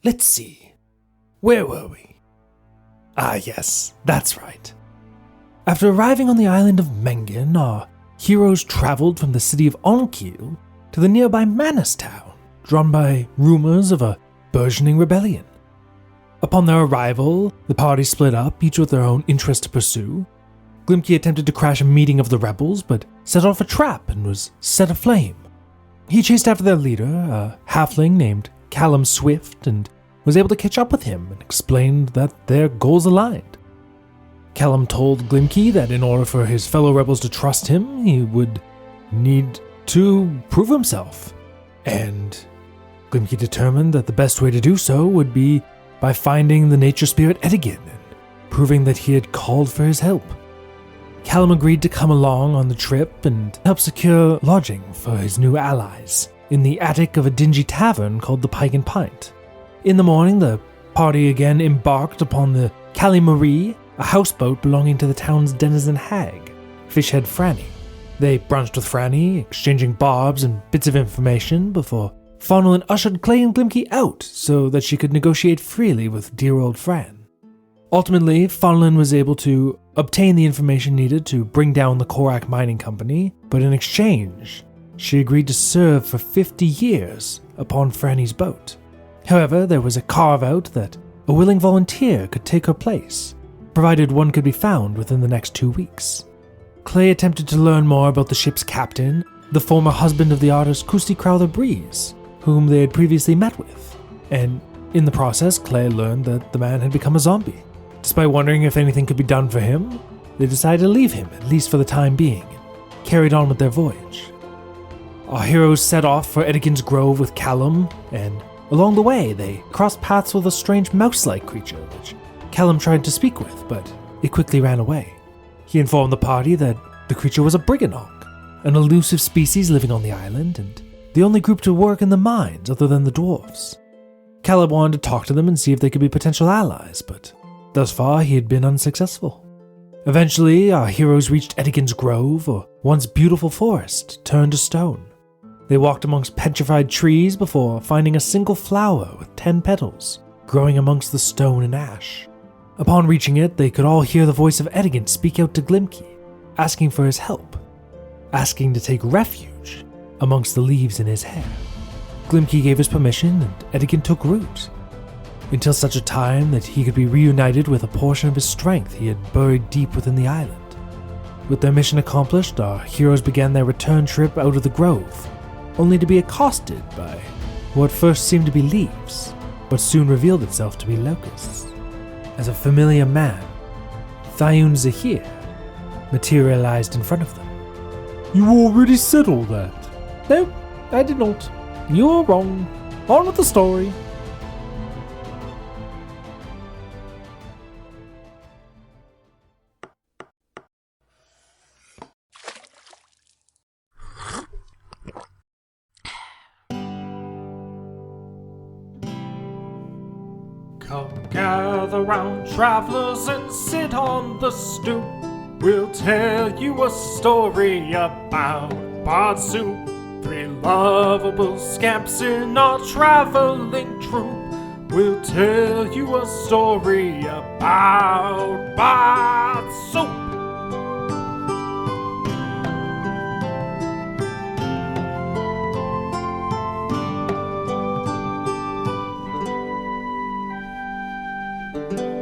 let's see. Where were we? Ah, yes, that's right. After arriving on the island of Mengen, our heroes traveled from the city of Onkil to the nearby Manus town, drawn by rumors of a burgeoning rebellion. Upon their arrival, the party split up, each with their own interest to pursue. Glimki attempted to crash a meeting of the rebels, but set off a trap and was set aflame. He chased after their leader, a halfling named Callum Swift, and was able to catch up with him and explained that their goals aligned. Callum told Glimki that in order for his fellow rebels to trust him, he would need to prove himself, and Glimki determined that the best way to do so would be by finding the nature spirit Edigan and proving that he had called for his help. Callum agreed to come along on the trip and help secure lodging for his new allies in the attic of a dingy tavern called the Pike and Pint. In the morning, the party again embarked upon the Callie Marie, a houseboat belonging to the town's denizen hag, Fishhead Franny. They brunched with Franny, exchanging barbs and bits of information before Faunalyn ushered Clay and Glimki out so that she could negotiate freely with dear old Fran. Ultimately, Faunalyn was able to obtain the information needed to bring down the Korak Mining Company, but in exchange, she agreed to serve for 50 years upon Franny's boat. However, there was a carve-out that a willing volunteer could take her place, provided one could be found within the next 2 weeks. Clay attempted to learn more about the ship's captain, the former husband of the artist Kusti Crowther Breeze, whom they had previously met with, and in the process, Clay learned that the man had become a zombie. Despite wondering if anything could be done for him, they decided to leave him, at least for the time being, and carried on with their voyage. Our heroes set off for Edigan's Grove with Callum, and along the way, they crossed paths with a strange mouse-like creature, which Callum tried to speak with, but it quickly ran away. He informed the party that the creature was a Brigganok, an elusive species living on the island, and the only group to work in the mines other than the dwarves. Callum wanted to talk to them and see if they could be potential allies, but thus far he had been unsuccessful. Eventually, our heroes reached Edigan's Grove, a once beautiful forest turned to stone. They walked amongst petrified trees before finding a single flower with 10 petals, growing amongst the stone and ash. Upon reaching it, they could all hear the voice of Edigan speak out to Glimki, asking for his help, asking to take refuge amongst the leaves in his hair. Glimki gave his permission, and Edigan took root, until such a time that he could be reunited with a portion of his strength he had buried deep within the island. With their mission accomplished, our heroes began their return trip out of the grove, only to be accosted by what first seemed to be leaves, but soon revealed itself to be locusts. As a familiar man, Thyme Zahir materialized in front of them. You already said all that. No, I did not. You're wrong. On with the story. Come gather round, travelers, and sit on the stoop. We'll tell you a story about Bard Soup. 3 lovable scamps in our traveling troupe. We'll tell you a story about Bard Soup.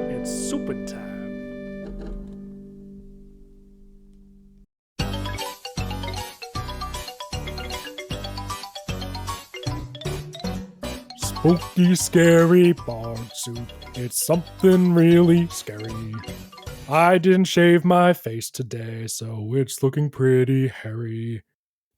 It's super time. Spooky, scary Bard Soup. It's something really scary. I didn't shave my face today, so it's looking pretty hairy.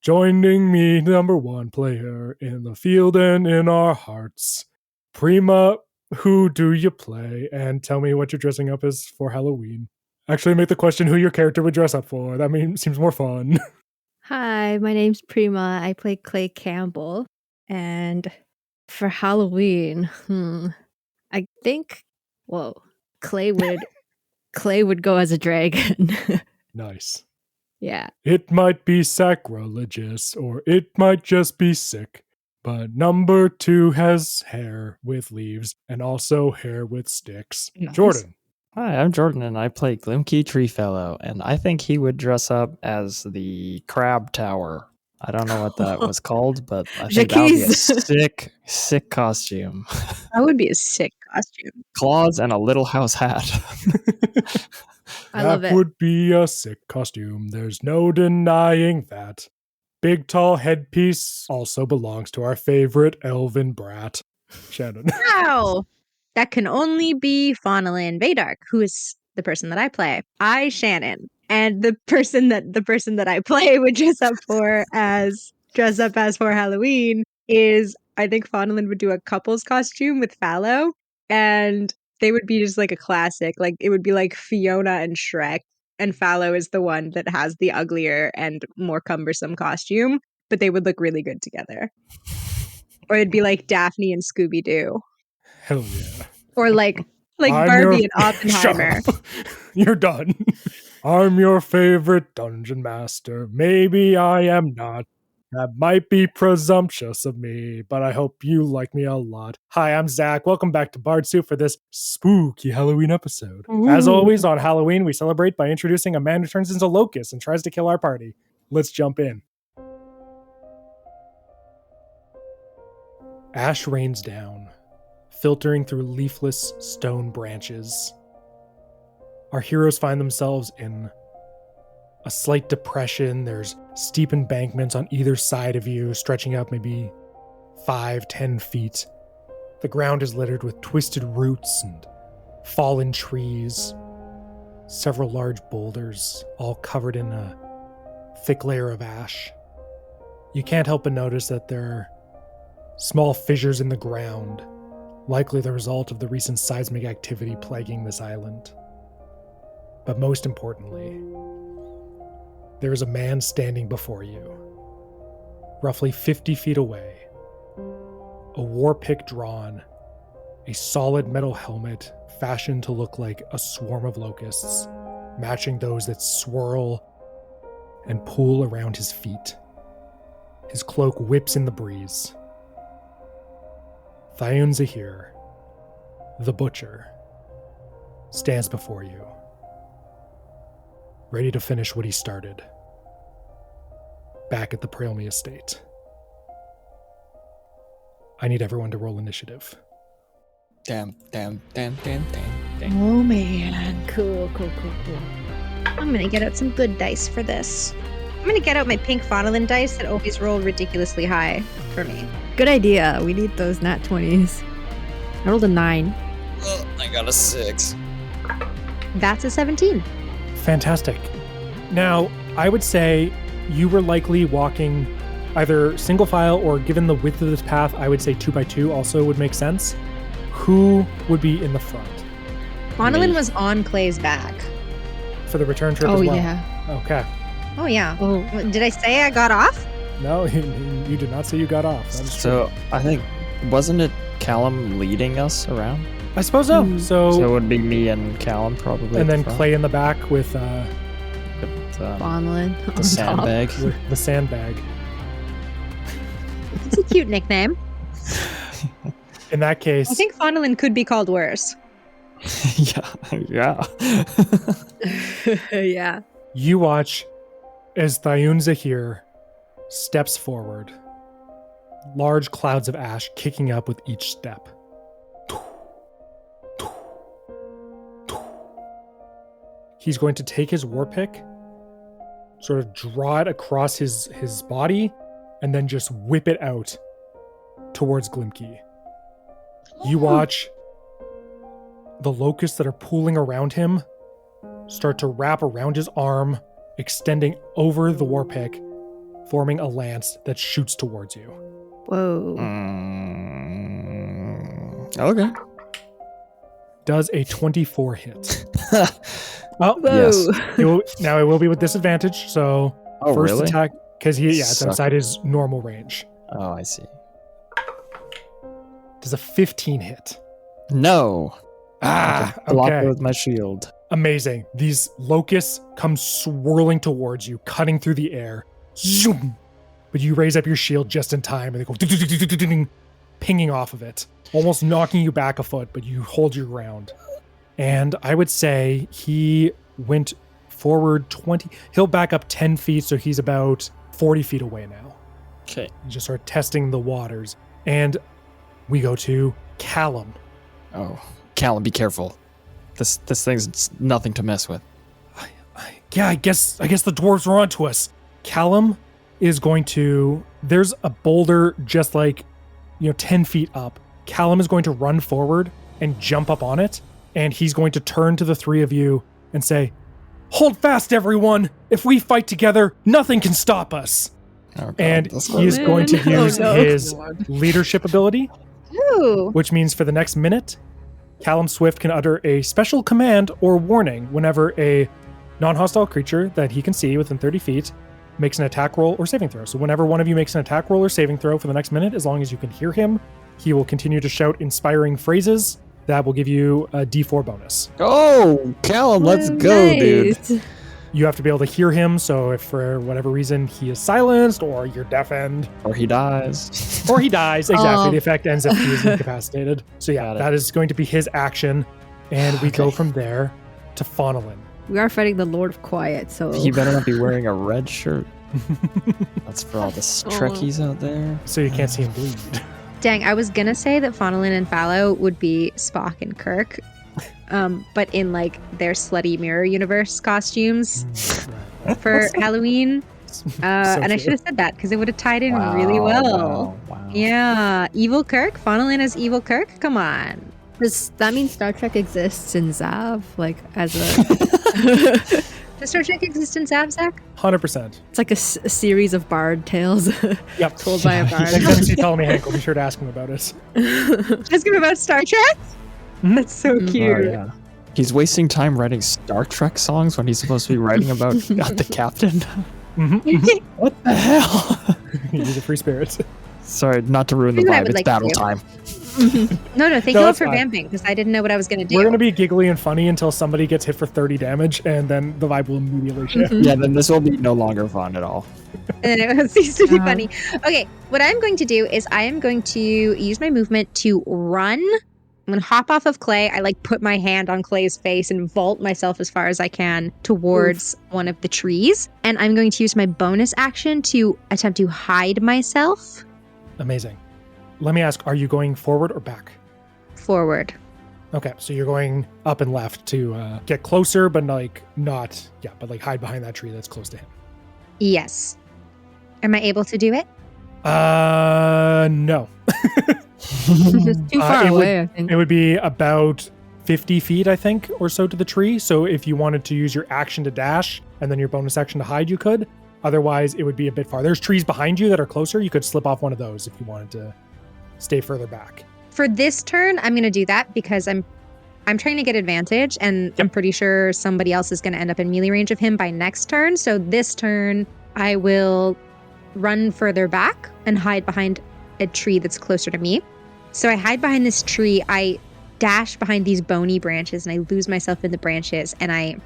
Joining me, number 1 player in the field and in our hearts. Prima, who do you play? And tell me what you're dressing up as for Halloween. Actually, make the question who your character would dress up for. That seems more fun. Hi, my name's Prima. I play Clay Campbell. And for Halloween, I think, Clay would go as a dragon. Nice. Yeah. It might be sacrilegious, or it might just be sick, But number 2 has hair with leaves and also hair with sticks. Nice. Jordan. Hi, I'm Jordan, and I play Glimki Treefellow, and I think he would dress up as the Crab Tower. I don't know what that was called, but I think that would be a Jaquise. sick costume. That would be a sick costume. Claws and a little house hat. I love it. That would be a sick costume. There's no denying that. Big tall headpiece also belongs to our favorite elven brat, Shannon. Wow. That can only be Faunalyn Vaydark, who is the person that I play. I, Shannon. And the person that I play would dress up as for Halloween is, I think Faunalyn would do a couple's costume with Fallow, and they would be just like a classic. Like it would be like Fiona and Shrek, and Fallow is the one that has the uglier and more cumbersome costume, but they would look really good together. Or it'd be like Daphne and Scooby-Doo. Hell yeah. Or like I'm Barbie your- and Oppenheimer. Shut up. You're done. I'm your favorite dungeon master. Maybe I am not. That might be presumptuous of me, but I hope you like me a lot. Hi, I'm Zach. Welcome back to Bard Soup for this spooky Halloween episode. As always, on Halloween, we celebrate by introducing a man who turns into Locust and tries to kill our party. Let's jump in. Ash rains down, filtering through leafless stone branches. Our heroes find themselves in a slight depression. There's steep embankments on either side of you, stretching up maybe 5-10 feet. The ground is littered with twisted roots and fallen trees. Several large boulders, all covered in a thick layer of ash. You can't help but notice that there are small fissures in the ground, likely the result of the recent seismic activity plaguing this island. But most importantly, there is a man standing before you, roughly 50 feet away, a war pick drawn, a solid metal helmet fashioned to look like a swarm of locusts, matching those that swirl and pool around his feet. His cloak whips in the breeze. Thyme Zahir, the butcher, stands before you, ready to finish what he started back at the Prima estate. I need everyone to roll initiative. Damn. Oh man. Cool. I'm gonna get out some good dice for this. I'm gonna get out my pink Faunalyn dice that always roll ridiculously high for me. Good idea. We need those nat 20s. I rolled a 9. I got a 6. That's a 17. Fantastic. Now, I would say you were likely walking either single file or, given the width of this path, I would say 2x2 also would make sense. Who would be in the front Faunalyn Me. was on Clay's back. for the return trip as well? Okay. Oh yeah. Oh, did I say I got off? No, you did not say you got off. That is true. So I think, wasn't it Callum leading us around? I suppose so. So it would be me and Callum probably. And at then the front Clay in the back with with, Faunalyn on the sandbag. the sandbag. It's a cute nickname. In that case, I think Faunalyn could be called worse. yeah. Yeah. you watch as Thyme Zahir steps forward, large clouds of ash kicking up with each step. He's going to take his war pick, sort of draw it across his body, and then just whip it out towards Glimki. You watch the locusts that are pooling around him start to wrap around his arm, extending over the war pick, forming a lance that shoots towards you. Whoa. Okay. Does a 24 hit. Whoa. Yes. Now it will be with disadvantage, so Oh, first really? attack, because it's Suck. outside his normal range. Oh, I see. Does a 15 hit. No. Block it Okay. with my shield. Amazing. These locusts come swirling towards you, cutting through the air. Zoom! but you raise up your shield just in time and they go pinging off of it, almost knocking you back a foot, but you hold your ground. And I would say he went forward 20. He'll back up 10 feet, so he's about 40 feet away now. Okay. You just start testing the waters. And we go to Callum. Oh, Callum, be careful. This thing's nothing to mess with. Yeah, I guess the dwarves were onto us. Callum is going to... There's a boulder just 10 feet up. Callum is going to run forward and jump up on it. And he's going to turn to the three of you and say, "Hold fast, everyone! If we fight together, nothing can stop us." Oh, God, and he is going to use his leadership ability, which means for the next minute, Callum Swift can utter a special command or warning whenever a non-hostile creature that he can see within 30 feet makes an attack roll or saving throw. So whenever one of you makes an attack roll or saving throw for the next minute, as long as you can hear him, he will continue to shout inspiring phrases that will give you a D4 bonus. Oh, Callum, let's go, dude. You have to be able to hear him, so if for whatever reason he is silenced or you're deafened. Or he dies. Exactly. The effect ends if he is incapacitated. So yeah, that is going to be his action. And we go from there to Faunalyn. We are fighting the Lord of Quiet, so... He better not be wearing a red shirt. That's for all the Trekkies out there. So you can't see him bleed. Dang, I was gonna say that Faunalyn and Fallow would be Spock and Kirk, but in their slutty mirror universe costumes for Halloween. And I should have said that because it would have tied in really well. Wow. Yeah, evil Kirk, Faunalyn as evil Kirk. Come on. Does that mean Star Trek exists in Zav? As a... Does Star Trek exist in Zabzak? 100%. It's like a series of bard tales Yep. told by a bard. Next time you see Ptolemy Hank, be sure to ask him about it. Ask him about Star Trek? That's so cute. Oh, yeah. He's wasting time writing Star Trek songs when he's supposed to be writing about the captain. What the hell? He's a free spirit. Sorry, not to ruin the vibe. It's battle time. No, thank you all for vamping because I didn't know what I was going to do. We're going to be giggly and funny until somebody gets hit for 30 damage, and then the vibe will immediately shift. Yeah, then this will be no longer fun at all. And then it ceases to be funny. Okay, what I'm going to do is I am going to use my movement to run. I'm going to hop off of Clay. I put my hand on Clay's face and vault myself as far as I can towards one of the trees. And I'm going to use my bonus action to attempt to hide myself. Amazing. Let me ask, are you going forward or back? Forward. Okay, so you're going up and left to get closer, but hide behind that tree that's close to him. Yes. Am I able to do it? No. It's too far away, I think. It would be about 50 feet, I think, or so to the tree. So if you wanted to use your action to dash and then your bonus action to hide, you could. Otherwise, it would be a bit far. There's trees behind you that are closer. You could slip off one of those if you wanted to stay further back. For this turn, I'm going to do that because I'm trying to get advantage, and I'm pretty sure somebody else is going to end up in melee range of him by next turn. So this turn, I will run further back and hide behind a tree that's closer to me. So I hide behind this tree. I dash behind these bony branches, and I lose myself in the branches, and I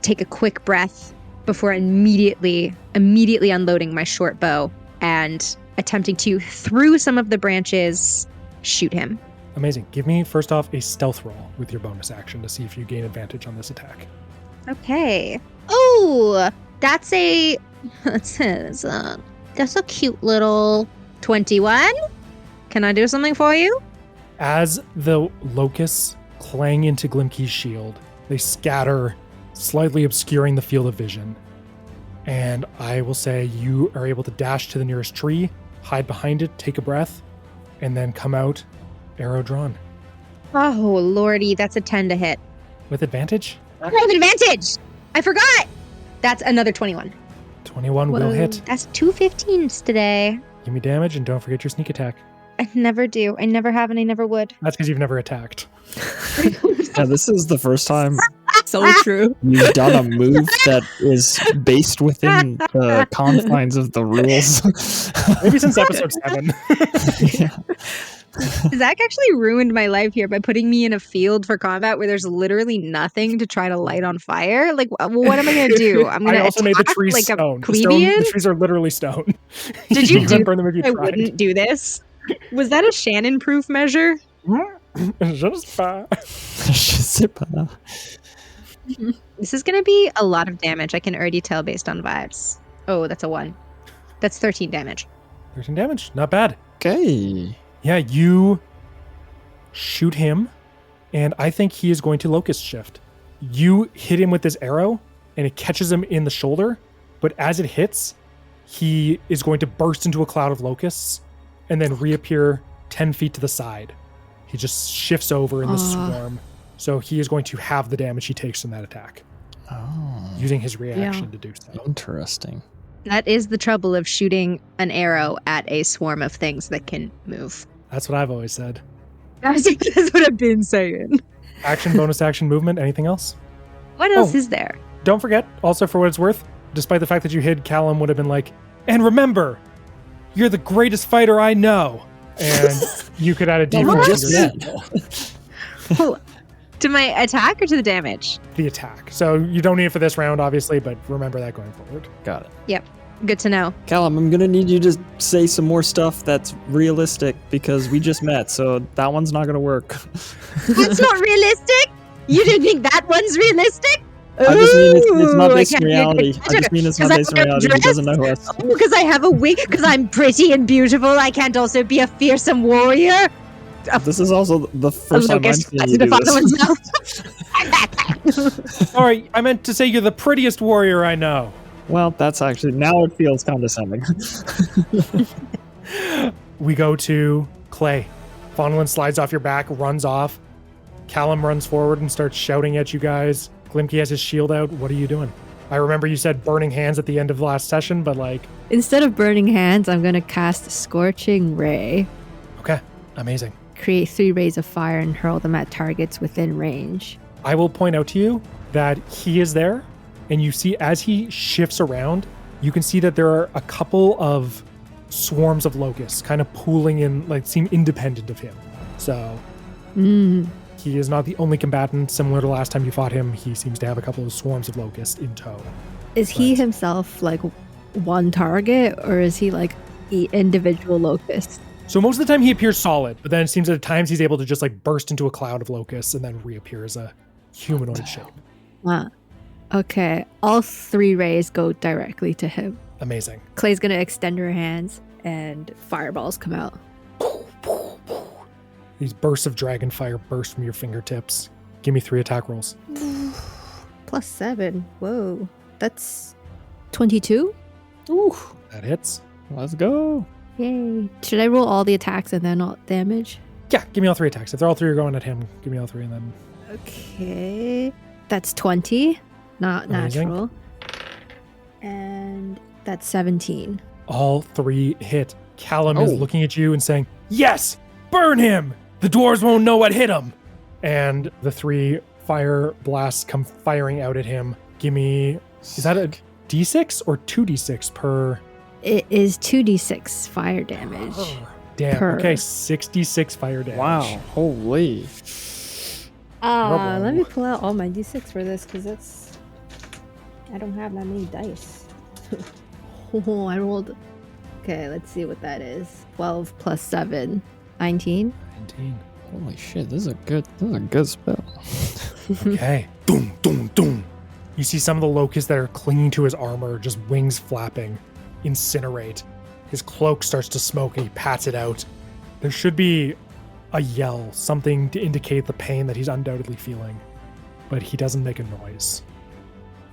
take a quick breath before immediately unloading my short bow and attempting to, through some of the branches, shoot him. Amazing. Give me, first off, a stealth roll with your bonus action to see if you gain advantage on this attack. Okay. Oh, that's a cute little 21. Can I do something for you? As the locusts clang into Glimki's shield, they scatter, slightly obscuring the field of vision. And I will say you are able to dash to the nearest tree, hide behind it, take a breath, and then come out, arrow drawn. Oh, lordy, that's a 10 to hit. With advantage? I have advantage! I forgot! That's another 21. 21 will hit. That's 2 15s today. Give me damage and don't forget your sneak attack. I never do. I never have and I never would. That's because you've never attacked. Yeah, this is the first time So true. you've done a move that is based within the confines of the rules. Maybe since episode 7. Yeah. Zach actually ruined my life here by putting me in a field for combat where there's literally nothing to try to light on fire. Like, what am I going to do? I'm going to I also made the attack trees like stone. a plebeian? The trees are literally stone. Did you do burn them if you I tried. wouldn't do this. Was that a Shannon-proof measure? Just bad. This is going to be a lot of damage. I can already tell based on vibes. Oh, that's a 1. That's 13 damage. 13 damage. Not bad. Okay. Yeah, you shoot him, and I think he is going to locust shift. You hit him with this arrow, and it catches him in the shoulder, but as it hits, he is going to burst into a cloud of locusts and then reappear 10 feet to the side. He just shifts over in the swarm, so he is going to have the damage he takes from that attack. Using his reaction to do so. Interesting. That is the trouble of shooting an arrow at a swarm of things that can move. That's what I've always said. That's what I've been saying. Action, bonus action, movement, anything else? What else is there? Don't forget, also for what it's worth, despite the fact that you hid, Callum would have been like, and remember, you're the greatest fighter I know. And you could add a D4 to Oh, to my attack or to the damage? the attack. So you don't need it for this round, obviously, but remember that going forward. Got it. Yep. Good to know. Callum, I'm gonna need you to say some more stuff that's realistic because we just met, so that one's not gonna work. That's not realistic? You didn't think that one's realistic? I just mean it's not Ooh, based I in can't reality. get I just mean it's not Because based in I'm reality. He doesn't know us. Oh, because I have a wig? Because I'm pretty and beautiful. I can't also be a fearsome warrior? This is also the first time I'm Locust seeing you do pressed into this. Faunalyn's mouth. Sorry, I meant to say you're the prettiest warrior I know. Well, that's actually, now it feels condescending. We go to Clay. Faunalyn slides off your back, runs off. Callum runs forward and starts shouting at you guys. Glimki has his shield out. What are you doing? I remember you said burning hands at the end of the last session, but like... Instead of burning hands, I'm going to cast Scorching Ray. Okay, amazing. Create 3 rays of fire and hurl them at targets within range. I will point out to you that he is there, and you see as he shifts around, you can see that there are a couple of swarms of locusts kind of pooling in, like, seem independent of him. So he is not the only combatant. Similar to last time you fought him, he seems to have a couple of swarms of locusts in tow. Is he himself like one target, or is he like individual locust? So most of the time he appears solid, but then it seems at times he's able to just like burst into a cloud of locusts and then reappear as a humanoid shape. Okay, all 3 rays go directly to him. Amazing. Clay's gonna extend her hands and fireballs come out. These bursts of dragon fire burst from your fingertips. Give me 3 attack rolls. +7. Whoa. That's 22? Ooh, That hits. let's go. Yay. Should I roll all the attacks and then all damage? Yeah, give me all 3 attacks. If they're all 3 are going at him, give me all 3 and then... Okay. That's 20. Not Amazing. natural. And that's 17. All 3 hit. Callum is looking at you and saying, yes, burn him. The dwarves won't know what hit him. And the 3 fire blasts come firing out at him. Give me, is that a D6 or 2D6 per? It is 2d6 fire damage. Damn. Per. Okay, 66 fire damage. Wow, holy. Let me pull out all my d6 for this because that's... I don't have that many dice. Oh, I rolled... Okay, let's see what that is. 12 plus 7. 19. 19. Holy shit, this is a good spell. Okay. Doom, doom, doom. You see some of the locusts that are clinging to his armor, just wings flapping, incinerate. His cloak starts to smoke and he pats it out. There should be a yell, something to indicate the pain that he's undoubtedly feeling. But he doesn't make a noise.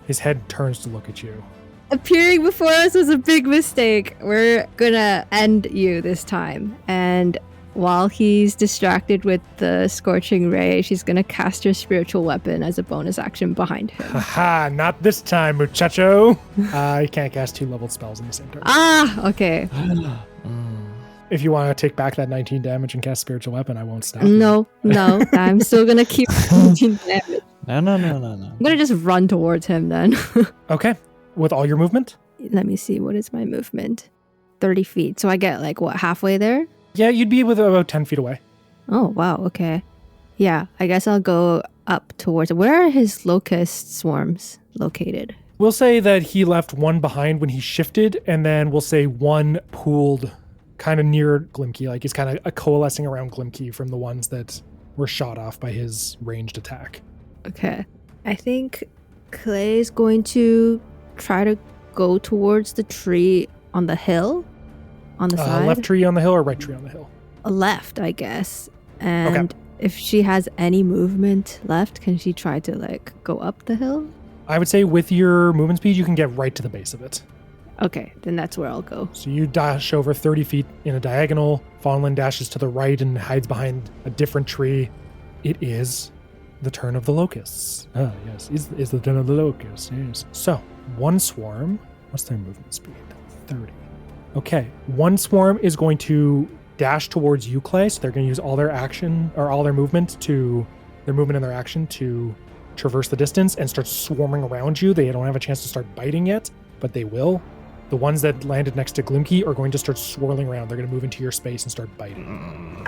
His head turns to look at you. Appearing before us was a big mistake. We're gonna end you this time. And while he's distracted with the Scorching Ray, she's gonna cast her spiritual weapon as a bonus action behind him. Haha, not this time, muchacho. You can't cast 2 leveled spells in the same turn. Okay. If you want to take back that 19 damage and cast spiritual weapon, I won't stop. No, I'm still gonna keep 19 damage. No. I'm gonna just run towards him then. Okay. With all your movement? Let me see, what is my movement? 30 feet. So I get like, what, halfway there? Yeah, you'd be with about 10 feet away. Oh, wow. Okay. Yeah, I guess I'll go up towards. Where are his locust swarms located? We'll say that he left one behind when he shifted, and then we'll say one pooled kind of near Glimki. Like he's kind of coalescing around Glimki from the ones that were shot off by his ranged attack. Okay. I think Clay's going to try to go towards the tree on the hill, on the side. Left tree on the hill or right tree on the hill? Left, I guess. And if she has any movement left, can she try to like go up the hill? I would say with your movement speed, you can get right to the base of it. Okay, then that's where I'll go. So you dash over 30 feet in a diagonal. Faunalyn dashes to the right and hides behind a different tree. It is the turn of the locusts. Ah, yes, it's the turn of the locusts, yes. So, one swarm, what's their movement speed? 30. Okay, one swarm is going to dash towards you, Clay, so they're going to use all their action, or all their movement and their action to traverse the distance and start swarming around you. They don't have a chance to start biting yet, but they will. The ones that landed next to Glimki are going to start swirling around. They're going to move into your space and start biting.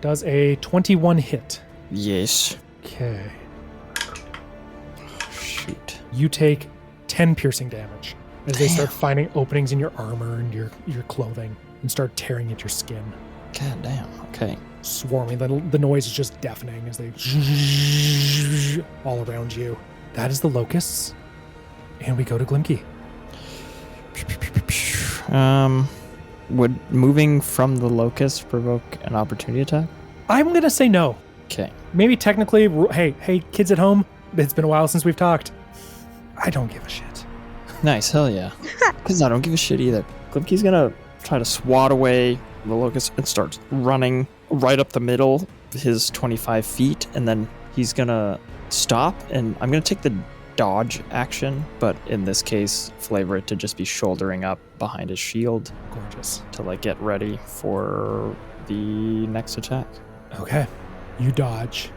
Does a 21 hit? Yes. Okay. Shoot. You take 10 piercing damage as they start finding openings in your armor and your clothing and start tearing at your skin. God damn. Okay. Swarming. The noise is just deafening as they all around you. That is the locusts. And we go to Glimki. Would moving from the locust provoke an opportunity attack? I'm going to say no. Okay. Maybe technically, hey, kids at home, it's been a while since we've talked. I don't give a shit. Nice, hell yeah. Because I don't give a shit either. Glimki's gonna try to swat away the locust and start running right up the middle, his 25 feet, and then he's gonna stop, and I'm gonna take the dodge action, but in this case, flavor it to just be shouldering up behind his shield. Gorgeous. To like get ready for the next attack. Okay. You dodge,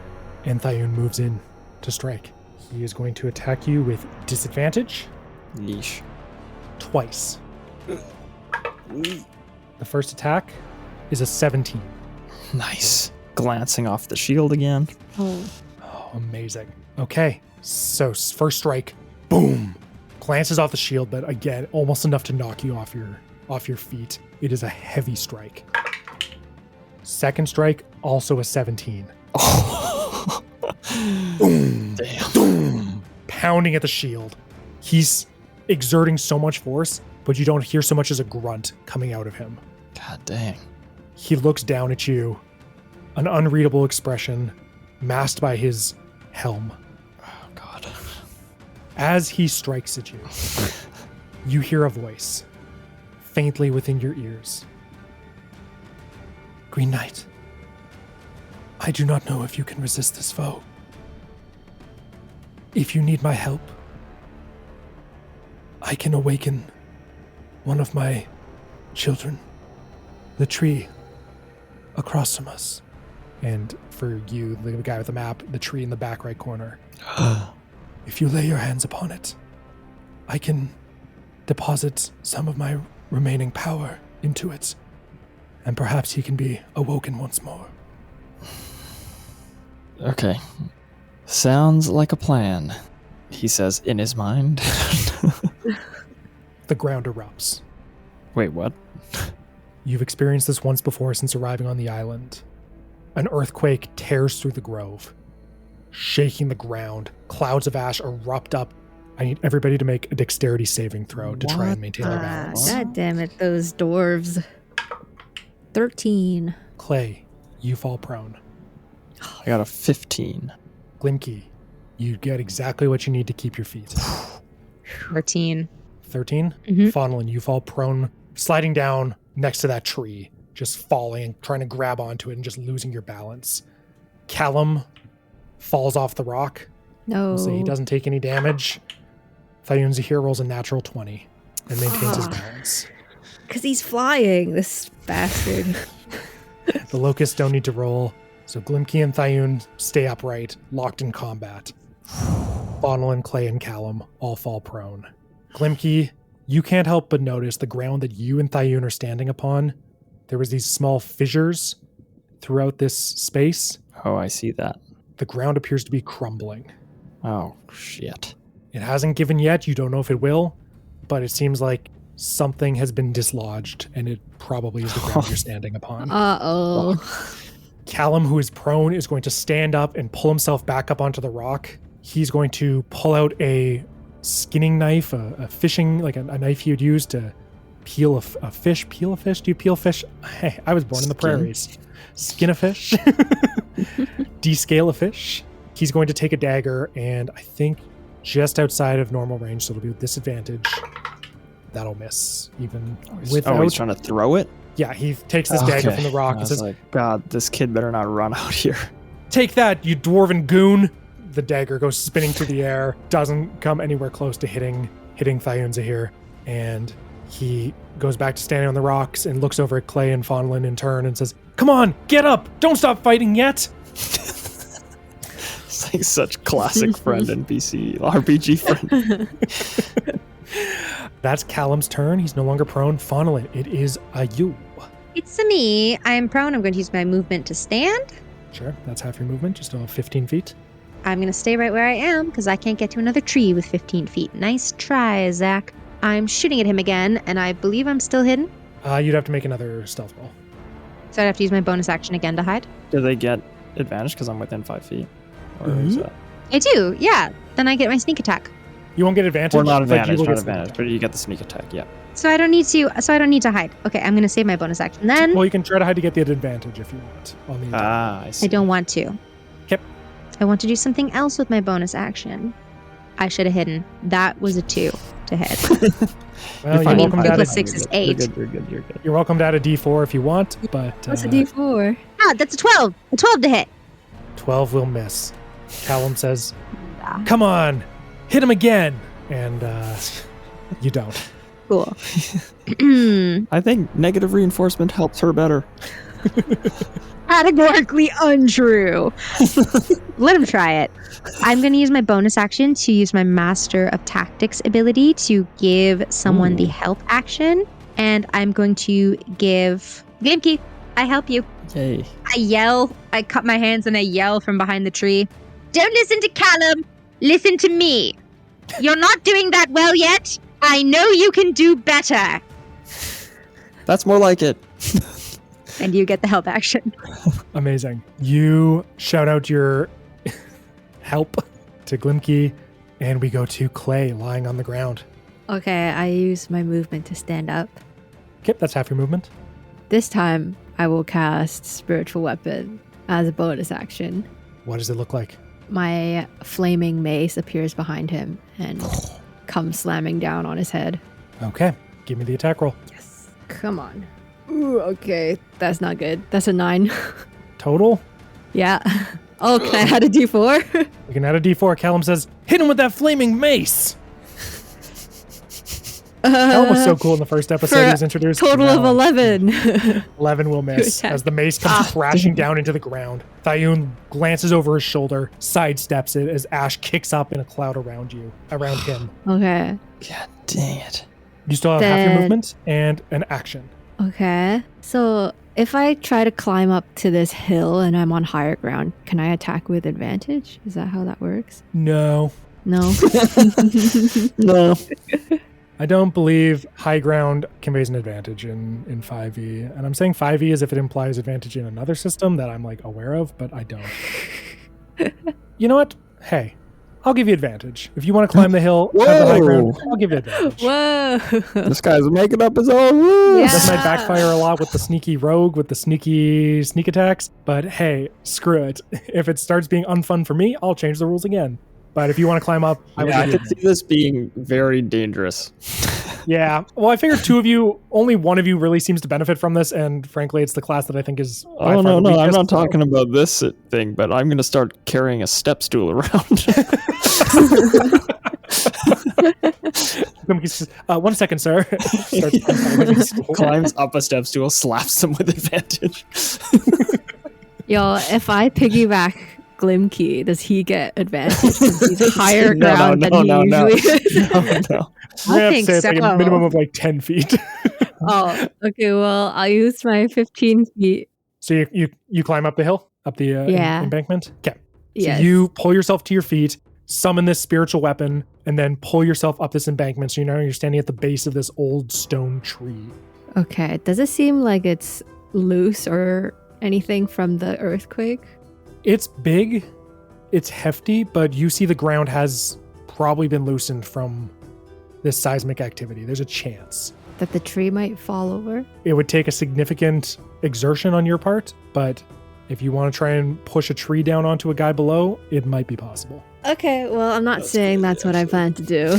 and Thyme moves in to strike. He is going to attack you with disadvantage. Yeesh. Twice. The first attack is a 17. Nice. Glancing off the shield again. Oh. Oh, amazing. Okay, so first strike, boom. Glances off the shield, but again, almost enough to knock you off your feet. It is a heavy strike. Second strike, also a 17. Oh. Boom. Damn. Boom. Pounding at the shield. He's exerting so much force, but you don't hear so much as a grunt coming out of him. God dang. He looks down at you, an unreadable expression masked by his helm. Oh, God. As he strikes at you, you hear a voice faintly within your ears. Green Knight, I do not know if you can resist this foe. If you need my help, I can awaken one of my children, the tree across from us. And for you, the guy with the map, the tree in the back right corner. If you lay your hands upon it, I can deposit some of my remaining power into it, and perhaps he can be awoken once more. Okay. Sounds like a plan, he says in his mind. The ground erupts. Wait, what? You've experienced this once before since arriving on the island. An earthquake tears through the grove, shaking the ground. Clouds of ash erupt up. I need everybody to make a dexterity saving throw to try and maintain their balance. God damn it, those dwarves. 13. Clay, you fall prone. I got a 15. Glimki, you get exactly what you need to keep your feet. 13. 13? Mhm. Faunalyn, you fall prone, sliding down next to that tree, just falling, trying to grab onto it and just losing your balance. Callum falls off the rock. No. So he doesn't take any damage. Thyme here rolls a natural 20 and maintains his Fuck. balance. Because he's flying, this bastard. The locusts don't need to roll, so Glimki and Thyme stay upright, locked in combat. Faunalyn, Clay, and Callum all fall prone. Glimki, you can't help but notice the ground that you and Thyme are standing upon there was these small fissures throughout this space. Oh, I see that. The ground appears to be crumbling. Oh, shit. It hasn't given yet. You don't know if it will, but it seems like something has been dislodged, and it probably is the ground you're standing upon. Uh-oh. Callum, who is prone, is going to stand up and pull himself back up onto the rock. He's going to pull out a skinning knife, a fishing, like a knife he would use to peel a fish. Peel a fish? Do you peel fish? Hey, I was born in the prairies. Skin a fish. Descale a fish. He's going to take a dagger, and I think just outside of normal range, so it'll be with disadvantage. That'll miss, even without... Oh, he's trying to throw it? Yeah, he takes this dagger from the rock and says, God, this kid better not run out here. "Take that, you dwarven goon!" The dagger goes spinning through the air, doesn't come anywhere close to hitting Thyme here, and he goes back to standing on the rocks and looks over at Clay and Faunalyn in turn and says, "Come on, get up! Don't stop fighting yet!" It's like such classic friend NPC, RPG friend. That's Callum's turn. He's no longer prone. Faunalyn, it is you. It's me. I'm prone. I'm going to use my movement to stand. Sure, that's half your movement. You still have 15 feet. I'm going to stay right where I am because I can't get to another tree with 15 feet. Nice try, Zach. I'm shooting at him again, and I believe I'm still hidden. You'd have to make another stealth roll. So I'd have to use my bonus action again to hide? Do they get advantage because I'm within 5 feet? Or is that... I do, yeah. Then I get my sneak attack. You won't get advantage. Or not but advantage, you will not get advantage, but you get the sneak attack, yeah. So I don't need to hide. Okay, I'm going to save my bonus action then. Well, you can try to hide to get the advantage if you want. On the I see. I don't want to. Yep. I want to do something else with my bonus action. I should have hidden. That was a 2 to hit. Well, you're welcome to 2 add plus 6 is 8. You're good. You're welcome to add a D4 if you want, but... What's a D4? Ah, that's a 12. A 12 to hit. 12 will miss. Callum says, "Come on, hit him again." And you don't. Cool. I think negative reinforcement helps her better. Categorically untrue. Let him try it. I'm going to use my bonus action to use my Master of Tactics ability to give someone the help action. And I'm going to give Glimki, I help you. Yay. I yell. I cut my hands and I yell from behind the tree. Don't listen to Callum. Listen to me. You're not doing that well yet. I know you can do better. That's more like it. And you get the help action. Amazing. You shout out your help to Glimki, and we go to Clay lying on the ground. Okay, I use my movement to stand up. Okay, that's half your movement. This time, I will cast Spiritual Weapon as a bonus action. What does it look like? My flaming mace appears behind him and comes slamming down on his head. Okay, give me the attack roll. Yes. Come on. Ooh, okay. That's not good. That's a 9. Total? Yeah. Oh, can I add a D4? You can add a D4. Callum says, "Hit him with that flaming mace." Callum was so cool in the first episode he was introduced. Total of 11. 11 will miss as the mace comes crashing down into the ground. Thyme glances over his shoulder, sidesteps it as ash kicks up in a cloud around him. Okay. God dang it. You still have half your movement and an action. Okay. So if I try to climb up to this hill and I'm on higher ground, can I attack with advantage? Is that how that works? No. No. No. I don't believe high ground conveys an advantage in 5e. And I'm saying 5e as if it implies advantage in another system that I'm like aware of, but I don't. You know what? Hey, I'll give you advantage. If you want to climb the hill, have the high ground, I'll give you advantage. Whoa. This guy's making up his own rules. Yeah. This might backfire a lot with the sneaky rogue, with the sneaky sneak attacks. But hey, screw it. If it starts being unfun for me, I'll change the rules again. But if you want to climb up, I could see this being very dangerous. Yeah. Well, I figured only one of you really seems to benefit from this, and frankly, it's the class that I think is. Oh, no, I'm not talking about this thing, but I'm going to start carrying a step stool around. 1 second, sir. Climbs up a step stool, slaps him with advantage. Yo, if I piggyback Glimki, does he get advantage since he's higher ground than he usually is? No. I think say it's so. like a minimum of like 10 feet. Oh, okay. Well, I'll use my 15 feet. So you climb up the hill, up the Yeah. embankment? Okay. So Yes. you pull yourself to your feet, summon this spiritual weapon, and then pull yourself up this embankment. So you're standing at the base of this old stone tree. Okay. Does it seem like it's loose or anything from the earthquake? It's big, it's hefty, but you see the ground has probably been loosened from this seismic activity. There's a chance. That the tree might fall over? It would take a significant exertion on your part, but if you want to try and push a tree down onto a guy below, it might be possible. Okay, well, I'm not saying that's what I plan to do,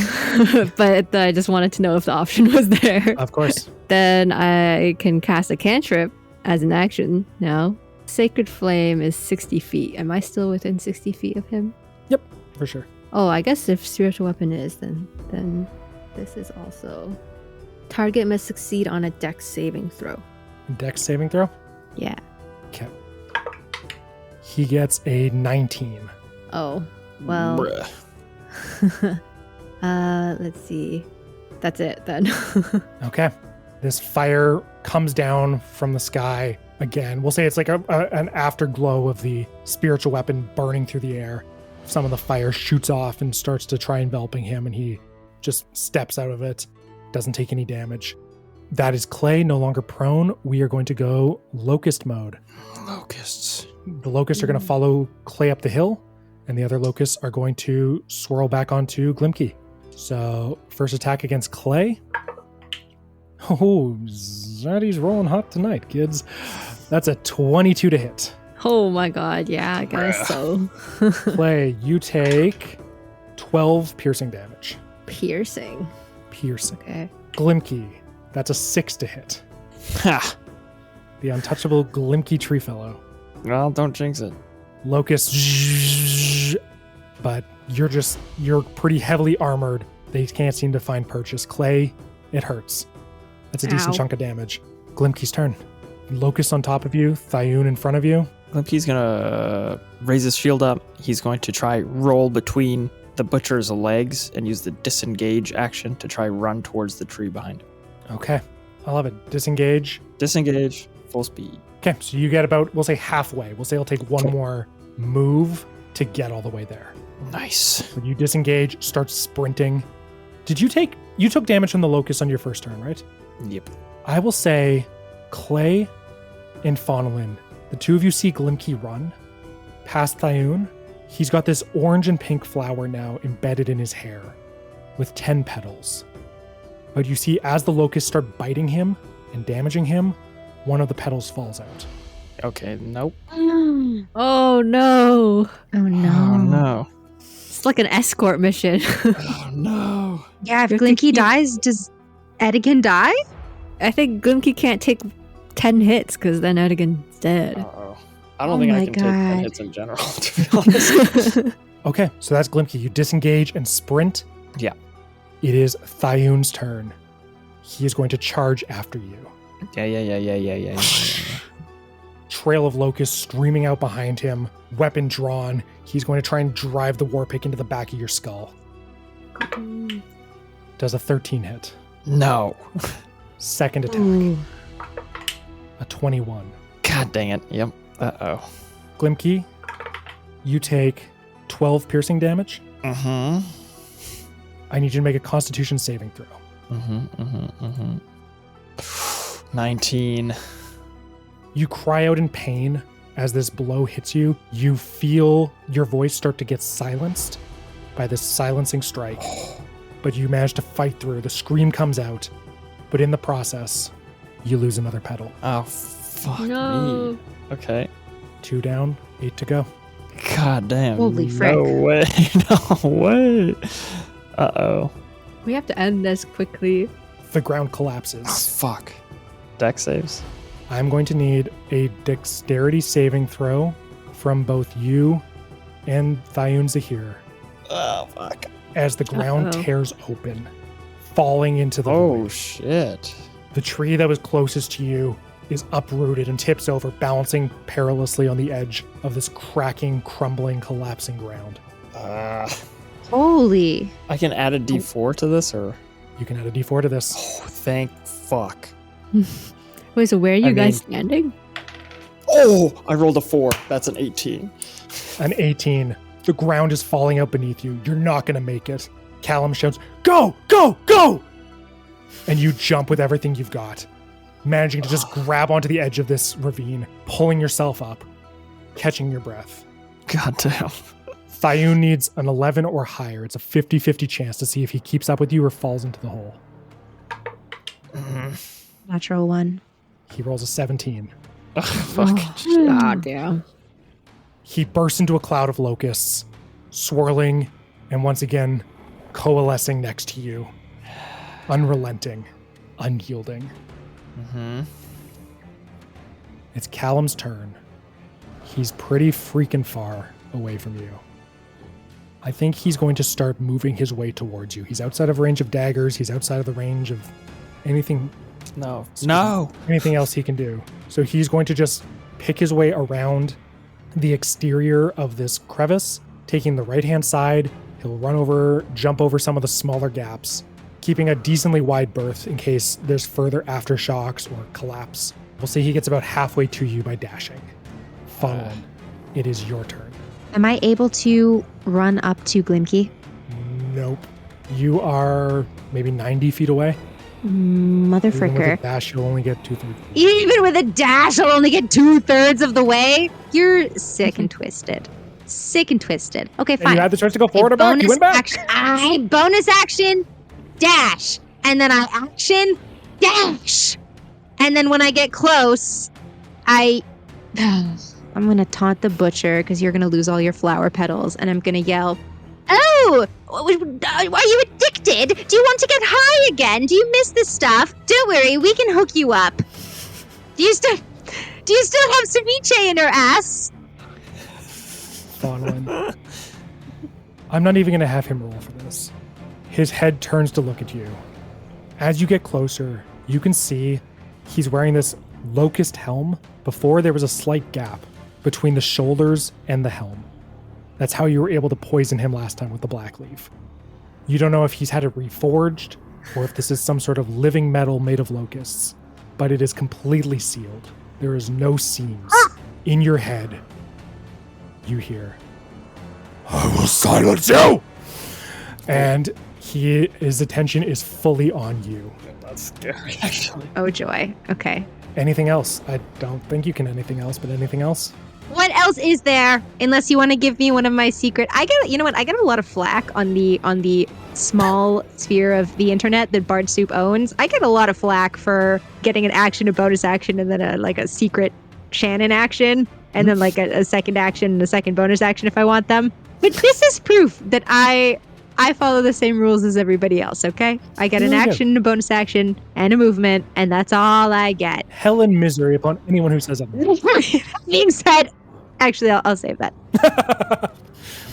but I just wanted to know if the option was there. Of course. Then I can cast a cantrip as an action now. Sacred Flame is 60 feet. Am I still within 60 feet of him? Yep, for sure. Oh, I guess if spiritual weapon is, then this is also... Target must succeed on a dex saving throw. Dex saving throw? Yeah. Okay. He gets a 19. Oh, well... Bruh. Let's see. That's it then. Okay. This fire comes down from the sky again. We'll say it's like an afterglow of the spiritual weapon burning through the air. Some of the fire shoots off and starts to try enveloping him, and he just steps out of it. Doesn't take any damage. That is Clay, no longer prone. We are going to go locust mode. Locusts. The locusts are going to follow Clay up the hill, and the other locusts are going to swirl back onto Glimki. So, first attack against Clay. Oh, Zaddy's rolling hot tonight, kids. That's a 22 to hit. Oh my god, yeah, I guess so. Clay, you take 12 piercing damage. Piercing. Piercing. Okay. Glimki, that's a 6 to hit. Ha! The untouchable Glimki Treefellow. Well, don't jinx it. Locust, but you're pretty heavily armored. They can't seem to find purchase. Clay, it hurts. That's a decent Ow. chunk of damage. Glimki's turn. Locust on top of you, Thyme in front of you. Glimki's gonna raise his shield up. He's going to try roll between the butcher's legs and use the disengage action to try run towards the tree behind him. Okay, I love it. Disengage. Disengage, full speed. Okay, so you get about, we'll say halfway. We'll say it'll take one more move to get all the way there. Nice. So you disengage, start sprinting. You took damage from the locust on your first turn, right? Yep. I will say Clay and Faunalyn, the two of you see Glimki run past Thyme. He's got this orange and pink flower now embedded in his hair with 10 petals. But you see as the locusts start biting him and damaging him, one of the petals falls out. Okay, nope. Oh no. Oh no. Oh no. It's like an escort mission. Oh no. Yeah, if You have to Glimki keep- dies, does Edigan die? I think Glimki can't take 10 hits because then Edigan's dead. Uh-oh. I don't Oh think I my can take 10 God. hits in general, to be honest. Okay, so that's Glimki. You disengage and sprint. Yeah. It is Thyme's turn. He is going to charge after you. Yeah. Trail of locusts streaming out behind him, weapon drawn. He's going to try and drive the war pick into the back of your skull. Does a 13 hit. No. Second attack, Ooh. a 21. God dang it. Yep. Uh-oh. Glimki, you take 12 piercing damage. Mm-hmm. I need you to make a constitution saving throw. 19. You cry out in pain as this blow hits you. You feel your voice start to get silenced by this silencing strike, but you manage to fight through. The scream comes out, but in the process, you lose another petal. Oh, fuck No. me. Okay. 2 down, 8 to go. God damn. Holy frick. No way. No way. Uh-oh. We have to end this quickly. The ground Oh, collapses. fuck. Deck saves. I'm going to need a dexterity saving throw from both you and Thyme Zahir Oh, fuck. as the ground Uh-oh. tears open, falling into the Oh, void. shit. The tree that was closest to you is uprooted and tips over, balancing perilously on the edge of this cracking, crumbling, collapsing ground. Holy. I can add a d4 to this, or? You can add a d4 to this. Oh, thank fuck. Wait, so where are you I guys mean- standing? Oh, I rolled a 4. That's an 18. An 18. The ground is falling out beneath you. You're not going to make it. Callum shouts, "Go, go, go!" And you jump with everything you've got, managing to just grab onto the edge of this ravine, pulling yourself up, catching your breath. God damn. Thyme needs an 11 or higher. It's a 50-50 chance to see if he keeps up with you or falls into the hole. Natural 1. He rolls a 17. Fuck. Ah, damn. He bursts into a cloud of locusts, swirling and once again coalescing next to you. Unrelenting, unyielding. It's Callum's turn. He's pretty freaking far away from you. I think he's going to start moving his way towards you. He's outside of range of daggers. He's outside of the range of anything anything else he can do. So he's going to just pick his way around the exterior of this crevice, taking the right-hand side. He'll run over, jump over some of the smaller gaps, keeping a decently wide berth in case there's further aftershocks or collapse. We'll say he gets about halfway to you by dashing. Faunalyn, it is your turn. Am I able to run up to Glimki? Nope. You are maybe 90 feet away. Mother Even with a fricker. dash, you'll only get 2/3. Even with a dash, I'll only get 2/3 of the way? You're sick and twisted. Sick and twisted. Okay, And fine. you had the chance to go forward or back. You went back. I bonus action, dash. And then I action, dash. And then when I get close, I'm going to taunt the butcher because you're going to lose all your flower petals. And I'm going to yell, "Oh, are you addicted? Do you want to get high again? Do you miss this stuff? Don't worry, we can hook you up. Do you still have ceviche in her ass?" Faunalyn. I'm not even going to have him roll for this. His head turns to look at you. As you get closer, you can see he's wearing this locust helm. Before, there was a slight gap between the shoulders and the helm. That's how you were able to poison him last time with the black leaf. You don't know if he's had it reforged or if this is some sort of living metal made of locusts, but it is completely sealed. There is no seams. In your head, you hear, "I will silence you!" And his attention is fully on you. That's scary, actually. Oh, joy. Okay. Anything else? I don't think you can anything else, but anything else? What else is there? Unless you want to give me one of my secret. You know what? I get a lot of flack on the small sphere of the internet that Bard Soup owns. I get a lot of flack for getting an action, a bonus action, and then a secret Shannon action, and then like a second action and a second bonus action if I want them. But this is proof that I follow the same rules as everybody else, okay? I get an Really good. action, a bonus action, and a movement, and that's all I get. Hell and misery upon anyone who says otherwise. That being said, actually, I'll save that.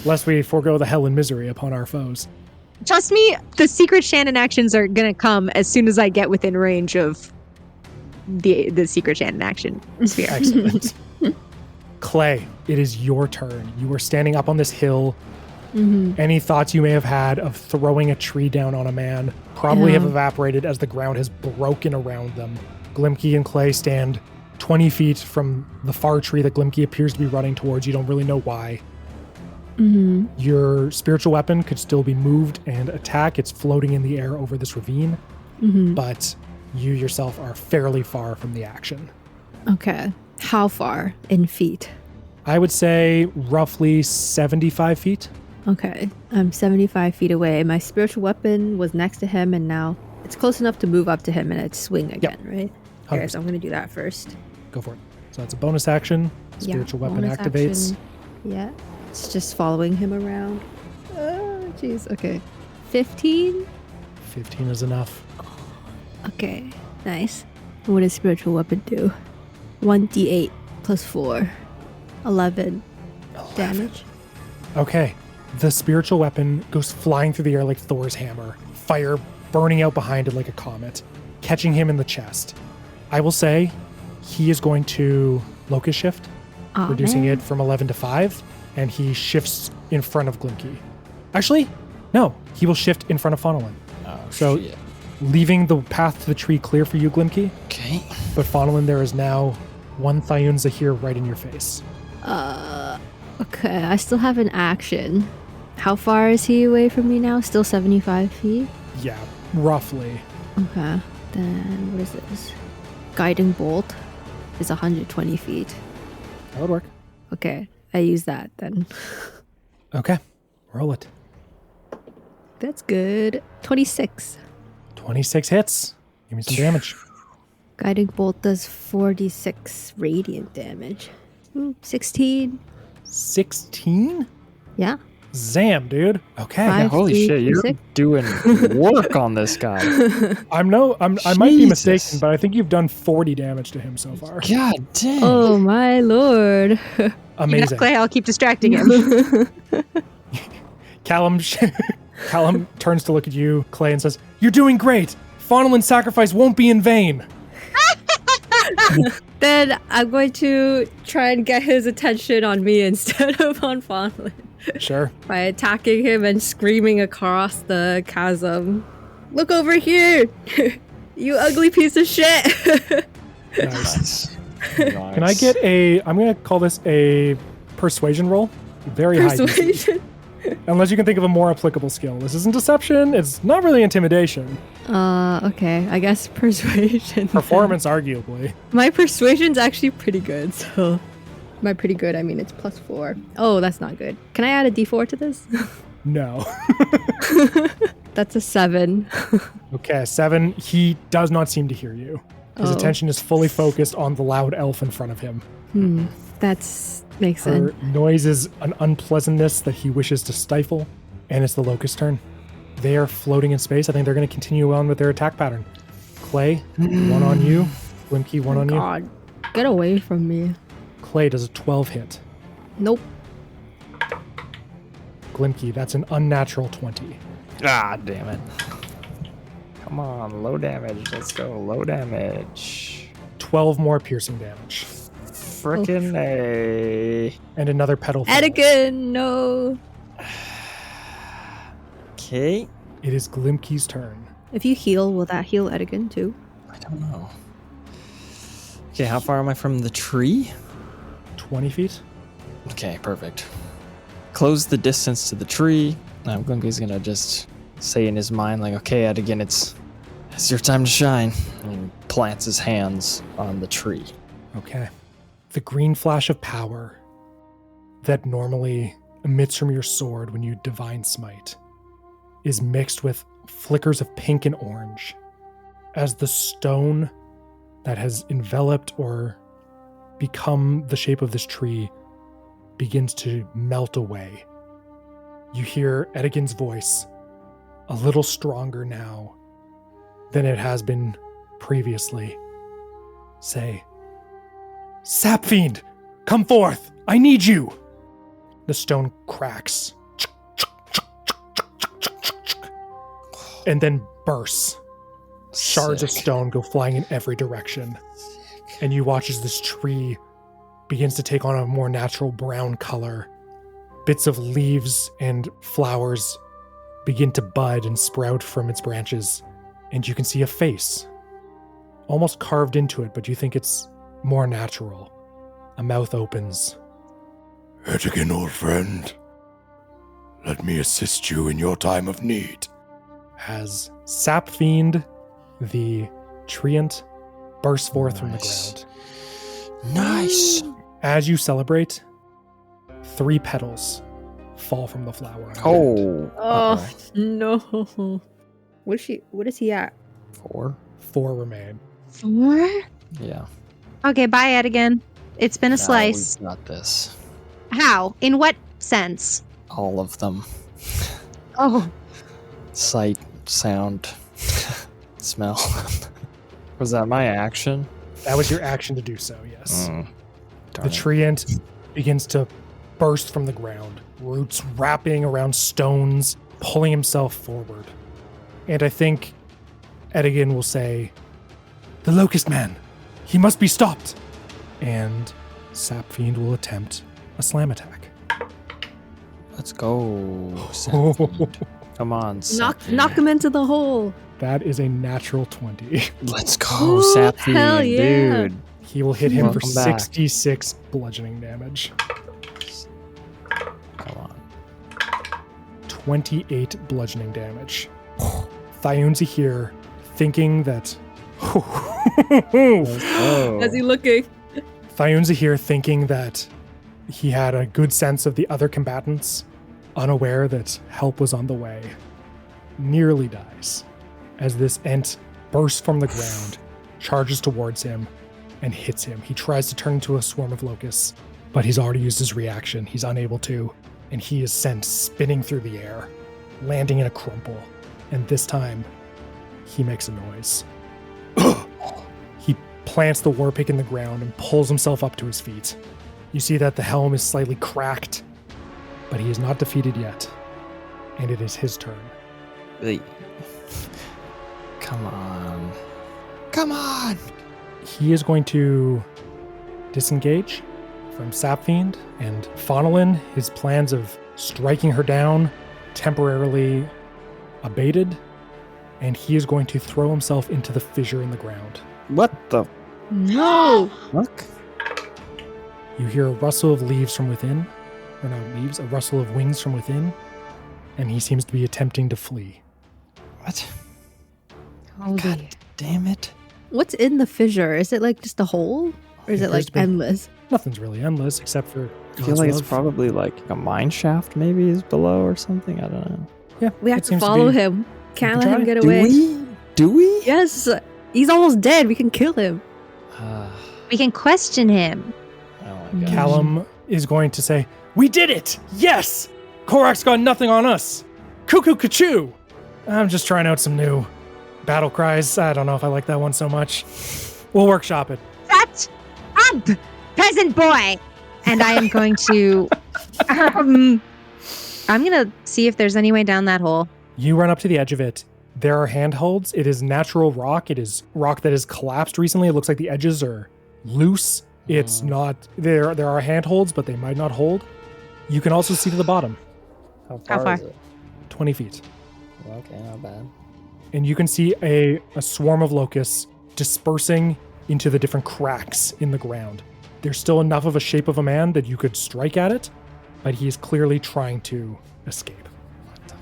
Lest we forego the hell and misery upon our foes. Trust me, the secret Shannon actions are gonna come as soon as I get within range of the secret Shannon action sphere. Excellent. Clay, it is your turn. You are standing up on this hill. Any thoughts you may have had of throwing a tree down on a man probably have evaporated as the ground has broken around them. Glimki and Clay stand 20 feet from the far tree that Glimki appears to be running towards. You don't really know why. Your spiritual weapon could still be moved and attack. It's floating in the air over this ravine, but you yourself are fairly far from the action. Okay. How far in feet? I would say roughly 75 feet. Okay. I'm 75 feet away. My spiritual weapon was next to him, and now it's close enough to move up to him and I'd swing again, right? Okay, 100%. so I'm going to do that first. Go for it. So that's a bonus action. Spiritual weapon bonus activates. action. Yeah. It's just following him around. Oh, jeez. Okay. 15? 15 is enough. Okay. Nice. What does spiritual weapon do? 1d8 plus 4. 11 damage. Okay. The spiritual weapon goes flying through the air like Thor's hammer, fire burning out behind it like a comet, catching him in the chest. I will say he is going to locust shift, Aw, reducing man. it from 11 to 5, and he shifts in front of Glimki. Actually, no, he will shift in front of Faunalyn. Oh, So shit. leaving the path to the tree clear for you, Glimki. Okay. But Faunalyn, there is now one Thyunza here right in your face. Okay, I still have an action. How far is he away from me now? Still 75 feet? Yeah, roughly. Okay, then what is this? Guiding Bolt is 120 feet. That would work. Okay, I use that then. Okay, roll it. That's good. 26. 26 hits. Give me some damage. Guiding Bolt does 46 radiant damage. 16. 16? Yeah. Zam, dude. Okay. Five. Holy shit, you're 6. doing work on this guy. I might be Jesus. mistaken, but I think you've done 40 damage to him so far. God dang. Oh my lord. Amazing. Clay, I'll keep distracting him. Callum turns to look at you, Clay, and says, "You're doing great. Faunalyn's sacrifice won't be in vain." Then I'm going to try and get his attention on me instead of on Faunalyn Sure. by attacking him and screaming across the chasm. Look over here! You ugly piece of shit! Nice. Nice. Can I get I'm going to call this a persuasion roll. Very high. DC. Persuasion. Unless you can think of a more applicable skill. This isn't deception. It's not really intimidation. Okay. I guess persuasion. Performance, arguably. My persuasion's actually pretty good, so... By pretty good, I mean it's +4. Oh, that's not good. Can I add a d4 to this? No. That's a 7. Okay, 7. He does not seem to hear you. His Oh. attention is fully focused on the loud elf in front of him. Makes Her sense. noise is an unpleasantness that he wishes to stifle, and it's the locust turn. They are floating in space. I think they're going to continue on with their attack pattern. Clay, one on you. Glimki, one on you. God. Get away from me. Clay does a 12 hit. Nope. Glimki, that's an unnatural 20. Ah, damn it. Come on, low damage. Let's go. Low damage. 12 more piercing damage. Frickin' A. And another petal falls. Edigan, no. Okay. It is Glimki's turn. If you heal, will that heal Edigan too? I don't know. Okay, how far am I from the tree? 20 feet. Okay, perfect. Close the distance to the tree. Now Glimki's gonna just say in his mind, like, okay, Edigan, it's your time to shine. And he plants his hands on the tree. Okay. The green flash of power that normally emits from your sword when you divine smite is mixed with flickers of pink and orange as the stone that has enveloped or become the shape of this tree begins to melt away. You hear Edigan's voice, a little stronger now than it has been previously, say, "Sap Fiend, come forth! I need you!" The stone cracks and then bursts. Shards of Sick. stone go flying in every direction. And you watch as this tree begins to take on a more natural brown color. Bits of leaves and flowers begin to bud and sprout from its branches. And you can see a face, almost carved into it, but you think it's more natural. A mouth opens. Edigan, old friend, let me assist you in your time of need. As Sap Fiend, the treant, bursts forth from the Nice. ground. Nice. As you celebrate, 3 petals fall from the flower. Oh. Oh no. What is he at? 4. 4 remain. 4? Yeah. Okay, bye, Edigan. It's been a Now slice. we've got this. How? In what sense? All of them. Oh, Sight, sound, smell. Was that my action? That was your action to do so, yes. Darn The it. treant begins to burst from the ground, roots wrapping around stones, pulling himself forward. And I think Edigan will say, "The Locust Man, he must be stopped." And Sap Fiend will attempt a slam attack. Let's go. Sap Fiend. Come on, Knock him into the hole. That is a natural 20. Let's go, Ooh, Sapphire, hell yeah. dude. He will hit him for Welcome back. 66 bludgeoning damage. Come on. 28 bludgeoning damage. Thyme here, thinking that... Oh. How's he looking? Thyme here, thinking that he had a good sense of the other combatants, unaware that help was on the way, nearly dies as this ent bursts from the ground, charges towards him, and hits him. He tries to turn into a swarm of locusts, but he's already used his reaction. He's unable to, and he is sent spinning through the air, landing in a crumple. And this time, he makes a noise. He plants the war pick in the ground and pulls himself up to his feet. You see that the helm is slightly cracked, but he is not defeated yet. And it is his turn. Wait. Come on. Come on! He is going to disengage from Sapfiend, and Faunalyn, his plans of striking her down, temporarily abated, and he is going to throw himself into the fissure in the ground. What the No. fuck? You hear a rustle of leaves from within, or not leaves, a rustle of wings from within, and he seems to be attempting to flee. What? Holy. God damn it. What's in the fissure? Is it like just a hole? Or is it Appears like to be. endless? Nothing's really endless except for I feel God's like it's love. probably like a mine shaft maybe is below or something. I don't know. Yeah, We have it to seems follow be. him. Can't can let him try. get Do away. we? Do we? Yes. He's almost dead. We can kill him. Oh We can question him. my gosh. Callum is going to say, "We did it! Yes! Korak's got nothing on us! Cuckoo Kachoo!" I'm just trying out some new battle cries. I don't know if I like that one so much. We'll workshop it. Shut up, peasant boy! And I am going to... I'm going to see if there's any way down that hole. You run up to the edge of it. There are handholds. It is natural rock. It is rock that has collapsed recently. It looks like the edges are loose. It's not... There are handholds, but they might not hold. You can also see to the bottom, How How far? is it? 20 feet. Okay, not bad. And you can see a swarm of locusts dispersing into the different cracks in the ground. There's still enough of a shape of a man that you could strike at it, but he is clearly trying to escape.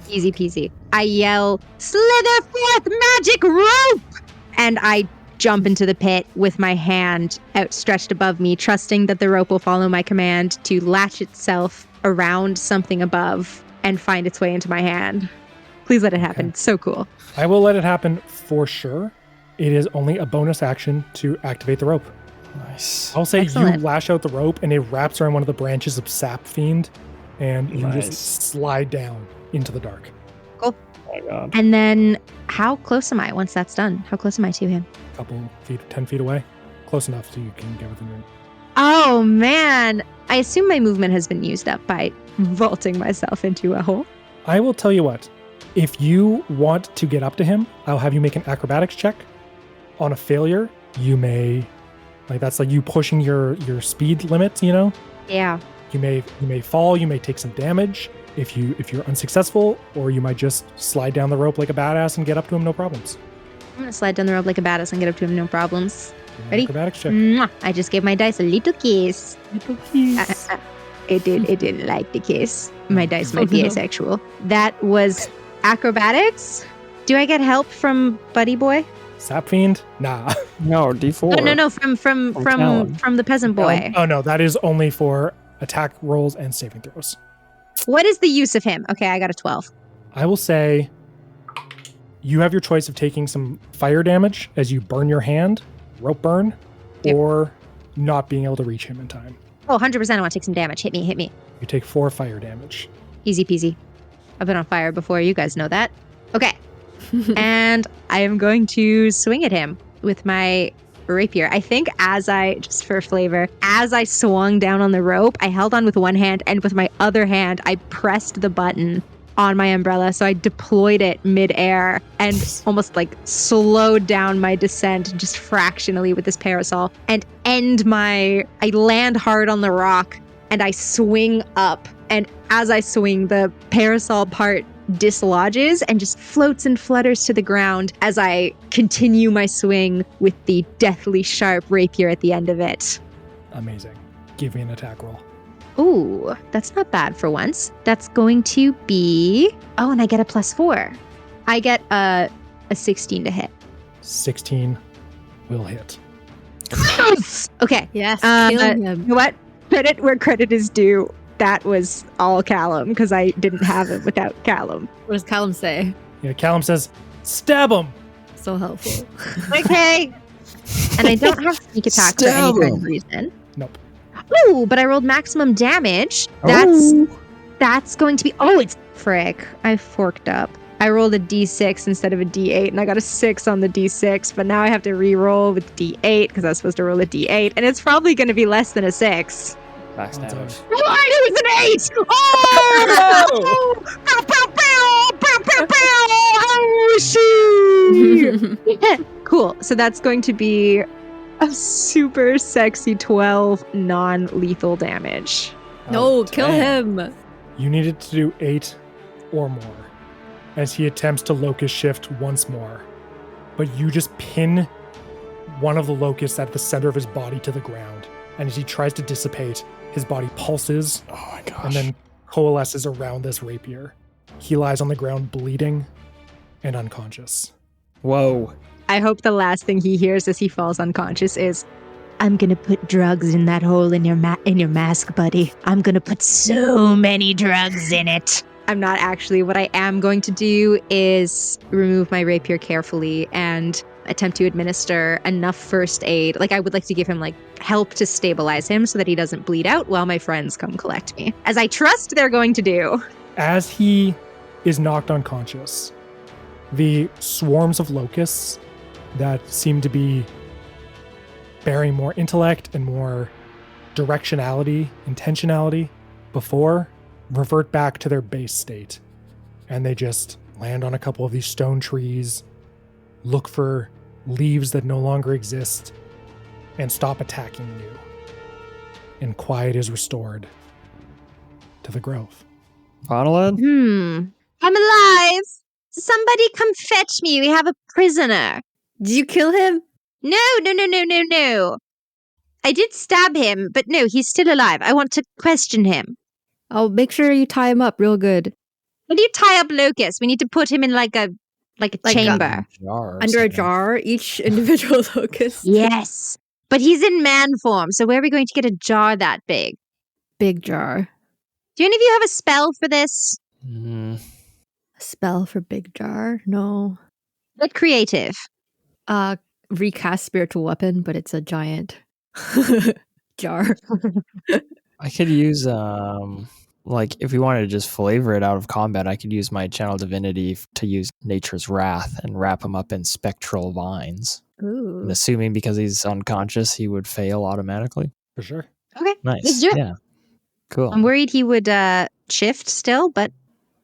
Easy peasy. I yell, "Slither forth, magic rope!" And I jump into the pit with my hand outstretched above me, trusting that the rope will follow my command to latch itself around something above and find its way into my hand. Please let it happen. Okay. It's so cool. I will let it happen for sure. It is only a bonus action to activate the rope. Nice. I'll say Excellent. you lash out the rope and it wraps around one of the branches of Sapfiend, and you Nice. just slide down into the dark. Oh my god. And then how close am I once that's done? How close am I to him? A couple feet, 10 feet away. Close enough so you can get within range. Oh, man. I assume my movement has been used up by vaulting myself into a hole. I will tell you what. If you want to get up to him, I'll have you make an acrobatics check. On a failure, you may, like that's like you pushing your speed limit, you know? Yeah. You may fall, you may take some damage if you're unsuccessful, or you might just slide down the rope like a badass and get up to him no problems. I'm going to slide down the rope like a badass and get up to him, no problems. Ready? Acrobatics check. Mwah. I just gave my dice a little kiss. It didn't like the kiss. My dice might be asexual. That was acrobatics. Do I get help from Buddy Boy? Sapfiend? Nah. No, D4. No, from Talon. the peasant boy. Oh no, that is only for attack rolls and saving throws. What is the use of him? Okay, I got a 12. I will say you have your choice of taking some fire damage as you burn your hand, rope burn, Yep. or not being able to reach him in time. Oh, 100% I want to take some damage. Hit me. You take 4 fire damage. Easy peasy. I've been on fire before. You guys know that. Okay. And I am going to swing at him with my rapier. I think just for flavor, as I swung down on the rope, I held on with one hand, and with my other hand, I pressed the button on my umbrella. So I deployed it midair and almost like slowed down my descent just fractionally with this parasol and I land hard on the rock and I swing up. And as I swing, the parasol part dislodges and just floats and flutters to the ground as I continue my swing with the deathly sharp rapier at the end of it. Amazing. Give me an attack roll. Ooh, that's not bad for once. That's going to be... Oh, and I get a +4. I get a 16 to hit. 16 will hit. Okay. Yes, You kill him. know what? Credit where credit is due. That was all Callum, because I didn't have him without Callum. What does Callum say? Yeah, Callum says, stab him! So helpful. Okay. And I don't have sneak attack for any kind of reason. Nope. Ooh, but I rolled maximum damage. That's going to be... Oh, it's... Frick. I forked up. I rolled a d6 instead of a d8, and I got a 6 on the d6, but now I have to re-roll with d8, because I was supposed to roll a d8, and it's probably going to be less than a 6. Max damage. What? It was an 8! Oh! Bow, bow, bow! Bow, bow, bow! Oh, shoot! Cool. So that's going to be a super sexy 12 non-lethal damage. No, kill him. You needed to do 8 or more as he attempts to locust shift once more. But you just pin one of the locusts at the center of his body to the ground. And as he tries to dissipate, his body pulses Oh my gosh. and then coalesces around this rapier. He lies on the ground bleeding and unconscious. Whoa. I hope the last thing he hears as he falls unconscious is, "I'm gonna put drugs in that hole in your mask, buddy. I'm gonna put so many drugs in it." I'm not actually. What I am going to do is remove my rapier carefully and attempt to administer enough first aid. Like, I would like to give him, like, help to stabilize him so that he doesn't bleed out while my friends come collect me, as I trust they're going to do. As he is knocked unconscious, the swarms of locusts that seem to be bearing more intellect and more directionality, intentionality before, revert back to their base state. And they just land on a couple of these stone trees, look for leaves that no longer exist, and stop attacking you. And quiet is restored to the grove. Faunalyn? I'm alive! Somebody come fetch me. We have a prisoner. Did you kill him? No. I did stab him, but no, he's still alive. I want to question him. I'll make sure you tie him up real good. How do you tie up Locust? We need to put him in like a chamber. Under a jar, each individual locust. Yes. But he's in man form, so where are we going to get a jar that big? Big jar. Do any of you have a spell for this? A spell for big jar? No. Get creative. Recast spiritual weapon, but it's a giant jar. I could use, like, if we wanted to just flavor it out of combat, I could use my channel divinity to use nature's wrath and wrap him up in spectral vines. Ooh. And assuming because he's unconscious, he would fail automatically. For sure. Okay. Nice. Let's do it. Yeah. Cool. I'm worried he would shift still, but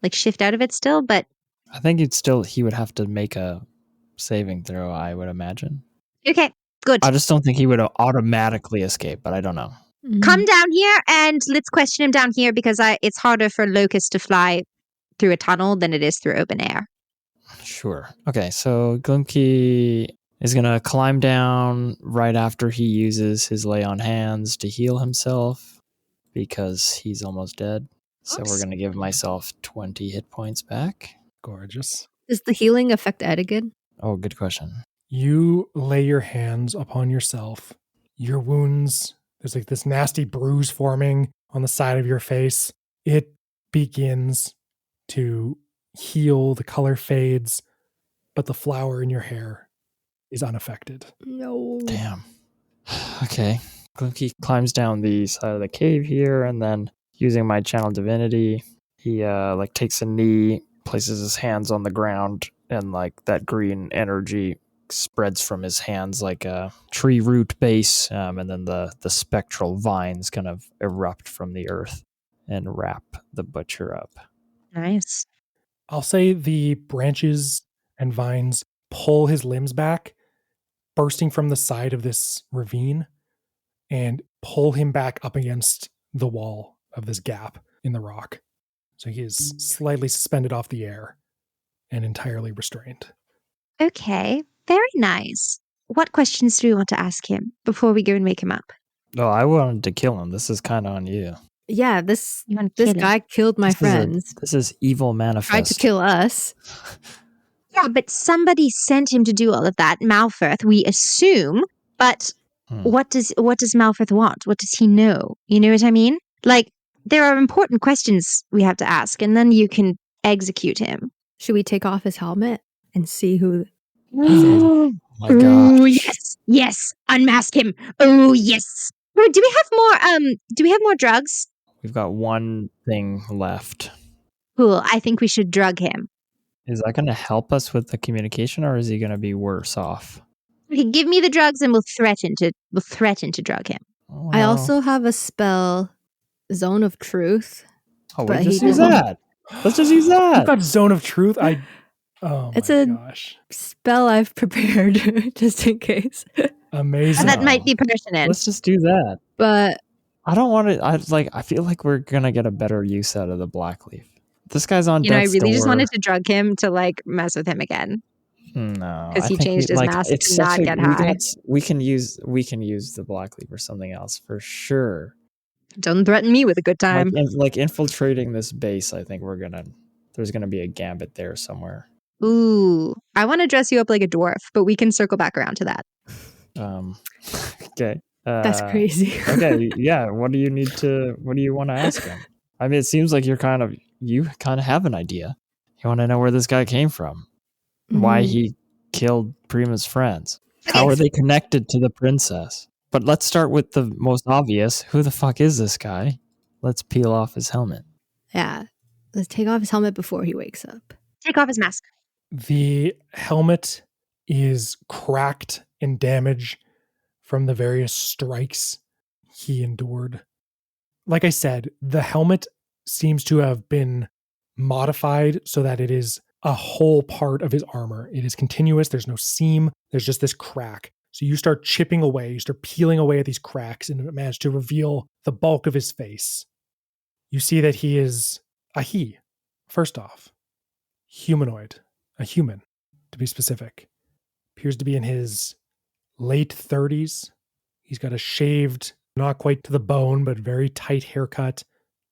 like shift out of it still, but I think he would have to make a saving throw, I would imagine. okay, good. I just don't think he would automatically escape, but I don't know. Mhm. Come down here and let's question him down here because it's harder for Locust to fly through a tunnel than it is through open air. Sure. Okay, so Glimki is going to climb down right after he uses his lay on hands to heal himself because he's almost dead. So we're going to give myself 20 hit points back. Gorgeous. Does the healing affect Ed again? Oh, good question. You lay your hands upon yourself. Your wounds, there's like this nasty bruise forming on the side of your face. It begins to heal, the color fades, but the flower in your hair is unaffected. No. Damn. Okay. Glimki climbs down the side of the cave here, and then using my channel divinity, he takes a knee, places his hands on the ground, and like that green energy spreads from his hands like a tree root base, and then the spectral vines kind of erupt from the earth and wrap the butcher up. Nice. I'll say the branches and vines pull his limbs back, bursting from the side of this ravine, and pull him back up against the wall of this gap in the rock. So he is slightly suspended off the air and entirely restrained. Okay, very nice. What questions do we want to ask him before we go and wake him up? Oh, I wanted to kill him. This is kind of on you. Yeah, this You want to kill him? guy killed my friends. This is evil manifest. Tried to kill us. Yeah, but somebody sent him to do all of that. Malfirth, we assume. But what does Malfirth want? What does he know? You know what I mean? Like, there are important questions we have to ask, and then you can execute him. Should we take off his helmet and see who? Oh my god. Oh yes, unmask him. Oh yes. Wait, do we have more drugs? We've got one thing left. Cool. I think we should drug him. Is that going to help us with the communication, or is he going to be worse off? Okay, give me the drugs, and we'll threaten to drug him. Oh, I no. also have a spell, Zone of Truth. Oh, but we just he use didn't. that. Let's just use I've that. got Zone of Truth. Oh It's my a- gosh. Spell I've prepared just in case. Amazing. That might be pertinent. Let's just do that. But I don't want to. I feel like we're gonna get a better use out of the Blackleaf. This guy's on. You know, I death's really just door. wanted to drug him to like mess with him again. No, 'Cause I he think changed his mask it's to such not a- get high. We can use the Blackleaf or something else for sure. Don't threaten me with a good time. Like infiltrating this base. I think there's gonna be a gambit there somewhere. Ooh, I want to dress you up like a dwarf, but we can circle back around to that. Okay. that's crazy. Okay, yeah. What do you want to ask him? I mean, it seems like you kind of have an idea. You want to know where this guy came from, why he killed Prima's friends, how are they connected to the princess? But let's start with the most obvious. Who the fuck is this guy? Let's peel off his helmet. Yeah. Let's take off his helmet before he wakes up. Take off his mask. The helmet is cracked and damaged from the various strikes he endured. Like I said, the helmet seems to have been modified so that it is a whole part of his armor. It is continuous. There's no seam. There's just this crack. So you start chipping away, you start peeling away at these cracks, and it managed to reveal the bulk of his face. You see that he is a he, first off. Humanoid. A human, to be specific. Appears to be in his late 30s. He's got a shaved, not quite to the bone, but very tight haircut,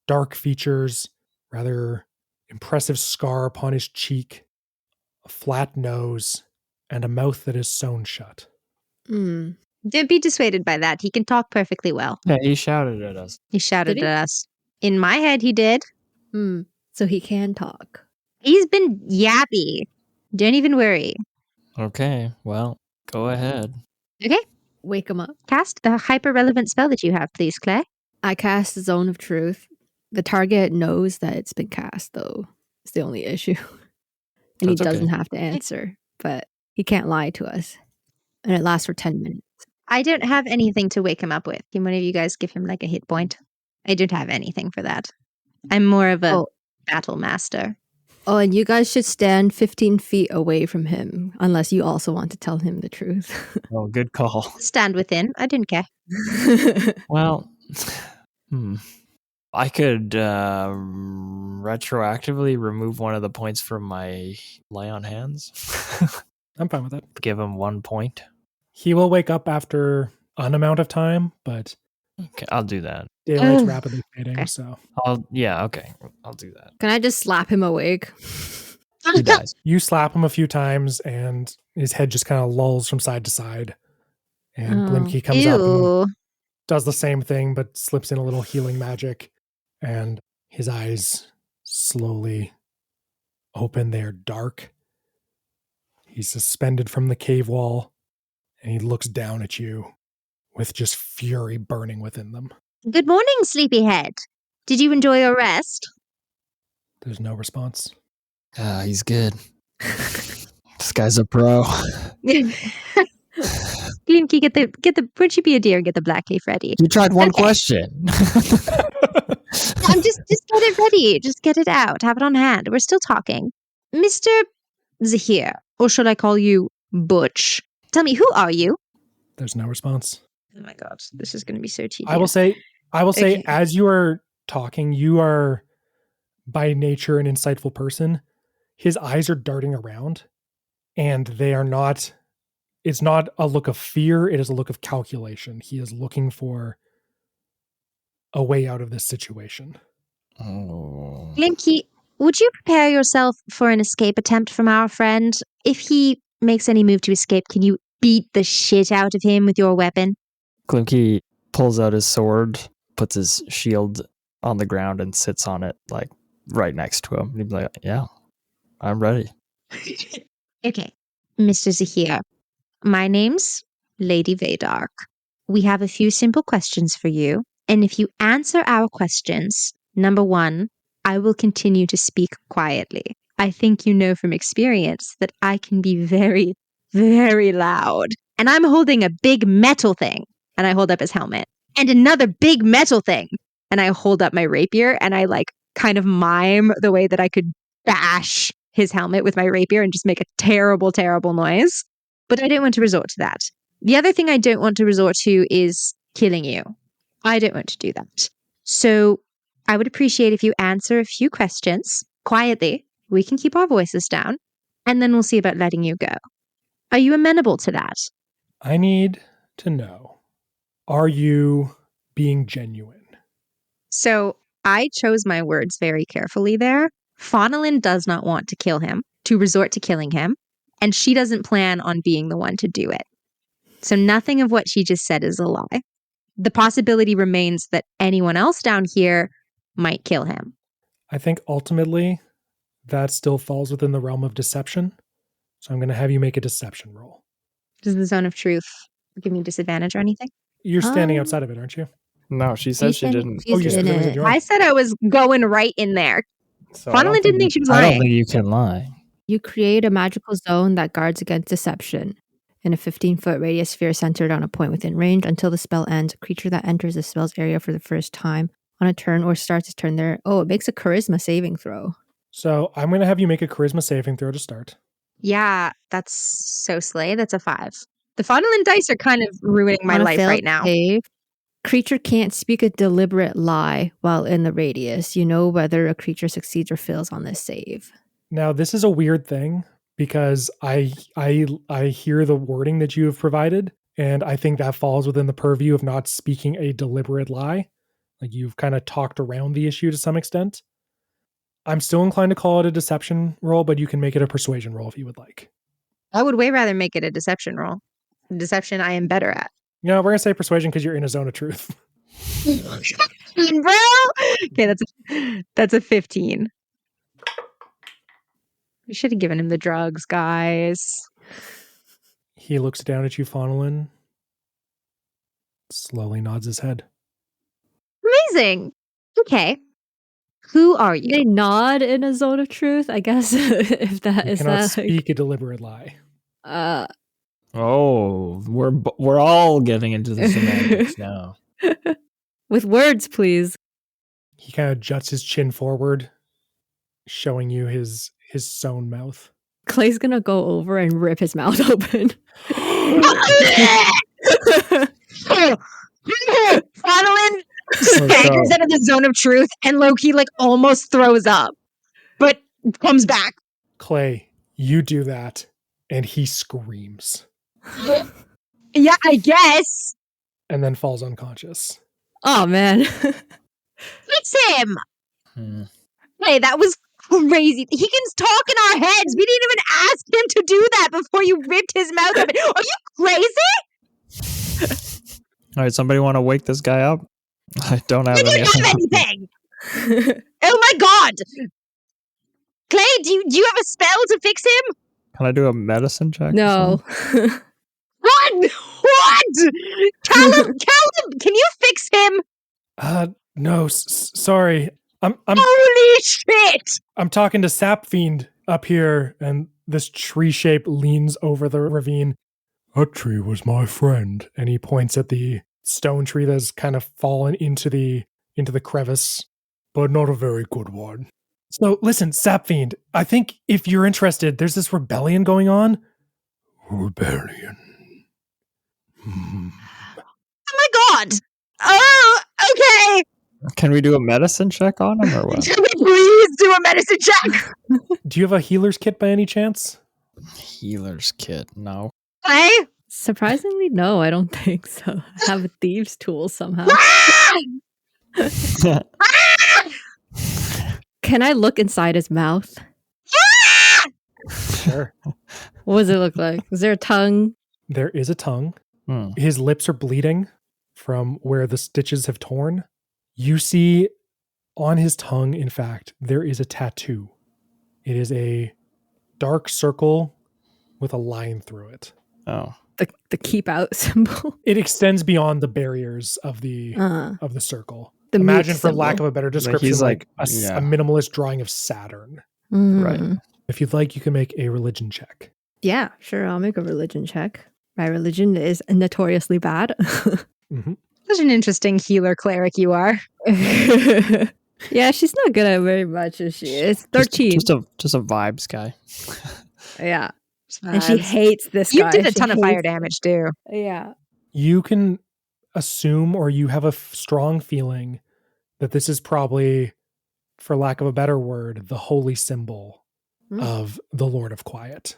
dark features, rather impressive scar upon his cheek, a flat nose, and a mouth that is sewn shut. Mm. Don't be dissuaded by that. He can talk perfectly well. Yeah, he shouted at us. He shouted Did he? at us. In my head, he did. So he can talk. He's been yappy. Don't even worry. Okay, well, go ahead. Okay, Wake him up. cast the hyper-relevant spell that you have, please, Claire. I cast the Zone of Truth. The target knows that it's been cast, though. It's the only issue. And That's he okay. doesn't have to answer, but he can't lie to us. And it lasts for 10 minutes. I don't have anything to wake him up with. Can one of you guys give him like a hit point? I don't have anything for that. I'm more of a battle master. Oh, and you guys should stand 15 feet away from him, unless you also want to tell him the truth. Oh, good call. Stand within. I didn't care. Well, I could retroactively remove one of the points from my lay on hands. I'm fine with that. Give him 1 point. He will wake up after an amount of time, but Okay, I'll do that. daylight's Ugh. rapidly fading, Okay. so Okay, I'll do that. Can I just slap him awake? He dies. you slap him a few times and his head just kind of lulls from side to side. And Oh. Glimki comes up and Ew. does the same thing, but slips in a little healing magic. And his eyes slowly open. They're dark. He's suspended from the cave wall, and he looks down at you with just fury burning within them. Good morning, sleepyhead. Did you enjoy your rest? There's no response. He's good. This guy's a pro. Glimki, get the. Would you be a dear? Get the black leaf ready. You tried one Okay. question. I'm just get it ready. Just get it out. Have it on hand. We're still talking, Mr. Zahir, or should I call you Butch? Tell me, who are you? There's no response. Oh my god, this is going to be so tedious. I will say, Okay. as you are talking, you are by nature an insightful person, his eyes are darting around, and they are not, it's not a look of fear, it is a look of calculation. He is looking for a way out of this situation. Oh. Glimki, would you prepare yourself for an escape attempt from our friend? If he makes any move to escape, can you beat the shit out of him with your weapon? Glimki pulls out his sword, puts his shield on the ground, and sits on it, like, right next to him. He'd be like, yeah, I'm ready. Okay, Mr. Zahir, my name's Lady Vaydark. We have a few simple questions for you, and if you answer our questions, number 1, I will continue to speak quietly. I think you know from experience that I can be very, very loud. And I'm holding a big metal thing, and I hold up his helmet, and another big metal thing, and I hold up my rapier, and I like kind of mime the way that I could bash his helmet with my rapier and just make a terrible, terrible noise. But I don't want to resort to that. The other thing I don't want to resort to is killing you. I don't want to do that. So I would appreciate if you answer a few questions quietly. We can keep our voices down, and then we'll see about letting you go. Are you amenable to that? I need to know, are you being genuine? So I chose my words very carefully there. Faunalyn does not want to kill him, to resort to killing him, and she doesn't plan on being the one to do it. So nothing of what she just said is a lie. The possibility remains that anyone else down here might kill him. I think ultimately that still falls within the realm of deception. So I'm going to have you make a deception roll. Does the zone of truth give me disadvantage or anything? You're standing outside of it, aren't you? No, she said she didn't. Oh, you in said it. you are. I said I was going right in there. So I don't Faunalyn didn't think she was I don't lying. think you can lie. You create a magical zone that guards against deception. In a 15-foot radius sphere centered on a point within range until the spell ends, a creature that enters the spell's area for the first time on a turn or starts its turn there. Oh, it makes a charisma saving throw. So I'm going to have you make a charisma saving throw to start. Yeah, that's so slay. That's a 5. The Faunalyn dice are kind of ruining my On a life failed right now. save, creature can't speak a deliberate lie while in the radius. You know whether a creature succeeds or fails on this save. Now, this is a weird thing because I hear the wording that you have provided, and I think that falls within the purview of not speaking a deliberate lie. Like you've kind of talked around the issue to some extent. I'm still inclined to call it a deception roll, but you can make it a persuasion roll if you would like. I would way rather make it a deception roll. Deception I am better at. Yeah, we're going to say persuasion because you're in a zone of truth. Bro! Okay, that's a 15. We should have given him the drugs, guys. He looks down at you, Faunalyn, slowly nods his head. Amazing. Okay. Who are you? They nod in a zone of truth, I guess. If that You is cannot that. speak a deliberate lie. Oh, we're all getting into the semantics now. With words, please. He kind of juts his chin forward, showing you his sewn mouth. Clay's gonna go over and rip his mouth open. Faunalyn staggers out of the zone of truth and Loki like almost throws up, but comes back. Clay, you do that, and he screams, Yeah, I guess. and then falls unconscious. Oh man. Fix him. Hey, that was crazy. He can talk in our heads. We didn't even ask him to do that before you ripped his mouth open. Are you crazy? All right, somebody want to wake this guy up? I don't have You any. don't have anything. Oh my god. Clay, do you have a spell to fix him? Can I do a medicine check? or No. something? What? Callum, can you fix him? No, sorry. I'm Holy shit! I'm talking to Sapfiend up here, and this tree shape leans over the ravine. That tree was my friend, and he points at the stone tree that's kind of fallen into the crevice, but not a very good one. So listen, Sapfiend, I think if you're interested, there's this rebellion going on. Rebellion. Oh my god! Oh, okay! Can we do a medicine check on him or what? Please Let's do a medicine check. Do you have a healer's kit by any chance? Healer's kit. No. Clay. Surprisingly, no, I don't think so. I have a thieves' tool somehow. Can I look inside his mouth? Sure. What does it look like? Is there a tongue? There is a tongue. His lips are bleeding from where the stitches have torn. You see on his tongue, in fact, there is a tattoo. It is a dark circle with a line through it. Oh. The keep out symbol. It extends beyond the barriers of the circle. The Imagine, mute for symbol. lack of a better description, he's like like- a minimalist drawing of Saturn. Right. If you'd like, you can make a religion check. Yeah, sure. I'll make a religion check. My religion is notoriously bad. Mm-hmm. Such an interesting healer cleric you are. Yeah, she's not good at very much, is she? It's 13. Just a vibes guy. Yeah. And she hates this You guy. did a She ton of fire hates- damage too. Yeah. You can assume, or you have a strong feeling, that this is probably, for lack of a better word, the holy symbol of the Lord of Quiet.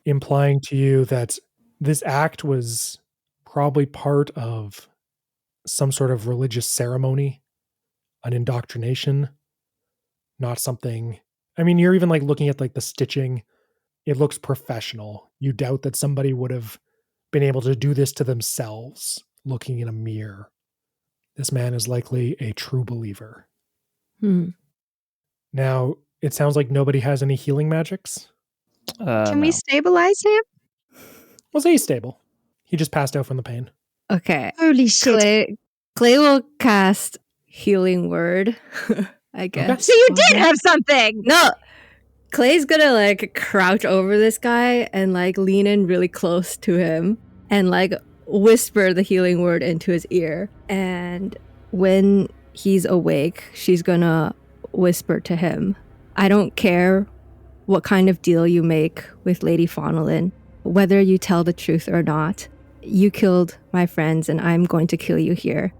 Implying to you that this act was probably part of some sort of religious ceremony, an indoctrination, not something. I mean, you're even like looking at like the stitching. It looks professional. You doubt that somebody would have been able to do this to themselves looking in a mirror. This man is likely a true believer. Now, it sounds like nobody has any healing magics. Can we stabilize him? We'll say he's stable. He just passed out from the pain. Okay. Holy shit. Clay will cast Healing Word, I guess. So you did have something. No. Clay's gonna like crouch over this guy and like lean in really close to him and like whisper the healing word into his ear. And when he's awake, she's gonna whisper to him, I don't care what kind of deal you make with Lady Faunalyn, whether you tell the truth or not. You killed my friends and I'm going to kill you here.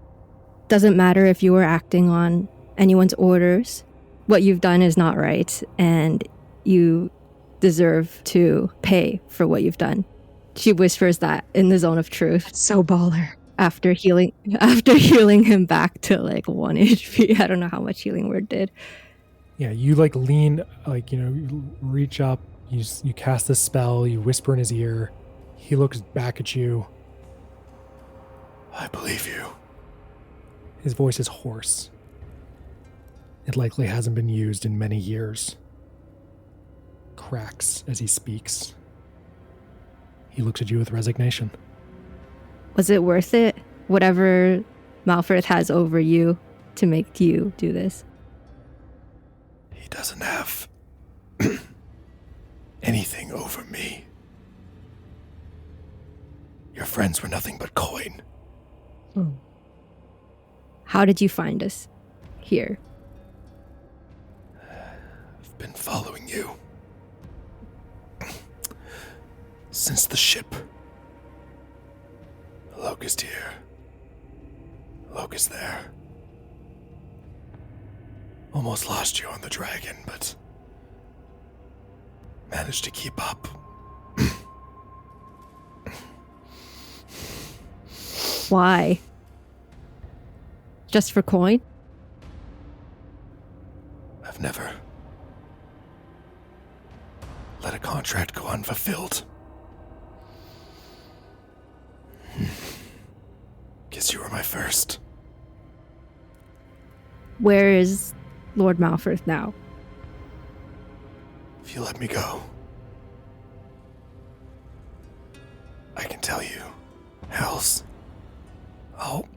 Doesn't matter if you were acting on anyone's orders. What you've done is not right, and you deserve to pay for what you've done. She whispers that in the zone of truth. That's so baller. After healing him back to like 1 HP. I don't know how much healing word did. Yeah, you like lean, like, you reach up, you cast this spell, you whisper in his ear. He looks back at you. I believe you. His voice is hoarse. It likely hasn't been used in many years. Cracks as he speaks. He looks at you with resignation. Was it worth it? Whatever Malfirth has over you to make you do this? He doesn't have anything over me. Your friends were nothing but coin. How did you find us here? I've been following you since the ship. A locust here. A locust there. Almost lost you on the dragon, but managed to keep up. Why? Just for coin? I've never let a contract go unfulfilled. Guess you were my first. Where is Lord Malfirth now? If you let me go, I can tell you. Else, I'll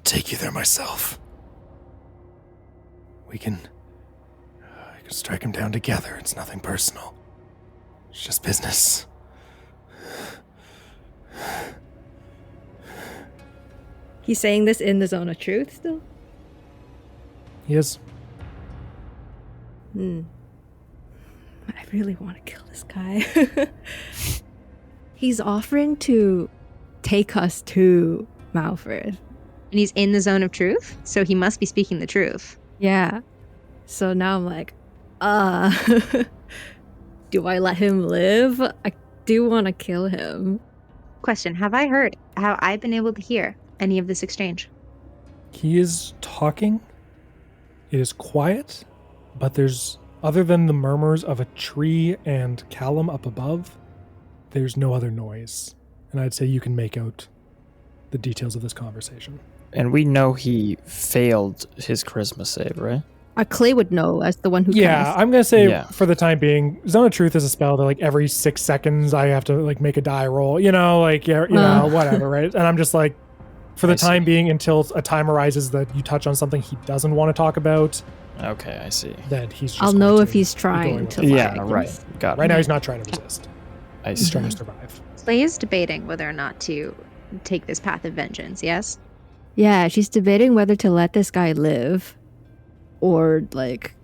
take you there myself. I can strike him down together. It's nothing personal. It's just business. He's saying this in the zone of truth still? He is. I really want to kill this guy. He's offering to take us to Malfirth. And he's in the zone of truth, so he must be speaking the truth. Yeah. So now I'm like, do I let him live? I do want to kill him. Question, have I been able to hear any of this exchange? He is talking. It is quiet, but there's, other than the murmurs of a tree and Callum up above, there's no other noise. And I'd say you can make out the details of this conversation. And we know he failed his charisma save, right? Clay would know as the one who Yeah, cast. I'm going to say Yeah. for the time being, Zone of Truth is a spell that like every 6 seconds I have to like make a die roll, whatever, right? And I'm just like, for the I see. time being, until a time arises that you touch on something he doesn't want to talk about, Okay, I see. then he's just I'll going know to if he's be trying going to with it. fight. Yeah, right. Got it. Right now he's not trying to resist. I He's see. trying to survive. Clay is debating whether or not to take this path of vengeance, yes? Yeah, she's debating whether to let this guy live or like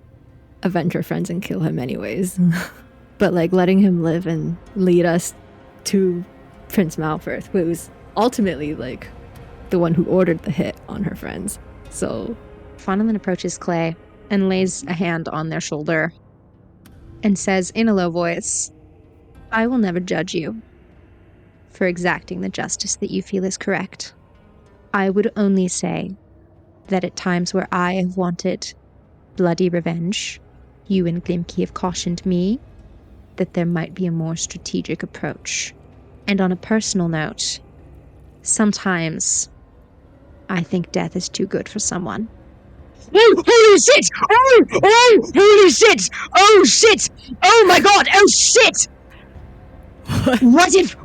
avenge her friends and kill him anyways. But like letting him live and lead us to Prince Malfirth, who's ultimately like the one who ordered the hit on her friends. So Faunalyn approaches Clay and lays a hand on their shoulder and says in a low voice, I will never judge you for exacting the justice that you feel is correct. I would only say that at times where I have wanted bloody revenge, you and Glimki have cautioned me that there might be a more strategic approach. And on a personal note, sometimes I think death is too good for someone. Oh, holy shit! Oh, holy shit! Oh, shit! Oh my god! Oh, shit! What if?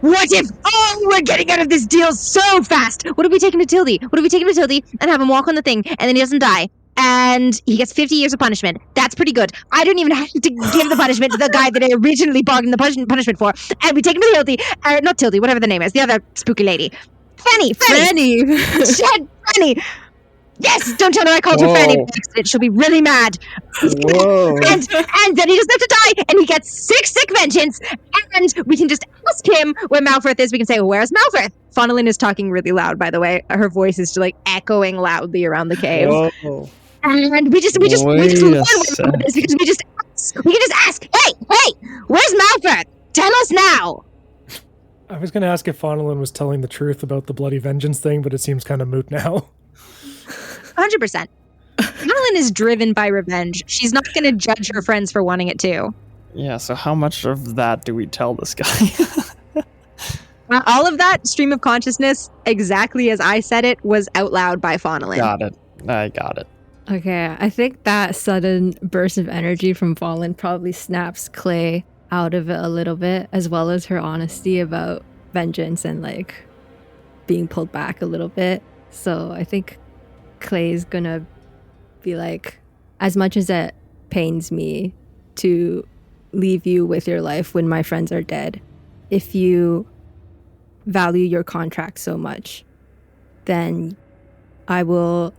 Oh, we're getting out of this deal so fast! What if we take him to Tildy? And have him walk on the thing, and then he doesn't die? And he gets 50 years of punishment. That's pretty good. I don't even have to give the punishment to the guy that I originally bargained the punishment for. And we take him to Tildy, not Tildy, whatever the name is, the other spooky lady. Franny! Shit, Franny! Yes! Don't tell her I called her Franny by accident. She'll be really mad. Whoa. And then he doesn't have to die, and he gets sick vengeance, and we can just ask him where Malfirth is. We can say, where's Malfirth? Faunalyn is talking really loud, by the way. Her voice is just like echoing loudly around the cave. Whoa. And we just Wait learn a where Malfirth is because we can just ask, hey, where's Malfirth? Tell us now. I was going to ask if Faunalyn was telling the truth about the bloody vengeance thing, but it seems kind of moot now. 100%. Faunalyn is driven by revenge. She's not going to judge her friends for wanting it too. Yeah, so how much of that do we tell this guy? All of that stream of consciousness, exactly as I said it, was out loud by Faunalyn. Got it. I got it. okay, I think that sudden burst of energy from Faunalyn probably snaps Clay out of it a little bit, as well as her honesty about vengeance and like being pulled back a little bit. So I think Clay's gonna be like, as much as it pains me to leave you with your life when my friends are dead, if you value your contract so much, then I will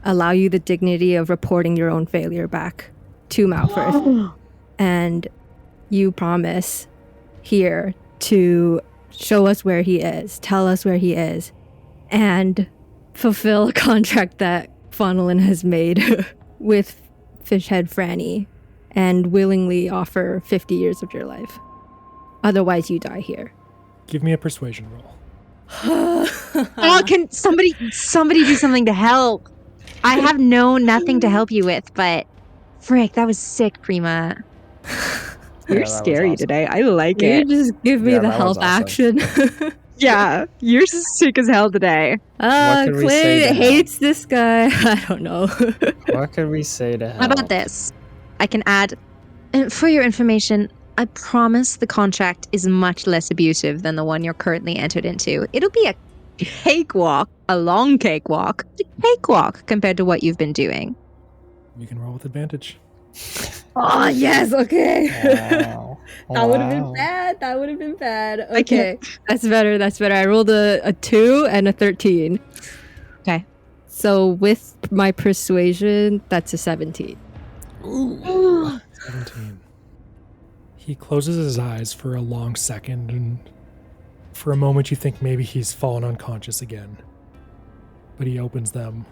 allow you the dignity of reporting your own failure back to Malfirth. And you promise here to show us where he is, tell us where he is, and fulfill a contract that Faunalyn has made with Fishhead Franny, and willingly offer 50 years of your life. Otherwise, you die here. Give me a persuasion roll. Oh, can somebody do something to help? I have nothing to help you with, but frick, that was sick, Prima. You're that was scary awesome. today. I like You it. just give me Yeah, the that was health awesome. action. Yeah, you're sick as hell today. What could we say Clay to hates this guy. I don't know. What could we say to help? How about this? I can add, and for your information, I promise the contract is much less abusive than the one you're currently entered into. It'll be a cakewalk, a long cakewalk, a cakewalk compared to what you've been doing. You can roll with advantage. Oh, yes. Okay. Wow. That would have been Wow. bad. That would have been bad. I Okay. That's better. That's better. I rolled a 2 and a 13. Okay. So with my persuasion, that's a 17. 17. He closes his eyes for a long second, and for a moment you think maybe he's fallen unconscious again. But he opens them,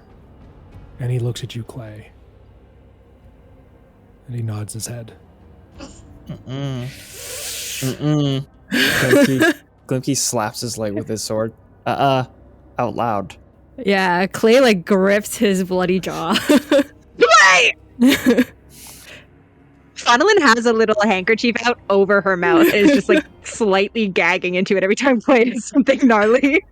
and he looks at you, Clay. And he nods his head. Glimki slaps his leg with his sword. Out loud. Yeah, Clay like grips his bloody jaw. Faunalyn has a little handkerchief out over her mouth and is just like slightly gagging into it every time Clay does something gnarly.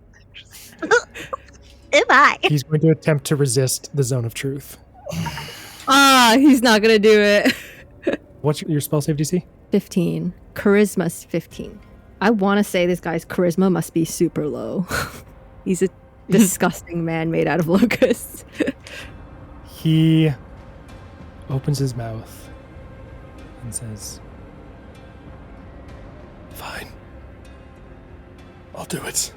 Am I? He's going to attempt to resist the zone of truth. He's not gonna do it. What's your spell save DC? 15. Charisma's 15. I want to say this guy's charisma must be super low. He's a disgusting man made out of locusts. He opens his mouth and says, "Fine. I'll do it.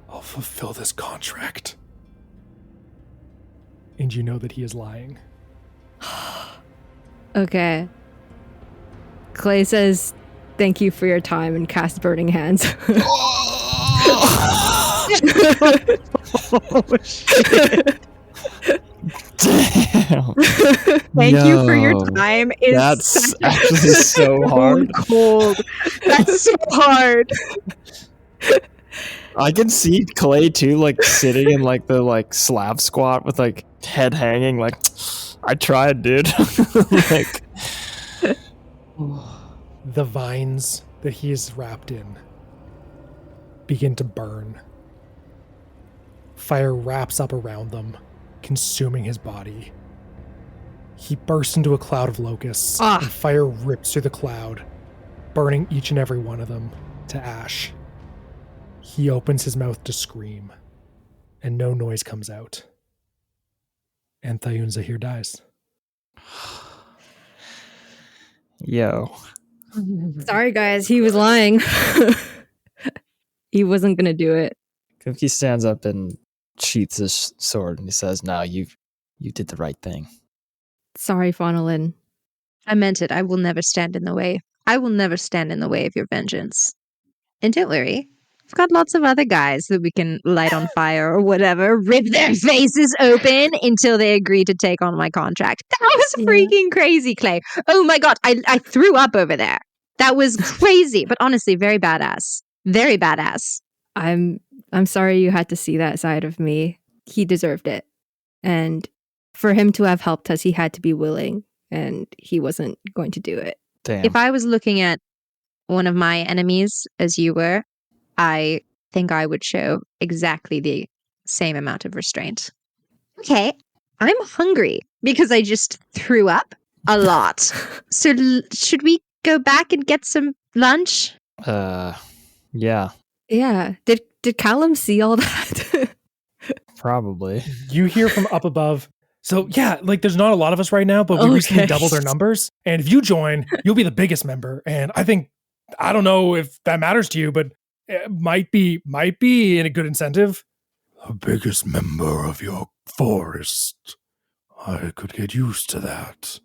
I'll fulfill this contract." And you know that he is lying. Okay. Clay says, "Thank you for your time," and casts Burning Hands. Oh, shit. Damn. Thank you for your time. That's actually so hard. Cold. That's so hard. I can see Clay too, like sitting in like the like slab squat with like head hanging. Like, I tried, dude. Like, The vines that he is wrapped in begin to burn. Fire wraps up around them, consuming his body. He bursts into a cloud of locusts, and fire rips through the cloud, burning each and every one of them to ash. He opens his mouth to scream, and no noise comes out. And Thayunza here dies. yo. Sorry, guys. He was lying. He wasn't gonna do it. Glimki stands up and sheaths his sword, and he says, "No, you did the right thing." Sorry, Faunalyn. I meant it. I will never stand in the way. I will never stand in the way of your vengeance. And don't worry, I've got lots of other guys that we can light on fire or whatever, rip their faces open until they agree to take on my contract. That was freaking crazy, Clay. Oh my god, I threw up over there. That was crazy, but honestly, very badass. Very badass. I'm sorry you had to see that side of me. He deserved it. And for him to have helped us, he had to be willing, and he wasn't going to do it. Damn. If I was looking at one of my enemies as you were, I think I would show exactly the same amount of restraint. Okay, I'm hungry because I just threw up a lot. So should we go back and get some lunch? Yeah, Yeah. Did Callum see all that? probably. You hear from up above. So yeah, like there's not a lot of us right now, but we recently doubled our numbers. And if you join, you'll be the biggest member. And I don't know if that matters to you, but it might be in a good incentive. The biggest member of your forest. I could get used to that.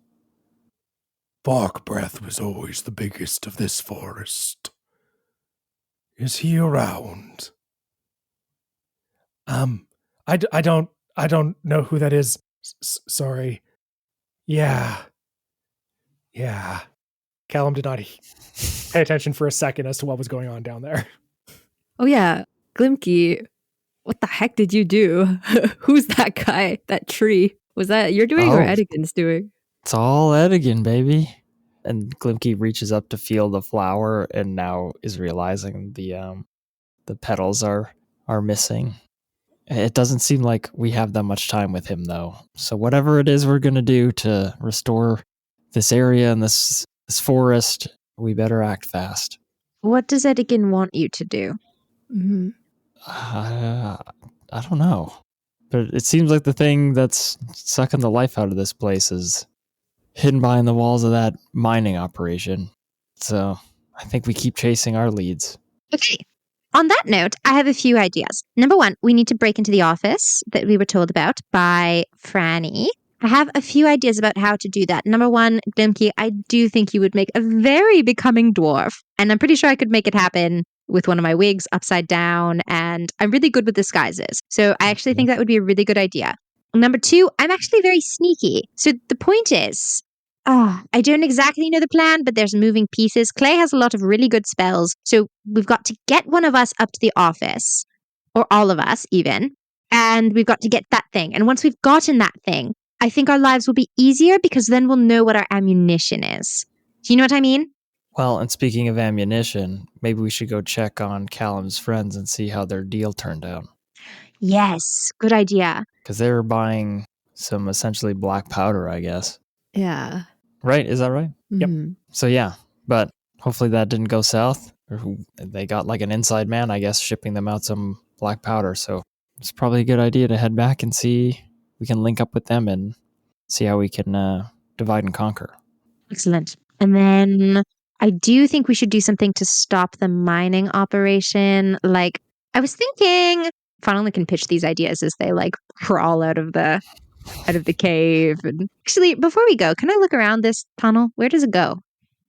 Bark Breath was always the biggest of this forest. Is he around? I don't know who that is. Sorry. Yeah. Callum did not pay attention for a second as to what was going on down there. Oh yeah, Glimki, what the heck did you do? Who's that guy? That tree? Was that you're doing or Edigan's doing? It's all Edigan, baby. And Glimki reaches up to feel the flower and now is realizing the petals are missing. It doesn't seem like we have that much time with him, though. So whatever it is we're going to do to restore this area and this forest, we better act fast. What does Edigan want you to do? Mm-hmm. I don't know. But it seems like the thing that's sucking the life out of this place is hidden behind the walls of that mining operation. So I think we keep chasing our leads. Okay. On that note, I have a few ideas. Number one, we need to break into the office that we were told about by Franny. I have a few ideas about how to do that. Number one, Glimki, I do think you would make a very becoming dwarf. And I'm pretty sure I could make it happen with one of my wigs upside down. And I'm really good with disguises. So I actually think that would be a really good idea. Number 2, I'm actually very sneaky. So the point is, I don't exactly know the plan, but there's moving pieces. Clay has a lot of really good spells. So we've got to get one of us up to the office, or all of us even, and we've got to get that thing. And once we've gotten that thing, I think our lives will be easier because then we'll know what our ammunition is. Do you know what I mean? Well, and speaking of ammunition, maybe we should go check on Callum's friends and see how their deal turned out. Yes, good idea. Because they were buying some essentially black powder, I guess. Yeah. Right? Is that right? Yep. Mhm. So yeah, but hopefully that didn't go south. Or they got like an inside man, I guess, shipping them out some black powder. So it's probably a good idea to head back and see we can link up with them and see how we can divide and conquer. Excellent. And then I do think we should do something to stop the mining operation. Like, I was thinking, Faunalyn can pitch these ideas as they like crawl out of the cave. And actually, before we go, can I look around this tunnel? Where does it go?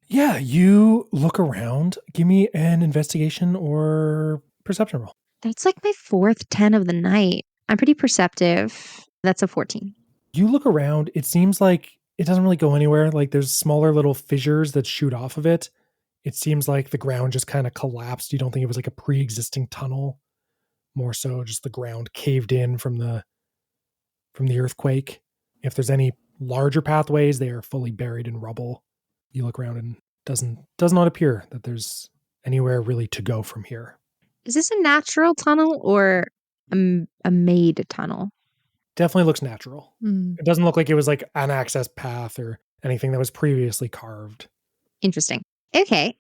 Yeah, you look around. Give me an investigation or perception roll. That's like my 4th 10 of the night. I'm pretty perceptive. That's a 14. You look around. It seems like it doesn't really go anywhere. Like there's smaller little fissures that shoot off of it. It seems like the ground just kind of collapsed. You don't think it was like a pre-existing tunnel. More so just the ground caved in from the earthquake. If there's any larger pathways, they are fully buried in rubble. You look around and does not appear that there's anywhere really to go from here. Is this a natural tunnel or a made tunnel? Definitely looks natural. Mm. It doesn't look like it was like an access path or anything that was previously carved. Interesting. Okay.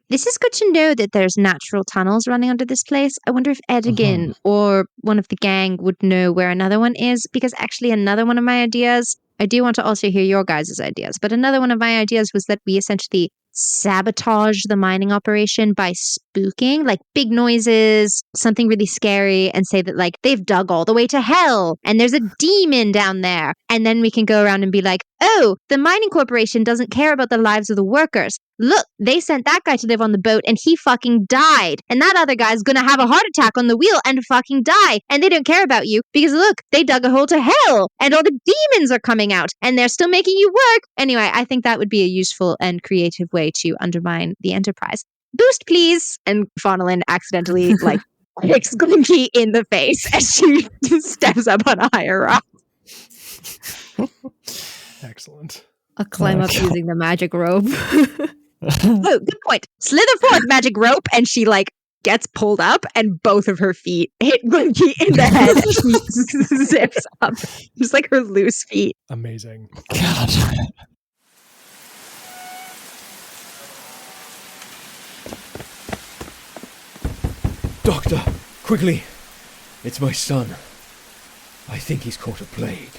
This is good to know that there's natural tunnels running under this place. I wonder if Edigan or one of the gang would know where another one is, because actually another one of my ideas, I do want to also hear your guys' ideas, but another one of my ideas was that we essentially sabotage the mining operation by spooking, like big noises, something really scary, and say that like they've dug all the way to hell and there's a demon down there. And then we can go around and be like, oh, the mining corporation doesn't care about the lives of the workers. Look, they sent that guy to live on the boat and he fucking died. And that other guy's gonna have a heart attack on the wheel and fucking die. And they don't care about you because look, they dug a hole to hell and all the demons are coming out and they're still making you work. Anyway, I think that would be a useful and creative way to undermine the enterprise. Boost, please. And Faunalyn accidentally like kicks Glimki in the face as she steps up on a higher rock. Excellent. I'll climb up using the magic rope. Oh, good point. Slither forth, magic rope, and she like gets pulled up, and both of her feet hit Glimki in the head, and she zips up, just like her loose feet. Amazing. God. Doctor, quickly! It's my son. I think he's caught a plague.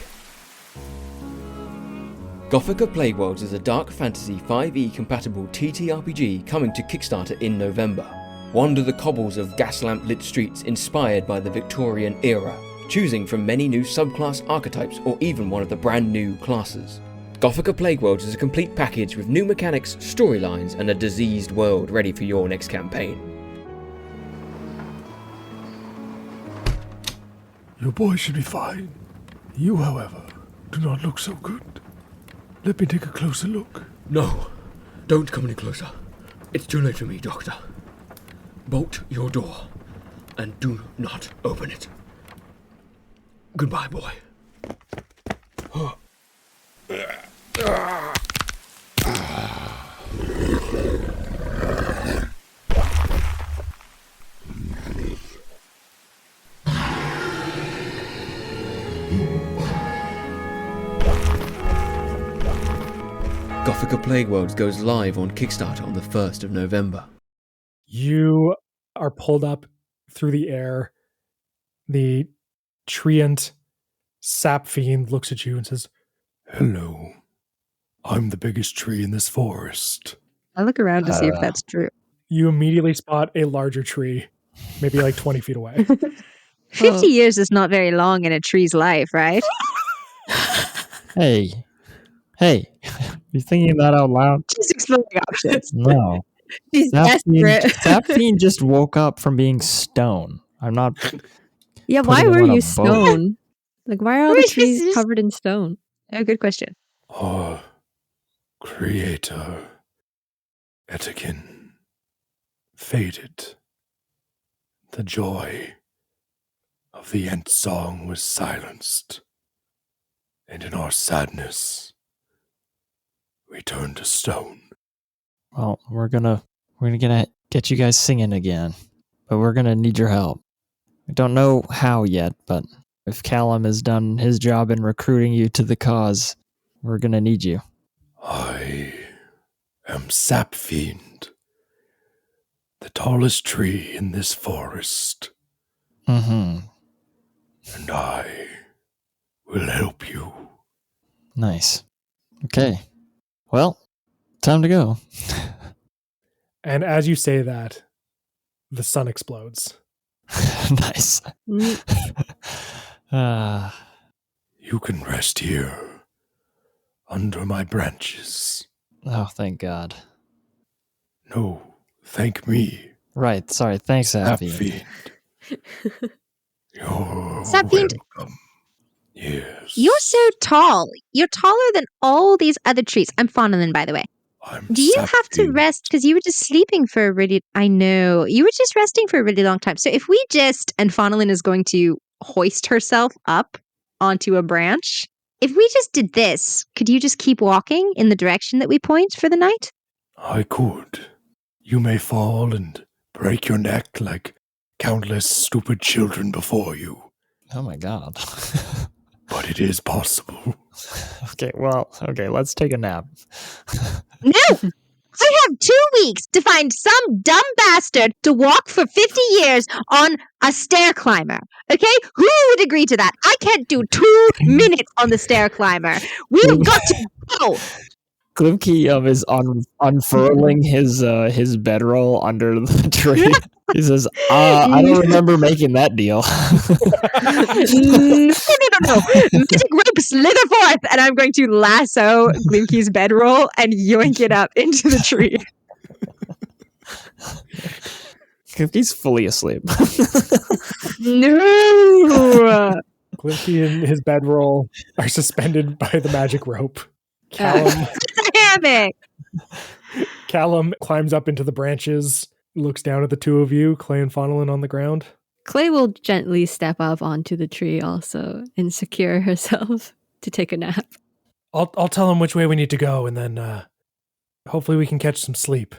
Gothica Plague Worlds is a dark fantasy 5e compatible TTRPG coming to Kickstarter in November. Wander the cobbles of gas-lamp lit streets inspired by the Victorian era, choosing from many new subclass archetypes or even one of the brand new classes. Gothica Plague Worlds is a complete package with new mechanics, storylines, and a diseased world ready for your next campaign. Your boy should be fine. You, however, do not look so good. Let me take a closer look. No, don't come any closer. It's too late for me, Doctor. Bolt your door, and do not open it. Goodbye, boy. Gothica Plague Worlds goes live on Kickstarter on the 1st of November. You are pulled up through the air. The treant sap fiend looks at you and says, Hello. I'm the biggest tree in this forest. I look around to see if that's true. you immediately spot a larger tree, maybe like 20 feet away. 50 years is not very long in a tree's life, right? Hey, you thinking that out loud? Just exploring options. No. She's desperate. That fiend just woke up from being stone. I'm not. Yeah, putting why him were on a you boat. stone? Like, why are all the trees covered in stone? Oh, good question. Our creator, Etikin, faded. The joy of the Ent song was silenced, and in our sadness, we turned to stone. Well, we're gonna get you guys singing again, but we're gonna need your help. We don't know how yet, but if Callum has done his job in recruiting you to the cause, we're gonna need you. I am Sapfiend, the tallest tree in this forest, Mm-hmm. and I will help you. Nice. Okay. Well, time to go. And as you say that, the sun explodes. Nice. You can rest here, under my branches. Oh, thank God. No, thank me, Right. Sorry. Thanks, Abby. Sapfiend. You're Sapfiend. welcome. Yes. You're so tall. You're taller than all these other trees. I'm Faunalyn, by the way. I'm Do you have to Sapfiend. rest? Because you were just sleeping for a really... I know. You were just resting for a really long time. So if we just... And Faunalyn is going to hoist herself up onto a branch. If we just did this, could you just keep walking in the direction that we point for the night? I could. You may fall and break your neck like countless stupid children before you, Oh my God. but it is possible. Okay. Let's take a nap. No! I have 2 weeks to find some dumb bastard to walk for 50 years on a stair climber. Okay? Who would agree to that? I can't do 2 minutes on the stair climber. We've got to go. Glimki is unfurling his bedroll under the tree. He says, I don't remember making that deal. No. Magic rope slither forth, and I'm going to lasso Glimki's bedroll and yoink it up into the tree. Glimki's fully asleep. No. Glimki and his bedroll are suspended by the magic rope. Callum Hammock. Callum climbs up into the branches, looks down at the two of you, Clay and Faunalyn, on the ground. Clay will gently step up onto the tree also and secure herself to take a nap. I'll tell him which way we need to go, and then hopefully we can catch some sleep.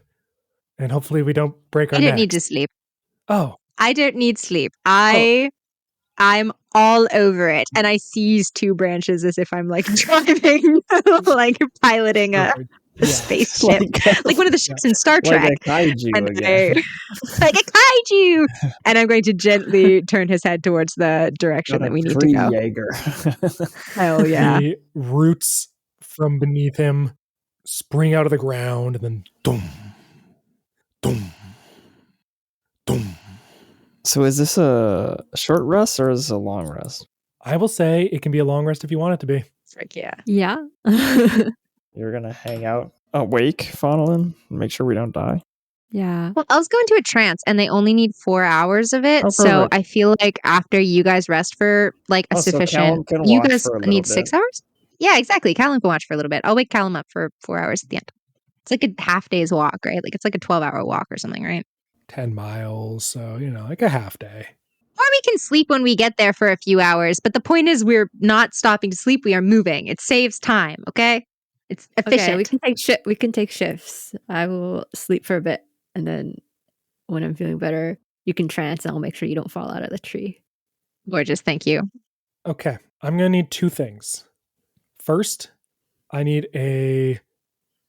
And hopefully we don't break our I necks. don't need to sleep. Oh, I don't need sleep. I'm all over it. And I seize 2 branches as if I'm like driving, like piloting a spaceship. Like one of the ships in Star Trek. Like a kaiju And again. like a kaiju. And I'm going to gently turn his head towards the direction that we need to go. Jaeger. Oh yeah. The roots from beneath him spring out of the ground, and then Dum, dum, dum. So is this a short rest or is this a long rest? I will say it can be a long rest if you want it to be. Frick yeah. Yeah. You're going to hang out awake, Faunalyn, and make sure we don't die? Yeah. Well, I was going to a trance and they only need 4 hours of it. Oh, So perfect. I feel like after you guys rest for like a So Callum sufficient, can you watch guys for a little need bit. 6 hours? Yeah, exactly. Callum can watch for a little bit. I'll wake Callum up for 4 hours at the end. It's like a half day's walk, right? Like it's like a 12-hour walk or something, right? 10 miles, so, like a half day. Or we can sleep when we get there for a few hours. But the point is we're not stopping to sleep. We are moving. It saves time, okay? It's efficient. Okay, we can take shifts. I will sleep for a bit, and then when I'm feeling better, you can trance, and I'll make sure you don't fall out of the tree. Gorgeous. Thank you. Okay, I'm going to need 2 things. First, I need a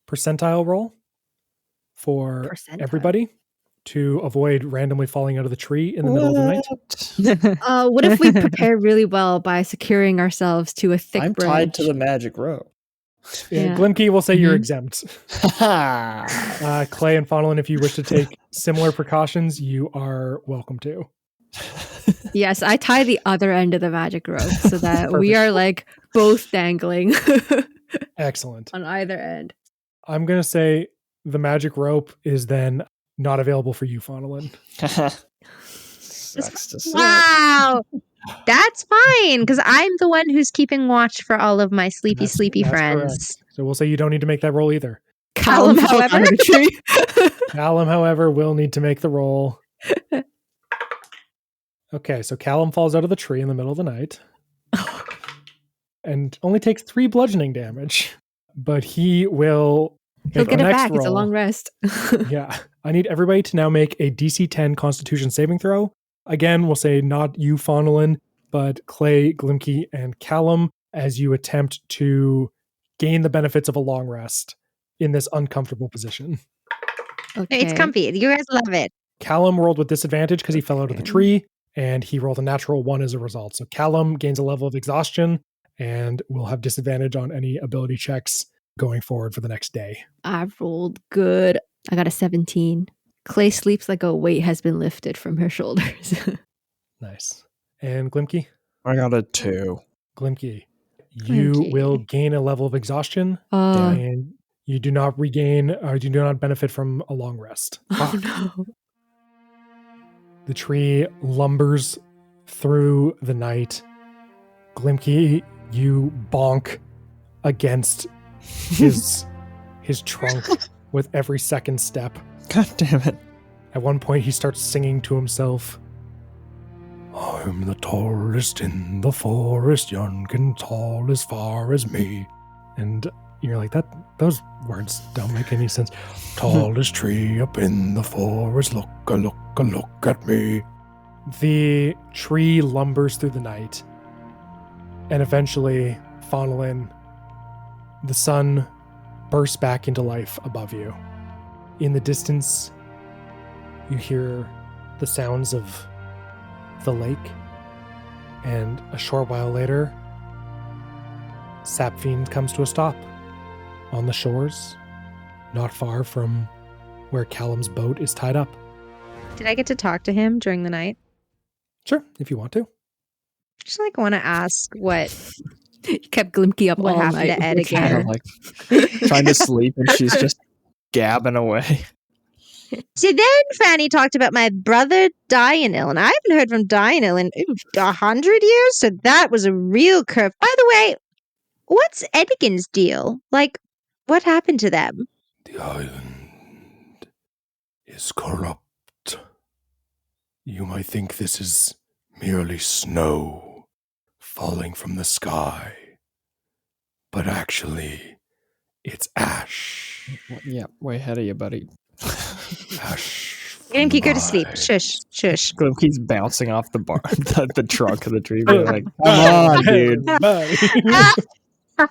percentile roll for Percentile? everybody to avoid randomly falling out of the tree in the middle of the night. What if we prepare really well by securing ourselves to a thick I'm branch? tied to the magic rope. Yeah. Glimki will say you're Mhm. exempt. Clay and Faunalyn, if you wish to take similar precautions, you are welcome to. Yes, I tie the other end of the magic rope so that we Perfect. are like both dangling Excellent. on either end. I'm going to say the magic rope is then not available for you, Faunalyn. Sucks to suck. Wow. That's fine, because I'm the one who's keeping watch for all of my sleepy That's friends. correct. So we'll say you don't need to make that roll either. Callum, falls however. out of the tree. Callum, however, will need to make the roll. Okay, so Callum falls out of the tree in the middle of the night and only takes 3 bludgeoning damage, but he will He'll make get the it next back. It's a roll. long rest. Yeah, I need everybody to now make a DC 10 Constitution saving throw. Again, we'll say not you, Faunalyn, but Clay, Glimki, and Callum as you attempt to gain the benefits of a long rest in this uncomfortable position. Okay. It's comfy. You guys love it. Callum rolled with disadvantage because he fell out of the Okay. tree, and he rolled a natural 1 as a result. So Callum gains a level of exhaustion and will have disadvantage on any ability checks going forward for the next day. I rolled good. I got a 17. Clay sleeps like a weight has been lifted from her shoulders. Nice. And Glimki? I got a 2. Glimki, you Glimki. will gain a level of exhaustion, Oh, and you do not regain or you do not benefit from a long rest. oh no. The tree lumbers through the night. Glimki, you bonk against his trunk with every second step. God damn it. At one point, he starts singing to himself. I'm the tallest in the forest, young and tall as far as me. And you're like, those words don't make any sense. Tallest tree up in the forest, look at me. The tree lumbers through the night. And eventually, Faunalyn, the sun bursts back into life above you. In the distance, you hear the sounds of the lake. And a short while later, Sapfiend comes to a stop on the shores, not far from where Callum's boat is tied up. Did I get to talk to him during the night? Sure, if you want to. Just want to ask what You kept Glimki up What all happened night. to Ed with your again? cat. Trying to sleep and she's just gabbing away. So then Franny talked about my brother Dionil, and I haven't heard from Dionil in 100 years, so that was a real curve. By the way, what's Edigan's deal? Like, what happened to them? The island is corrupt. You might think this is merely snow falling from the sky, but actually, it's ash. Yeah, way ahead of you, buddy. Ash. Glimki, go to from sleep. my- Shush, shush. Glimke's bouncing off the bar, the trunk of the tree. Being like, come on, dude. Buddy.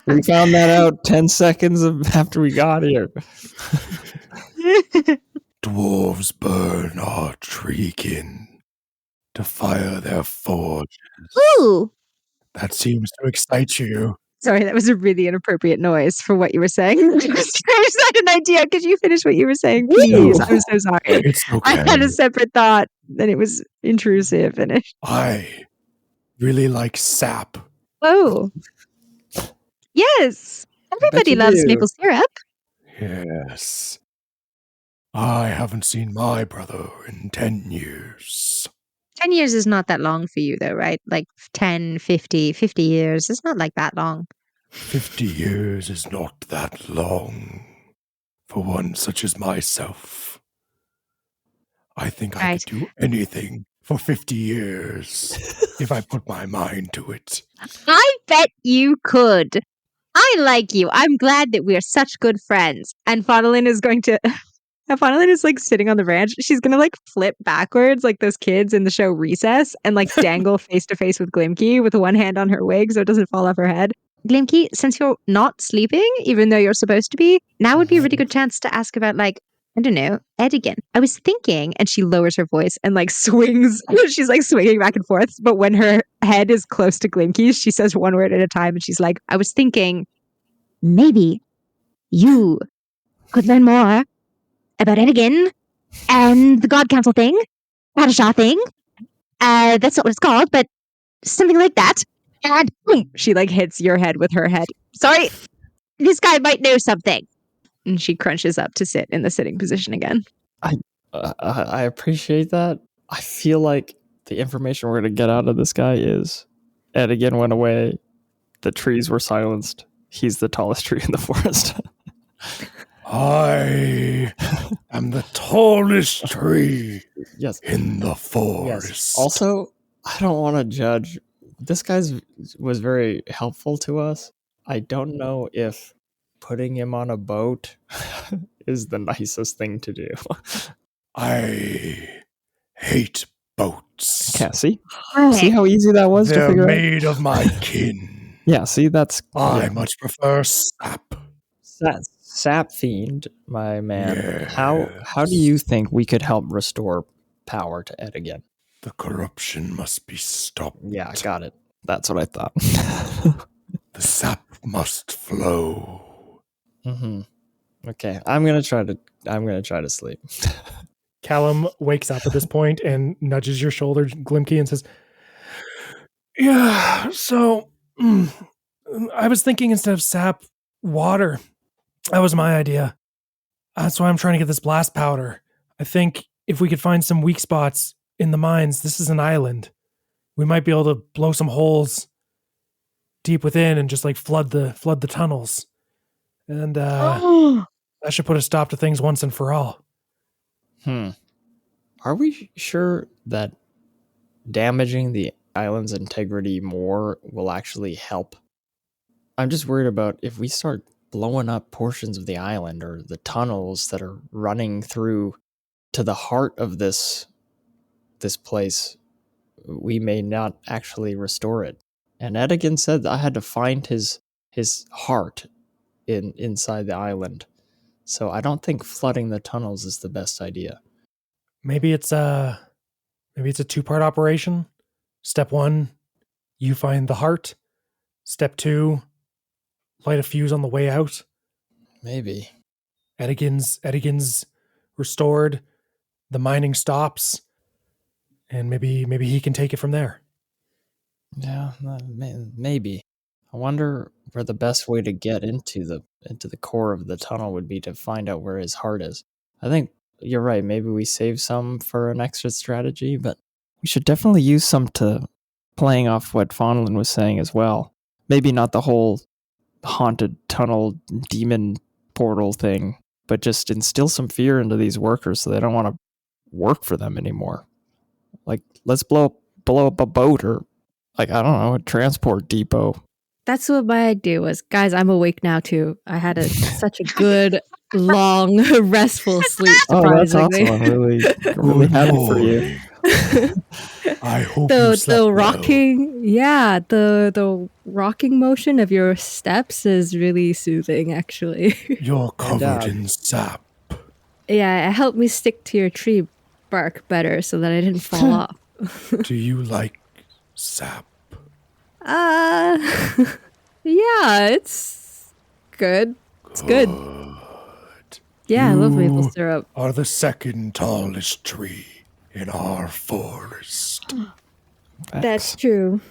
We found that out 10 seconds after we got here. Dwarves burn our treekin to fire their forges. Ooh. That seems to excite you. Sorry, that was a really inappropriate noise for what you were saying. I just had an idea. Could you finish what you were saying, please? No. I'm so sorry. It's I okay. had a separate thought, and it was intrusive. And I really like sap. oh, yes, everybody you loves do. maple syrup. Yes. I haven't seen my brother in 10 years. 10 years is not that long for you, though, right? Like 10, 50 years. It's not like that long. 50 years is not that long for one such as myself. I think I Right. could do anything for 50 years if I put my mind to it. I bet you could. I like you. I'm glad that we're such good friends. And Faunalyn is going to. Faunalyn is like sitting on the branch. She's gonna like flip backwards like those kids in the show Recess and like dangle face to face with Glimki with one hand on her wig so it doesn't fall off her head. Glimki, since you're not sleeping, even though you're supposed to be, now would be a really good chance to ask about like, I don't know, Edigan. I was thinking, and she lowers her voice and like swings. She's like swinging back and forth. But when her head is close to Glimki's, she says one word at a time and she's like, I was thinking maybe you could learn more about Edigan and the God Council thing, Padishah thing. That's not what it's called, but something like that. And boom, she like hits your head with her head. Sorry, this guy might know something. And she crunches up to sit in the sitting position again. I appreciate that. I feel like the information we're going to get out of this guy is Ed again went away. The trees were silenced. He's the tallest tree in the forest. I am the tallest tree Yes. in the forest. Yes. Also, I don't want to judge. This guy was very helpful to us. I don't know if putting him on a boat is the nicest thing to do. I hate boats. Yeah, see how easy that was to They're figure out? made of my kin. Yeah, see, that's... I yeah. much prefer sap. Sap Fiend, my man. Yes. How do you think we could help restore power to Ed again? The corruption must be stopped. Yeah, I got it. That's what I thought. The sap must flow. Mm-hmm. Okay, I'm gonna try to sleep. Callum wakes up at this point and nudges your shoulder, Glimki, and says, "Yeah, so I was thinking instead of sap, water. That was my idea. That's why I'm trying to get this blast powder. I think if we could find some weak spots in the mines, this is an island. We might be able to blow some holes deep within and just like flood the tunnels. And that should put a stop to things once and for all." Are we sure that damaging the island's integrity more will actually help? I'm just worried about if we start blowing up portions of the island or the tunnels that are running through to the heart of this place, we may not actually restore it. And Edigan said that I had to find his heart inside the island. So I don't think flooding the tunnels is the best idea. Maybe it's a 2-part operation. Step 1, you find the heart. Step 2, light a fuse on the way out. Maybe. Edigan's restored. The mining stops, and maybe he can take it from there. Yeah, maybe. I wonder where the best way to get into the core of the tunnel would be to find out where his heart is. I think you're right. Maybe we save some for an exit strategy, but we should definitely use some to playing off what Faunalyn was saying as well. Maybe not the whole haunted tunnel demon portal thing, but just instill some fear into these workers so they don't want to work for them anymore. Like, let's blow up a boat or, like, I don't know, a transport depot. That's what my idea was. Guys, I'm awake now too. I had such a good, long, restful sleep, surprisingly. Oh, that's awesome. I'm really happy for you. I hope you slept the well. rocking, the rocking motion of your steps is really soothing, actually. You're covered in sap. Yeah, it helped me stick to your tree bark better so that I didn't fall off. Do you like sap? Yeah, it's good. It's good. Yeah, I love maple syrup. Are the second tallest tree in our forest. That's true.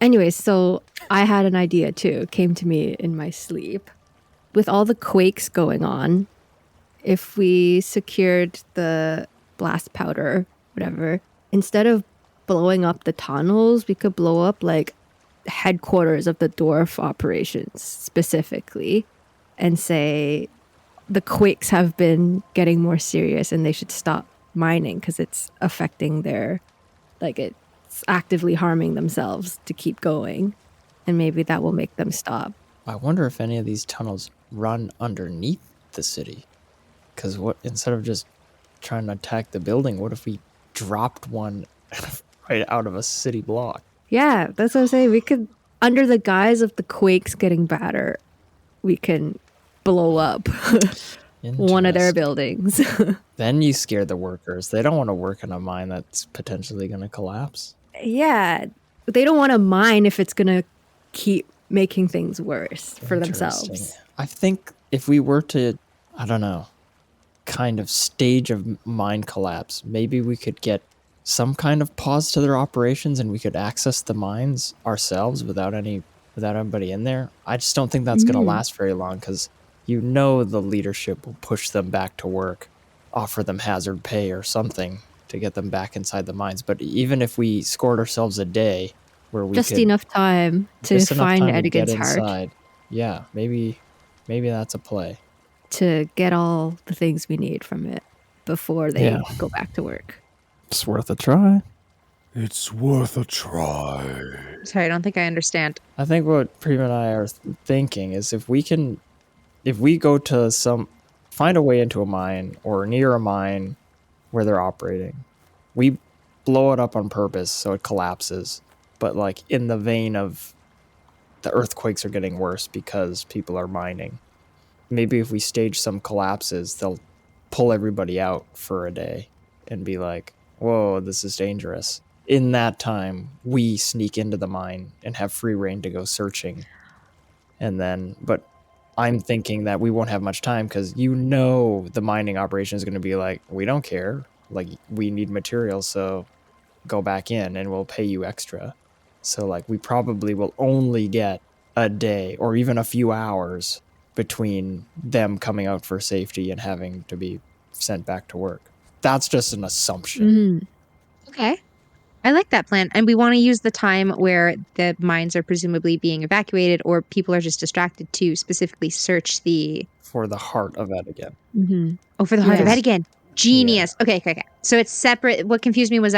Anyway, so I had an idea too. It came to me in my sleep. With all the quakes going on, if we secured the blast powder, whatever, instead of blowing up the tunnels, we could blow up like headquarters of the dwarf operations specifically and say the quakes have been getting more serious and they should stop mining because it's affecting their, like, it's actively harming themselves to keep going, and maybe that will make them stop. I wonder if any of these tunnels run underneath the city, because what, instead of just trying to attack the building, what if we dropped one right out of a city block? Yeah, that's what I'm saying. We could, under the guise of the quakes getting badder, we can blow up one of their buildings. Then you scare the workers. They don't want to work in a mine that's potentially going to collapse. Yeah, they don't want to mine if it's going to keep making things worse for themselves. I think if we were to, I don't know, kind of stage of mine collapse, maybe we could get some kind of pause to their operations and we could access the mines ourselves without anybody in there. I just don't think that's going to last very long, because you know the leadership will push them back to work, offer them hazard pay or something. to get them back inside the mines. But even if we scored ourselves a day where we Just could, enough time to just enough find time to get Edigan's heart, inside. Yeah, maybe that's a play. to get all the things we need from it before they Yeah. go back to work. It's worth a try. It's worth a try. Sorry, I don't think I understand. I think what Prima and I are thinking is if we go to find a way into a mine or near a mine where they're operating, we blow it up on purpose so it collapses. But like in the vein of the earthquakes are getting worse because people are mining. Maybe if we stage some collapses, they'll pull everybody out for a day and be like, whoa, this is dangerous. In that time, we sneak into the mine and have free reign to go searching. But I'm thinking that we won't have much time because the mining operation is going to be like, we don't care. Like, we need materials, so go back in and we'll pay you extra. So, like, we probably will only get a day or even a few hours between them coming out for safety and having to be sent back to work. That's just an assumption. Okay. I like that plan. And we want to use the time where the mines are presumably being evacuated or people are just distracted to specifically search For the heart of Edigan. Mm-hmm. Oh, for the heart of Yeah. Edigan. Genius. Yeah. Okay. So it's separate. What confused me was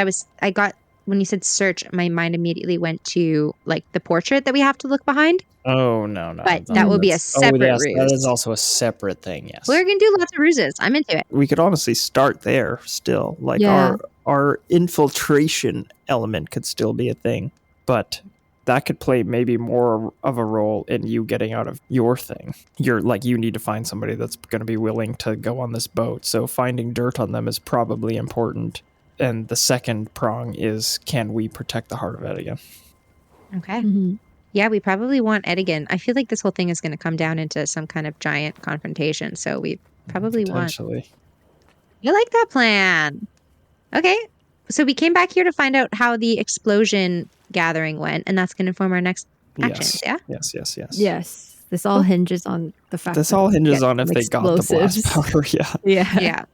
when you said search, my mind immediately went to like the portrait that we have to look behind. Oh, no. But that will be a separate ruse. That is also a separate thing, yes. We're going to do lots of ruses. I'm into it. We could honestly start there still. Like Yeah. our infiltration element could still be a thing. But that could play maybe more of a role in you getting out of your thing. You need to find somebody that's going to be willing to go on this boat. So finding dirt on them is probably important. And the second prong is, can we protect the heart of Edigan? Okay. Mm-hmm. Yeah, we probably want Edigan. I feel like this whole thing is going to come down into some kind of giant confrontation. So we probably want... Potentially. I like that plan. Okay. So we came back here to find out how the explosion gathering went. And that's going to inform our next actions, yeah? Yes. Yes. This all hinges on the fact This that all we hinges get on if they got the blast explosives. powder, yeah. Yeah. Yeah.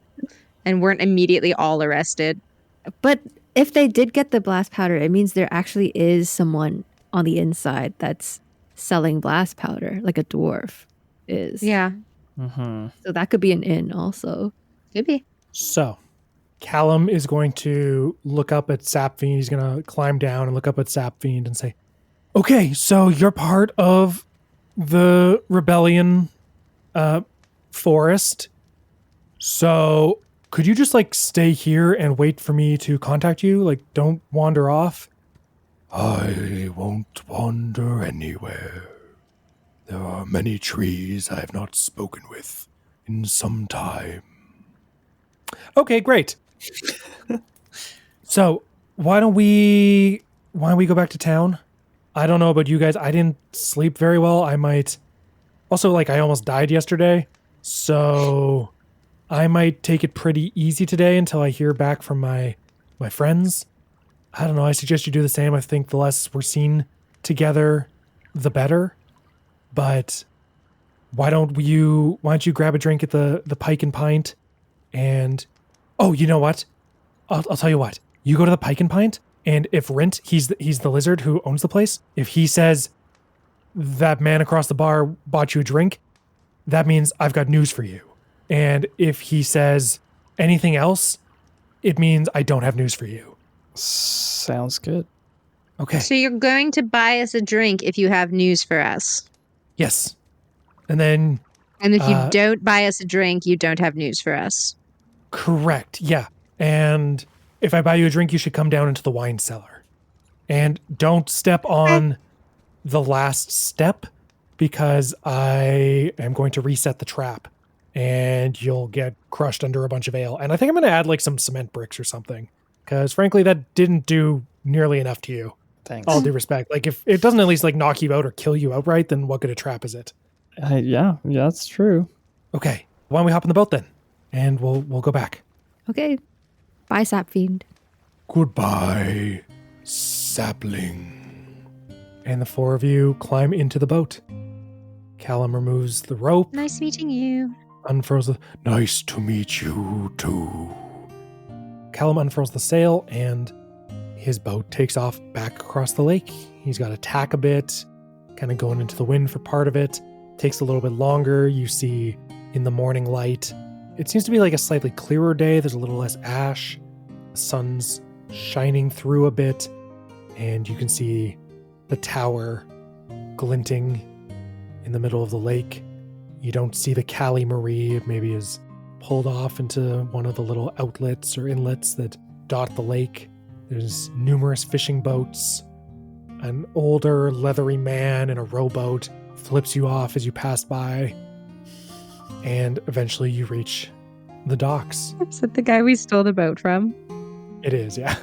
And weren't immediately all arrested. But if they did get the blast powder, it means there actually is someone on the inside that's selling blast powder, like a dwarf is. Yeah. Mm-hmm. So that could be an inn also. Could be. So, Callum is going to look up at Sapfiend. He's going to climb down and look up at Sapfiend and say, okay, so you're part of the rebellion forest. So could you just stay here and wait for me to contact you? Don't wander off. I won't wander anywhere. There are many trees I have not spoken with in some time. Okay, great. So why don't we go back to town? I don't know about you guys. I didn't sleep very well. I might also I almost died yesterday. So I might take it pretty easy today until I hear back from my friends. I don't know. I suggest you do the same. I think the less we're seen together, the better. But why don't you grab a drink at the Pike and Pint? And oh, you know what? I'll tell you what. You go to the Pike and Pint, and if Rint, he's the lizard who owns the place. If he says that man across the bar bought you a drink, that means I've got news for you. And if he says anything else, it means I don't have news for you. Sounds good. Okay. So you're going to buy us a drink if you have news for us. Yes. And then... And if you don't buy us a drink, you don't have news for us. Correct. Yeah. And if I buy you a drink, you should come down into the wine cellar. And don't step on the last step because I am going to reset the trap. And you'll get crushed under a bunch of ale. And I think I'm going to add some cement bricks or something. Because frankly, that didn't do nearly enough to you. Thanks. All due respect. If it doesn't at least knock you out or kill you outright, then what good a trap is it? Yeah, that's true. Okay. Why don't we hop on the boat then? And we'll go back. Okay. Bye, Sapfiend. Goodbye, sapling. And the four of you climb into the boat. Callum removes the rope. Nice meeting you. Unfroze the... Nice to meet you, too. Callum unfurls the sail, and his boat takes off back across the lake. He's got to tack a bit, kind of going into the wind for part of it. Takes a little bit longer. You see in the morning light, it seems to be like a slightly clearer day. There's a little less ash. The sun's shining through a bit, and you can see the tower glinting in the middle of the lake. You don't see the Callie Marie. It maybe is pulled off into one of the little outlets or inlets that dot the lake. There's numerous fishing boats. An older, leathery man in a rowboat flips you off as you pass by. And eventually you reach the docks. Is that the guy we stole the boat from? It is, yeah.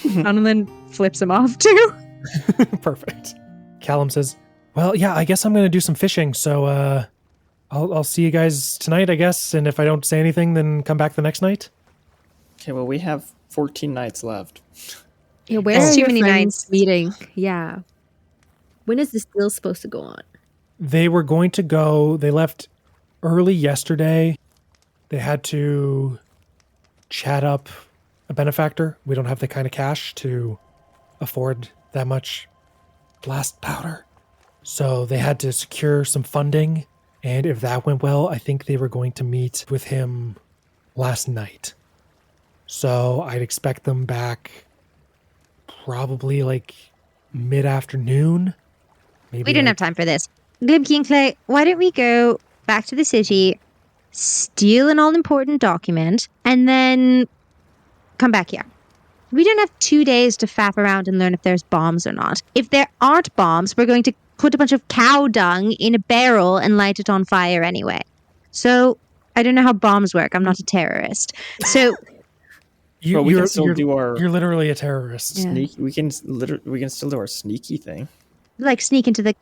Faunalyn flips him off too. Perfect. Callum says, well, yeah, I guess I'm going to do some fishing, so I'll see you guys tonight, I guess, and if I don't say anything, then come back the next night. Okay, well, we have 14 nights left. Yeah, where That's are too your many friends nights. meeting? Yeah. When is this still supposed to go on? They were going to go, they left early yesterday. They had to chat up a benefactor. We don't have the kind of cash to afford that much blast powder. So they had to secure some funding. And if that went well, I think they were going to meet with him last night. So I'd expect them back probably like mid-afternoon. Maybe We don't have time for this. Glimki and Clay, why don't we go back to the city, steal an all-important document, and then come back here? We don't have 2 days to faff around and learn if there's bombs or not. If there aren't bombs, we're going to put a bunch of cow dung in a barrel and light it on fire anyway. So, I don't know how bombs work. I'm not a terrorist. So, But we can still do our You're literally a terrorist. Yeah. sneak. We can still do our sneaky thing. like, sneak into the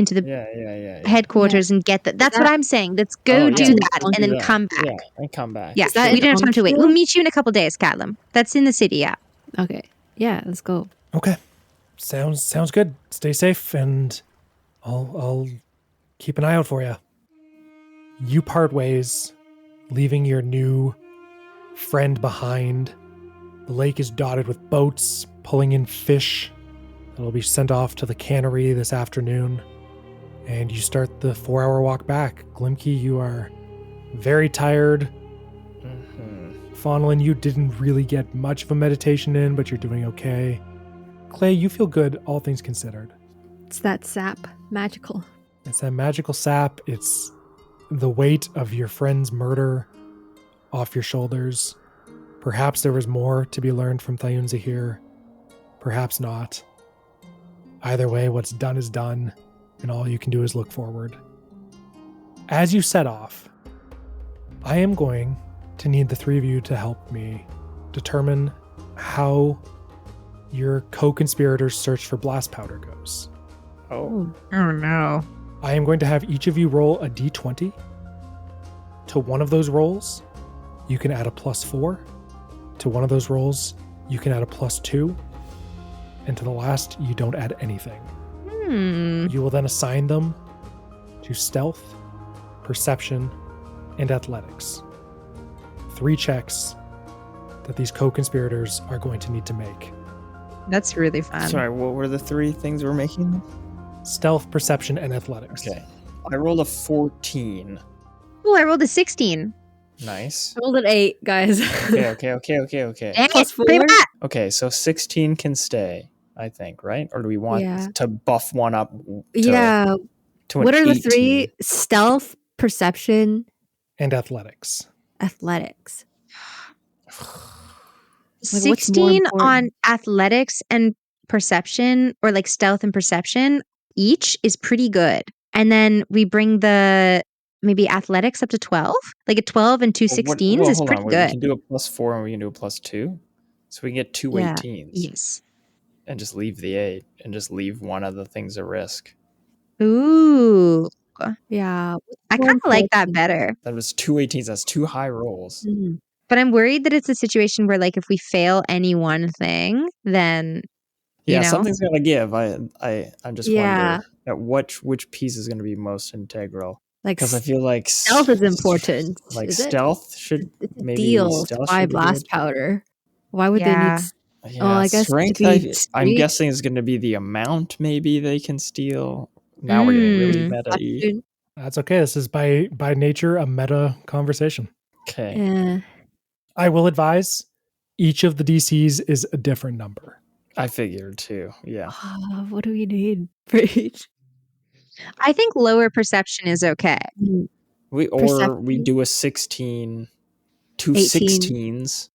Yeah. headquarters and get that. That's what I'm saying. Let's go Oh, do yeah. that and then Yeah, come back. Yeah, and come back. Yeah, Is that we in don't have time to wait. Ontario? We'll meet you in a couple days, Callum. That's in the city, yeah. Okay. Yeah, let's go. Okay. Sounds good. Stay safe, and I'll keep an eye out for you. You part ways, leaving your new friend behind. The lake is dotted with boats pulling in fish that'll be sent off to the cannery this afternoon. And you start the 4-hour walk back. Glimki, you are very tired. Faunalyn, you didn't really get much of a meditation in, but you're doing okay. Clay, you feel good, all things considered. It's that sap. Magical. It's that magical sap. It's the weight of your friend's murder off your shoulders. Perhaps there was more to be learned from Thayunza here. Perhaps not. Either way, what's done is done, and all you can do is look forward. As you set off, I am going to need the three of you to help me determine how your co-conspirators' search for blast powder goes. Oh. Oh, no. I am going to have each of you roll a d20. To one of those rolls, you can add a +4. To one of those rolls, you can add a +2. And to the last, you don't add anything. You will then assign them to stealth, perception, and athletics. 3 checks that these co-conspirators are going to need to make. That's really fun. Sorry, what were the 3 things we're making? Stealth, perception, and athletics. Okay. I rolled a 14. Oh, I rolled a 16. Nice. Rolled an 8, guys. Okay. Dang Plus it, 4? Prima! Okay, so 16 can stay, I think, right? Or do we want Yeah. to buff one up Yeah. to an What are the 18? 3? Stealth, perception, And athletics. athletics. Like, what's more 16 important? on athletics and perception, or like stealth and perception, each is pretty good. And then we bring the maybe athletics up to 12. Like a 12 and 2 16s is hold pretty on. We good. can do a +4 and we can do a +2. So we can get 2 Yeah. 18s Yes. and just leave the 8 and just leave one of the things at risk. Ooh. Yeah. I kind of like that better. That was 2 18s. That's 2 high rolls. Mhm. But I'm worried that it's a situation where, like, if we fail any one thing, then Yeah, you know? something's gonna give. I'm just Yeah. wondering at which piece is gonna be most integral. Like Because I feel like stealth is important. Like is it? stealth should It's a maybe deal to stealth buy should be blast good. powder. Why would they need? Yeah. Yeah, I guess to strength. be I'm discreet. guessing is going to be the amount maybe they can steal. Now we're getting really meta-y. Option. That's okay. This is by nature a meta conversation. Okay. Yeah. I will advise each of the DCs is a different number. I figured too. Yeah. What do we need for each? I think lower perception is okay. We Perception. do a 16, two 18. 16s.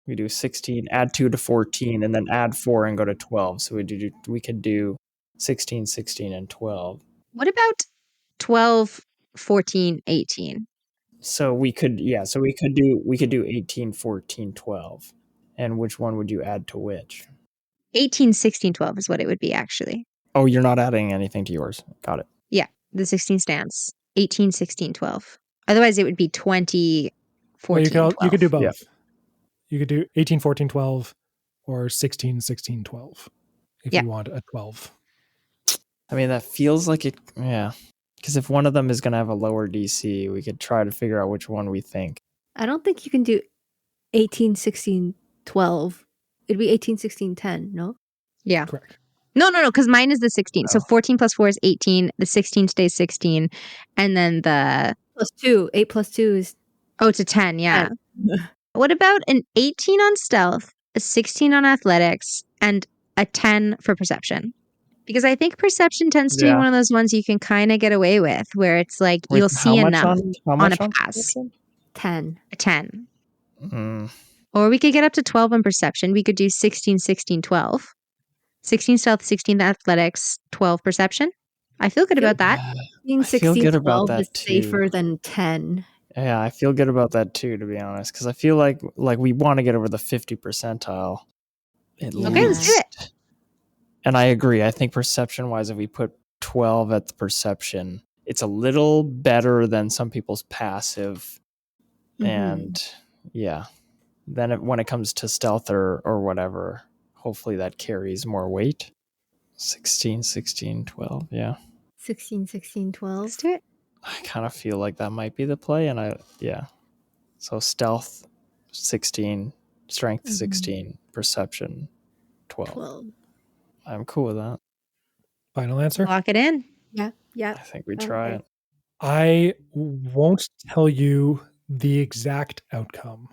We do 16, add 2 to 14, and then add 4 and go to 12. So we could do 16, 16, and 12. What about 12, 14, 18? So we could do 18, 14, 12. And which one would you add to which? 18, 16, 12 is what it would be, actually. Oh, you're not adding anything to yours. Got it. Yeah, the 16 stands. 18, 16, 12. Otherwise, it would be 20, 14, Well, 12. you could do both. Yeah. You could do 18, 14, 12 or 16, 16, 12 if Yeah. you want a 12. I mean, that feels like it. Yeah. Because if one of them is going to have a lower DC, we could try to figure out which one we think. I don't think you can do 18, 16, 12. It'd be 18, 16, 10, no? Yeah. Correct. No, because mine is the 16. So Oh. 14 plus 4 is 18. The 16 stays 16. And then the... Plus 2. 8 plus 2 is... Oh, it's a 10, yeah. What about an 18 on stealth, a 16 on athletics, and a 10 for perception? Because I think perception tends to be Yeah. one of those ones you can kind of get away with, where it's like Wait, you'll see how much enough how on much a pass. perception? 10. A 10. Mm. Or we could get up to 12 on perception. We could do 16, 16, 12. 16 stealth, 16 athletics, 12 perception. I feel good about that. 16, I feel 16, good about 12 that is too. safer than 10. Yeah, I feel good about that too, to be honest, because I feel like we want to get over the 50 percentile at least. Okay, let's do it. And I agree. I think perception-wise, if we put 12 at the perception, it's a little better than some people's passive. Mhm. And yeah, then when it comes to stealth or whatever, hopefully that carries more weight. 16, 16, 12, yeah. 16, 16, 12. Let's do it. I kind of feel like that might be the play, and yeah. So stealth 16, strength 16, perception 12. 12. I'm cool with that. Final answer? Lock it in. Yeah. I think we try Okay. it. I won't tell you the exact outcome.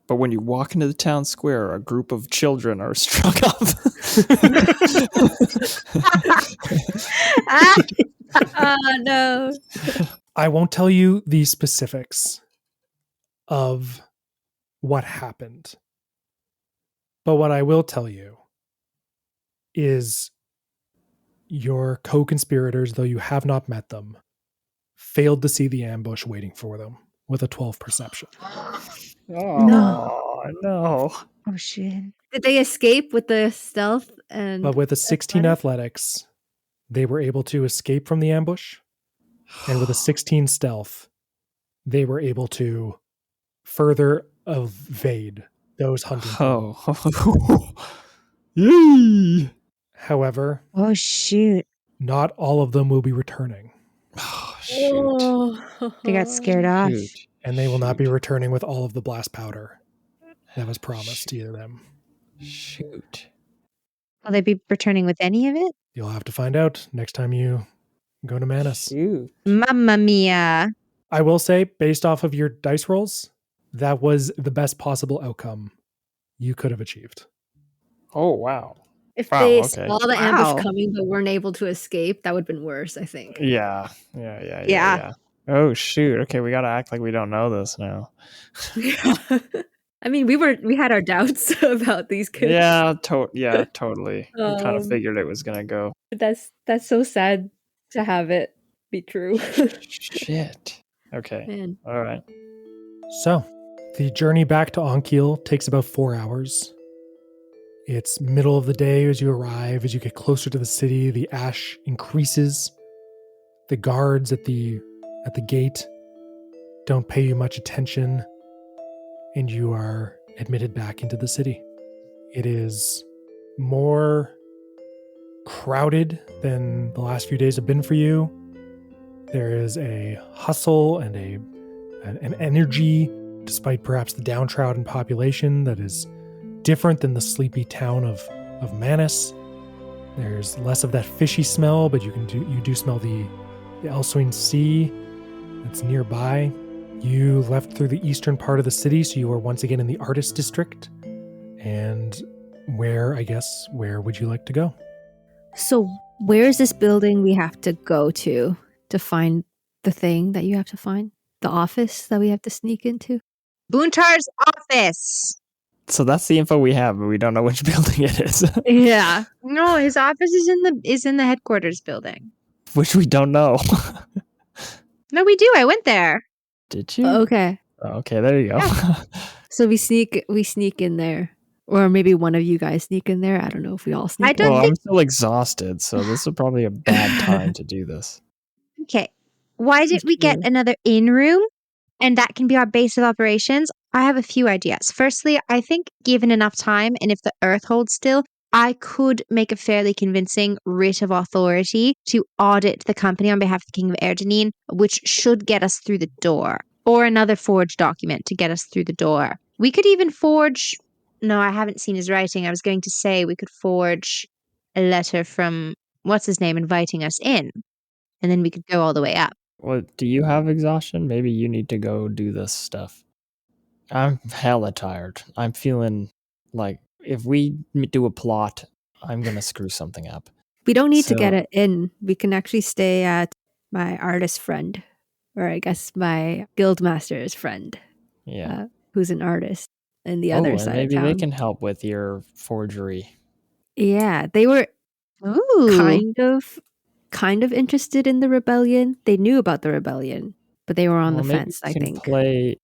But when you walk into the town square, a group of children are struck up. No. I won't tell you the specifics of what happened. But what I will tell you is your co-conspirators, though you have not met them, failed to see the ambush waiting for them with a 12 perception. Oh, no. Oh, shit. Did they escape with the stealth? And But with a 16 athletics, they were able to escape from the ambush. And with a 16 stealth, they were able to further evade those hunting. Oh. Yee. However, Oh, shoot. not all of them will be returning, Oh, shoot. They got scared off. Shoot. and they will not be returning with all of the blast powder that was promised to them. Shoot. Will they be returning with any of it? You'll have to find out next time you go to Manus. Shoot. Mamma mia. I will say, based off of your dice rolls, that was the best possible outcome you could have achieved. Oh, wow. If Wow, they okay. saw the Wow. ambush coming but weren't able to escape, that would have been worse, I think. Yeah. Oh, shoot. Okay, we got to act like we don't know this now. I mean, we had our doubts about these kids. Yeah, totally. We kind of Um, figured it was going to go. That's so sad to have it be true. Shit. Okay. Man. All right. So, the journey back to Onkiel takes about 4 hours. It's middle of the day as you arrive. As you get closer to the city, the ash increases. The guards at the gate don't pay you much attention, and you are admitted back into the city. It is more crowded than the last few days have been for you. There is a hustle and an energy, despite perhaps the downtrodden population, that is different than the sleepy town of Manus. There's less of that fishy smell, but you do smell the Elswine Sea that's nearby. You left through the eastern part of the city, so you are once again in the Artist District. And where would you like to go? So where is this building we have to go to find the thing that you have to find? The office that we have to sneak into? Boontar's office. So that's the info we have, but we don't know which building it is. Yeah. No, his office is in the headquarters building. Which we don't know. No, we do. I went there. Did you? Okay. Okay, there you go. So we sneak in there. Or maybe one of you guys sneak in there. I don't know if we all sneak I in. don't Well, think- I'm still exhausted, so this is probably a bad time to do this. Okay. Why didn't we get Okay. another in room? And that can be our base of operations. I have a few ideas. Firstly, I think given enough time, and if the earth holds still, I could make a fairly convincing writ of authority to audit the company on behalf of the King of Erdenine, which should get us through the door. Or another forged document to get us through the door. We could even forge... No, I haven't seen his writing. I was going to say we could forge a letter from what's-his-name inviting us in. And then we could go all the way up. Well, do you have exhaustion? Maybe you need to go do this stuff. I'm hella tired. I'm feeling like if we do a plot, I'm going to screw something up. We don't need to So- get it in. We can actually stay at my artist friend, or I guess my guildmaster's friend, Yeah. who's an artist in the other and side maybe of town. they can help with your forgery. Yeah, they were Ooh. kind of interested in the rebellion. They knew about the rebellion, but they were on Well, the maybe fence, we I can think. play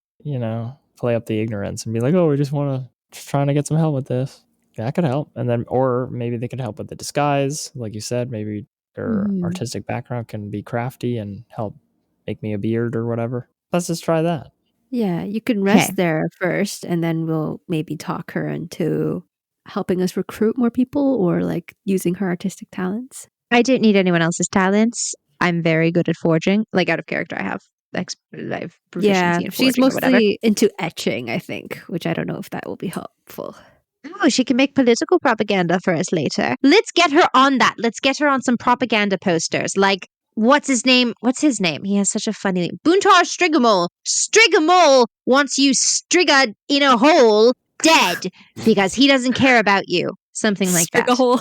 up the ignorance and be like, oh, we just trying to get some help with this. That could help. And then, or maybe they could help with the disguise. Like you said, maybe their Mhm. artistic background can be crafty and help make me a beard or whatever. Let's just try that. Yeah, you can rest Okay. there first, and then we'll maybe talk her into helping us recruit more people or like using her artistic talents. I don't need anyone else's talents. I'm very good at forging. Like out of character, I have proficiency Yeah, in she's forging or whatever. mostly into etching, I think, which I don't know if that will be helpful. Oh, she can make political propaganda for us later. Let's get her on that. Let's get her on some propaganda posters. Like, what's his name? He has such a funny name. Boontar Strigamole. Strigamole wants you striggered in a hole dead because he doesn't care about you. Something like Stick that. a hole.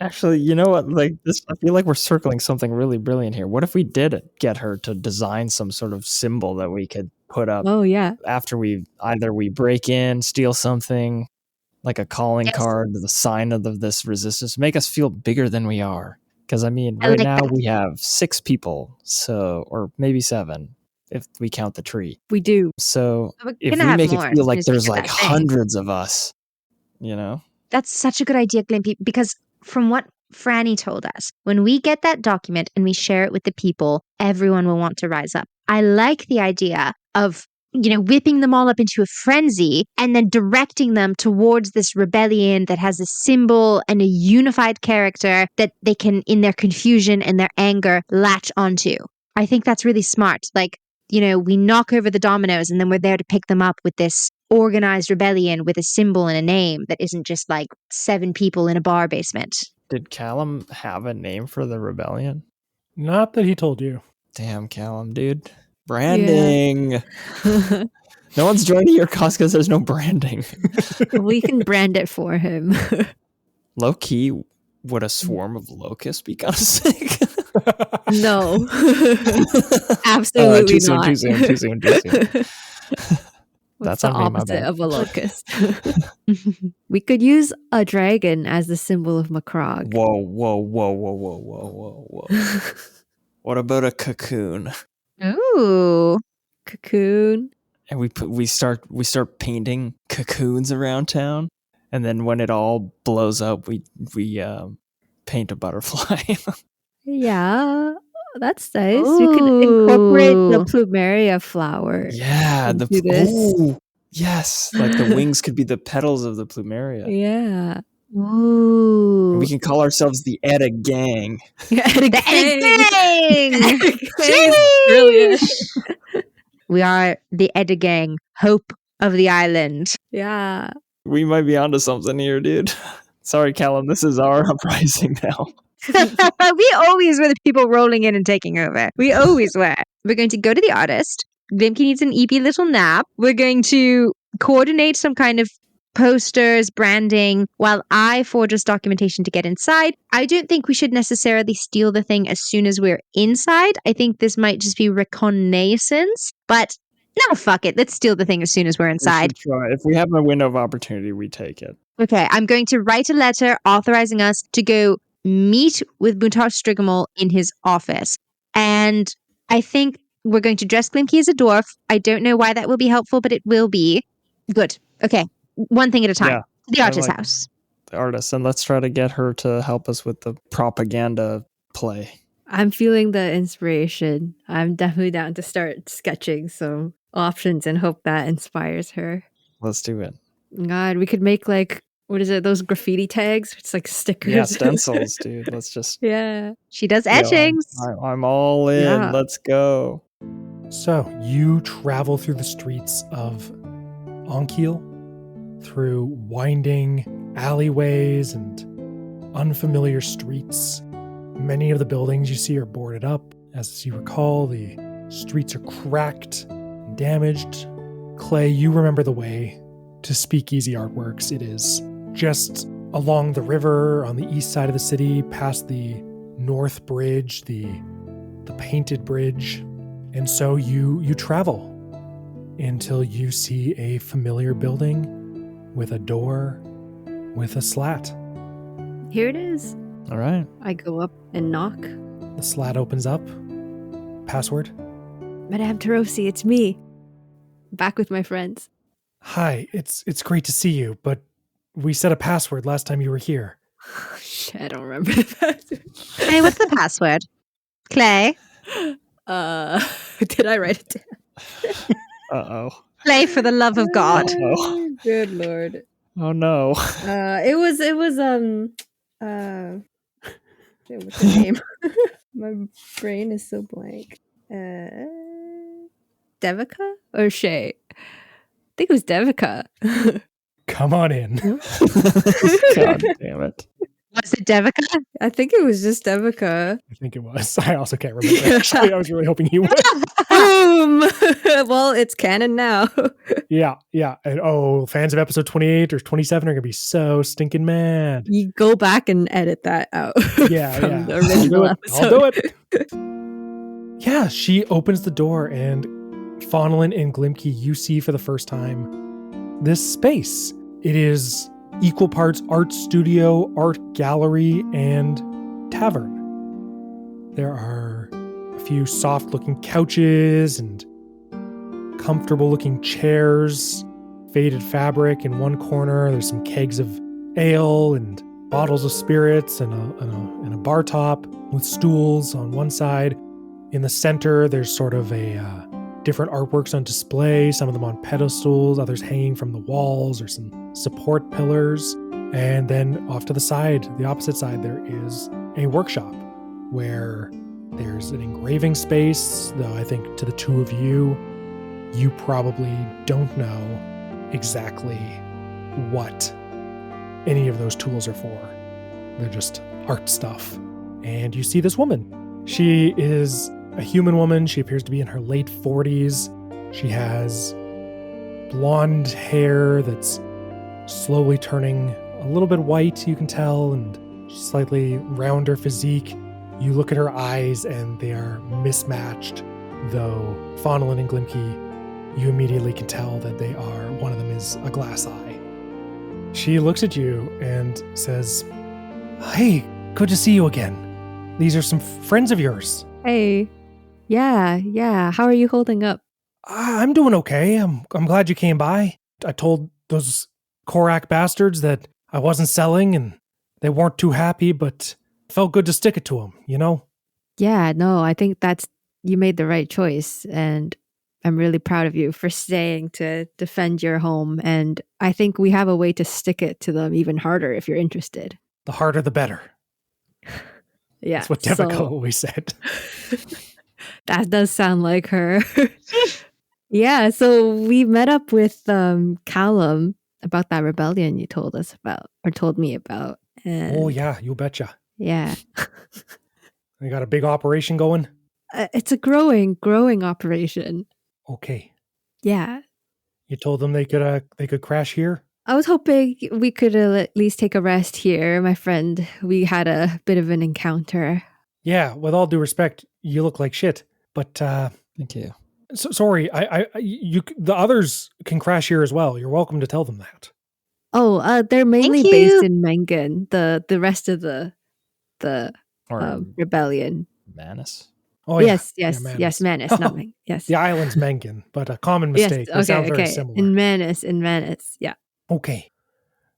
Actually, you know what? Like this, I feel like we're circling something really brilliant here. What if we did get her to design some sort of symbol that we could put up Oh yeah. after we break in, steal something, like a calling Yes. card, the sign of this resistance, make us feel bigger than we are. Because I mean, I right like now that. we have 6 people, or maybe 7 if we count the tree. We do. We're So if we gonna have make more it feel as like soon as we there's get like that thing. hundreds of us, That's such a good idea, Glimki, because from what Franny told us, when we get that document and we share it with the people, everyone will want to rise up. I like the idea of, whipping them all up into a frenzy and then directing them towards this rebellion that has a symbol and a unified character that they can, in their confusion and their anger, latch onto. I think that's really smart. Like, we knock over the dominoes and then we're there to pick them up with this organized rebellion with a symbol and a name that isn't just like 7 people in a bar basement. Did Callum have a name for the rebellion? Not that he told you. Damn, Callum, dude. Branding. No one's joining your cause because there's no branding. We can brand it for him. Low key, would a swarm of locusts be kind of sick? No. Absolutely Too soon, not. too soon. What's That's the on me, my opposite bad. of a locust? We could use a dragon as the symbol of Macrog. Whoa. What about a cocoon? Ooh. Cocoon. And we start painting cocoons around town, and then when it all blows up, we paint a butterfly. Yeah, that's nice. We could incorporate the Ooh. plumeria flower. Yeah, into this. yes, like the wings could be the petals of the plumeria. Yeah. Ooh. We can call ourselves the Edda Gang. The Edda Gang! Brilliant. We are the Edda Gang, hope of the island. Yeah. We might be onto something here, dude. Sorry, Callum, this is our uprising now. We always were the people rolling in and taking over. We always were. We're going to go to the artist. Glimki needs an EP little nap. We're going to coordinate some kind of posters, branding, while I forge us documentation to get inside. I don't think we should necessarily steal the thing as soon as we're inside. I think this might just be reconnaissance, but no, fuck it. Let's steal the thing as soon as we're inside. We should try. If we have a window of opportunity, we take it. Okay, I'm going to write a letter authorizing us to go meet with Buntar Strigamol in his office. And I think we're going to dress Glimki as a dwarf. I don't know why that will be helpful, but it will be. Good. Okay. One thing at a time. Yeah, The artist's like house. the artist, and let's try to get her to help us with the propaganda play. I'm feeling the inspiration. I'm definitely down to start sketching some options and hope that inspires her. Let's do it. God, we could make like, what is it, those graffiti tags? It's like stickers. Yeah, stencils, dude. Let's just. Yeah. She does Yo, etchings. I'm all in. Yeah. Let's go. So you travel through the streets of Onkeel, through winding alleyways and unfamiliar streets. Many of the buildings you see are boarded up. As you recall, the streets are cracked and damaged. Clay, you remember the way to Speakeasy Artworks. It is just along the river on the east side of the city, past the North Bridge, the painted bridge. And so you travel until you see a familiar building with a door with a slat. Here it is. All right. I go up and knock. The slat opens up. Password. Madame Tarosi, it's me. Back with my friends. Hi, it's great to see you, but we set a password last time you were here. Shit, I don't remember the password. Hey, what's the password? Clay? Did I write it down? Uh-oh. Clay, for the love of God. Uh-oh. Good lord. Oh, no. It was shit, what's the name? My brain is so blank. Devika or Shay? I think it was Devika. Come on in. God damn it. Was it Devika? I think it was just Devika. I think it was. I also can't remember. Actually, I was really hoping you would. Boom! Well, it's canon now. Yeah. And fans of episode 28 or 27 are going to be so stinking mad. You go back and edit that out. Yeah, from yeah. the original episode. I'll do it. Yeah, she opens the door and Faunalyn and Glimki, you see for the first time this space. It is equal parts art studio, art gallery, and tavern. There are a few soft-looking couches and comfortable-looking chairs, faded fabric in one corner. There's some kegs of ale and bottles of spirits and a bar top with stools on one side. In the center, there's sort of a different artworks on display, some of them on pedestals, others hanging from the walls or some support pillars. And then off to the side, the opposite side, there is a workshop where there's an engraving space, though I think to the two of you, you probably don't know exactly what any of those tools are for. They're just art stuff. And you see this woman. She is a human woman. She appears to be in her late 40s. She has blonde hair that's slowly turning a little bit white, you can tell, and slightly rounder physique. You look at her eyes and they are mismatched, though Faunalyn and Glimki, you immediately can tell that they are, one of them is a glass eye. She looks at you and says, "Hey, good to see you again. These are some friends of yours." Hey. Yeah. How are you holding up? I'm doing okay. I'm glad you came by. I told those Korak bastards that I wasn't selling and they weren't too happy, but it felt good to stick it to them, you know? Yeah, no, I think you made the right choice. And I'm really proud of you for staying to defend your home. And I think we have a way to stick it to them even harder if you're interested. The harder, the better. Yeah. That's what Devika always said. That does sound like her. Yeah. So we met up with Callum about that rebellion you told us about, or told me about. And Oh, yeah, you betcha. yeah. They got a big operation going? It's a growing operation. Okay. Yeah. You told them they could crash here? I was hoping we could at least take a rest here, my friend. We had a bit of an encounter. Yeah, with all due respect, you look like shit. But Thank you. sorry, the others can crash here as well. You're welcome to tell them that. Oh, they're mainly Thank based you. in Mengen. The rest of the Or rebellion. Manus. Oh yeah. Yes, Manus. Manus, not Mengen. Yes. The island's Mengen, but a common mistake. They sound very similar. In Manus, yeah. Okay.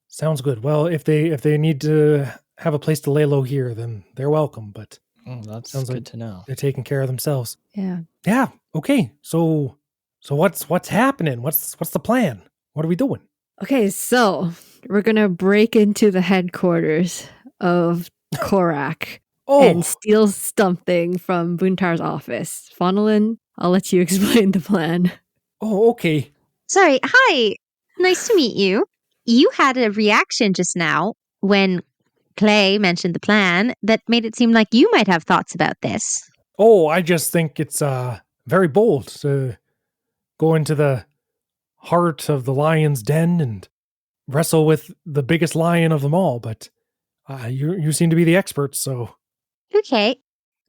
Sounds good. Well, if they need to have a place to lay low here, then they're welcome, but Oh, that's sounds good like to know. they're taking care of themselves. Yeah. Yeah. Okay. So what's happening? What's the plan? What are we doing? Okay, so we're gonna break into the headquarters of Korak and Oh, steal something from Buntar's office. Faunalyn, I'll let you explain the plan. okay. Sorry, hi. Nice to meet you. You had a reaction just now when Clay mentioned the plan that made it seem like you might have thoughts about this. Oh, I just think it's very bold to go into the heart of the lion's den and wrestle with the biggest lion of them all, but you seem to be the expert, so Okay.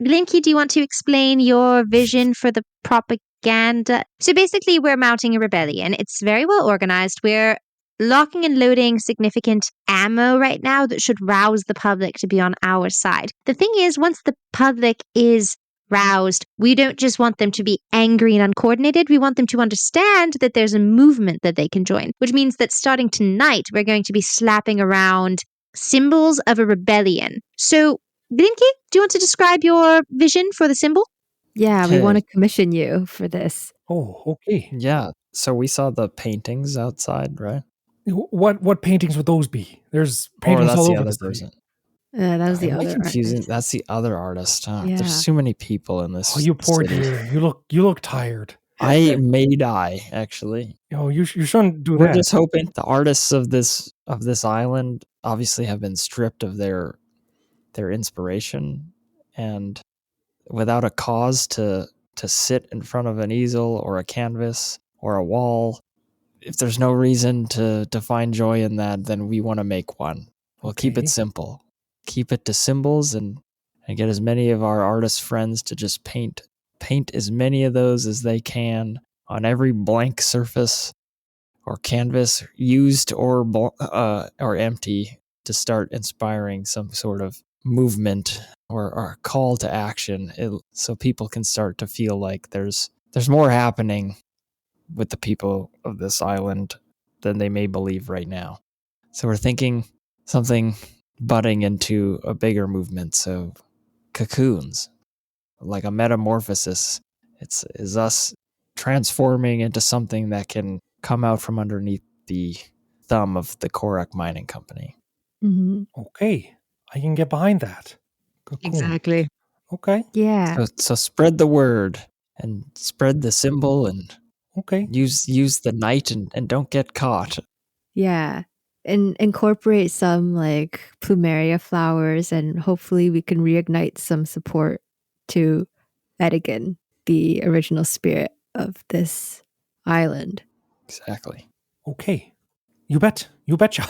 Glimki, do you want to explain your vision for the propaganda? So basically, we're mounting a rebellion. It's very well organized. We're locking and loading significant ammo right now that should rouse the public to be on our side. The thing is, once the public is roused, we don't just want them to be angry and uncoordinated. We want them to understand that there's a movement that they can join, which means that starting tonight, we're going to be slapping around symbols of a rebellion. So, Glimki, do you want to describe your vision for the symbol? Yeah, we Okay. want to commission you for this. oh, okay. Yeah. So we saw the paintings outside, right? What paintings would those be? There's Or paintings that's all the over other the street. person. That was the Am I other confusing? artist. That's the other artist. Huh? Yeah. There's too many people in this. Oh, you poor city. dear. You look tired. I may die, actually. Oh, you shouldn't do We're that. just hoping the artists of this island obviously have been stripped of their inspiration and without a cause to sit in front of an easel or a canvas or a wall. If there's no reason to find joy in that, then we want to make one. We'll keep Okay. it simple. Keep it to symbols and get as many of our artist friends to just paint as many of those as they can on every blank surface or canvas, used or empty, to start inspiring some sort of movement or call to action, so people can start to feel like there's more happening with the people of this island than they may believe right now. So we're thinking something budding into a bigger movement, so cocoons, like a metamorphosis. Is us transforming into something that can come out from underneath the thumb of the Korak Mining Company. Mm-hmm. Okay. I can get behind that. Cocoon. Okay. Yeah. So spread the word and spread the symbol and Okay. use the night and don't get caught. Yeah. And incorporate some like plumeria flowers, and hopefully we can reignite some support to Edigan, the original spirit of this island. Exactly. Okay. You betcha. You betcha.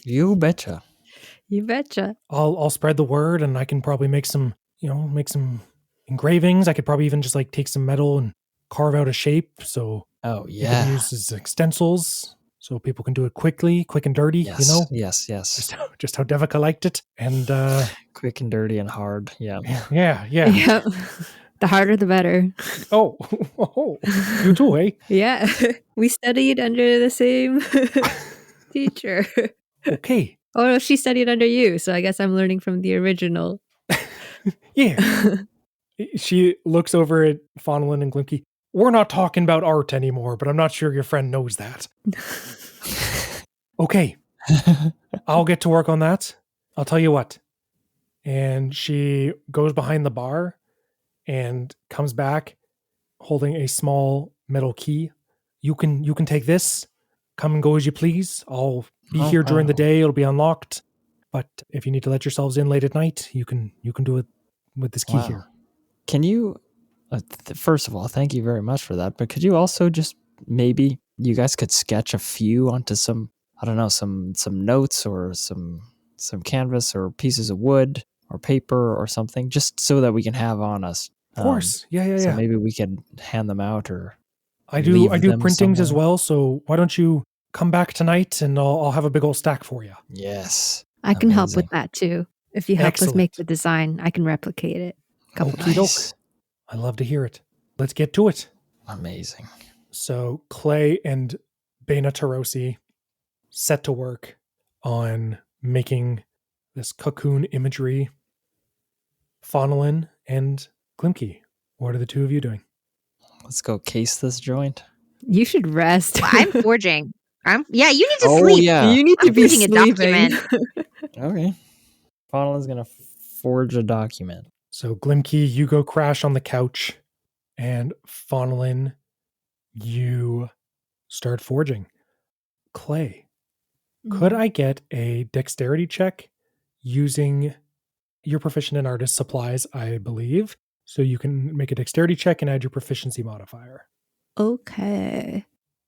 You betcha. I'll spread the word, and I can probably make some engravings. I could probably even just like take some metal and carve out a shape so Oh it can yeah. use as extensils so people can do it quick and dirty, Yes. you know? Yes. Just how Devika liked it. And Quick and dirty and hard. Yeah. yeah. Yep. The harder the better. Oh, you too, eh? Yeah. We studied under the same teacher. Okay. Oh, no, she studied under you, so I guess I'm learning from the original. Yeah. She looks over at Faunalyn and Glimki. We're not talking about art anymore, but I'm not sure your friend knows that. Okay. I'll get to work on that. I'll tell you what. And she goes behind the bar and comes back holding a small metal key. You can take this. Come and go as you please. I'll be here during the day. It'll be unlocked. But if you need to let yourselves in late at night, you can do it with this key here. Can you, first of all, thank you very much for that. But could you also just maybe you guys could sketch a few onto some, I don't know, some notes or some canvas or pieces of wood or paper or something, just so that we can have on us. Of course. Yeah. So maybe we could hand them out or I do them printings as somewhere. well, so why don't you come back tonight and I'll have a big old stack for you. Yes. I can help Amazing. with that too. If you help us make Excellent. the design, I can replicate it. Okie doke. I love to hear it. Let's get to it. Amazing. So Clay and Bena Tarosi set to work on making this cocoon imagery. Faunalyn and Glimki, what are the two of you doing? Let's go case this joint. You should rest. Well, I'm forging. You need to Oh, sleep. yeah. You need to I'm be forging a sleeping. document. Okay. Faunalyn's going to forge a document. So Glimki, you go crash on the couch, and Faunalyn, you start forging. Clay, could I get a dexterity check using you're proficient in artist supplies, I believe. So you can make a dexterity check and add your proficiency modifier. Okay.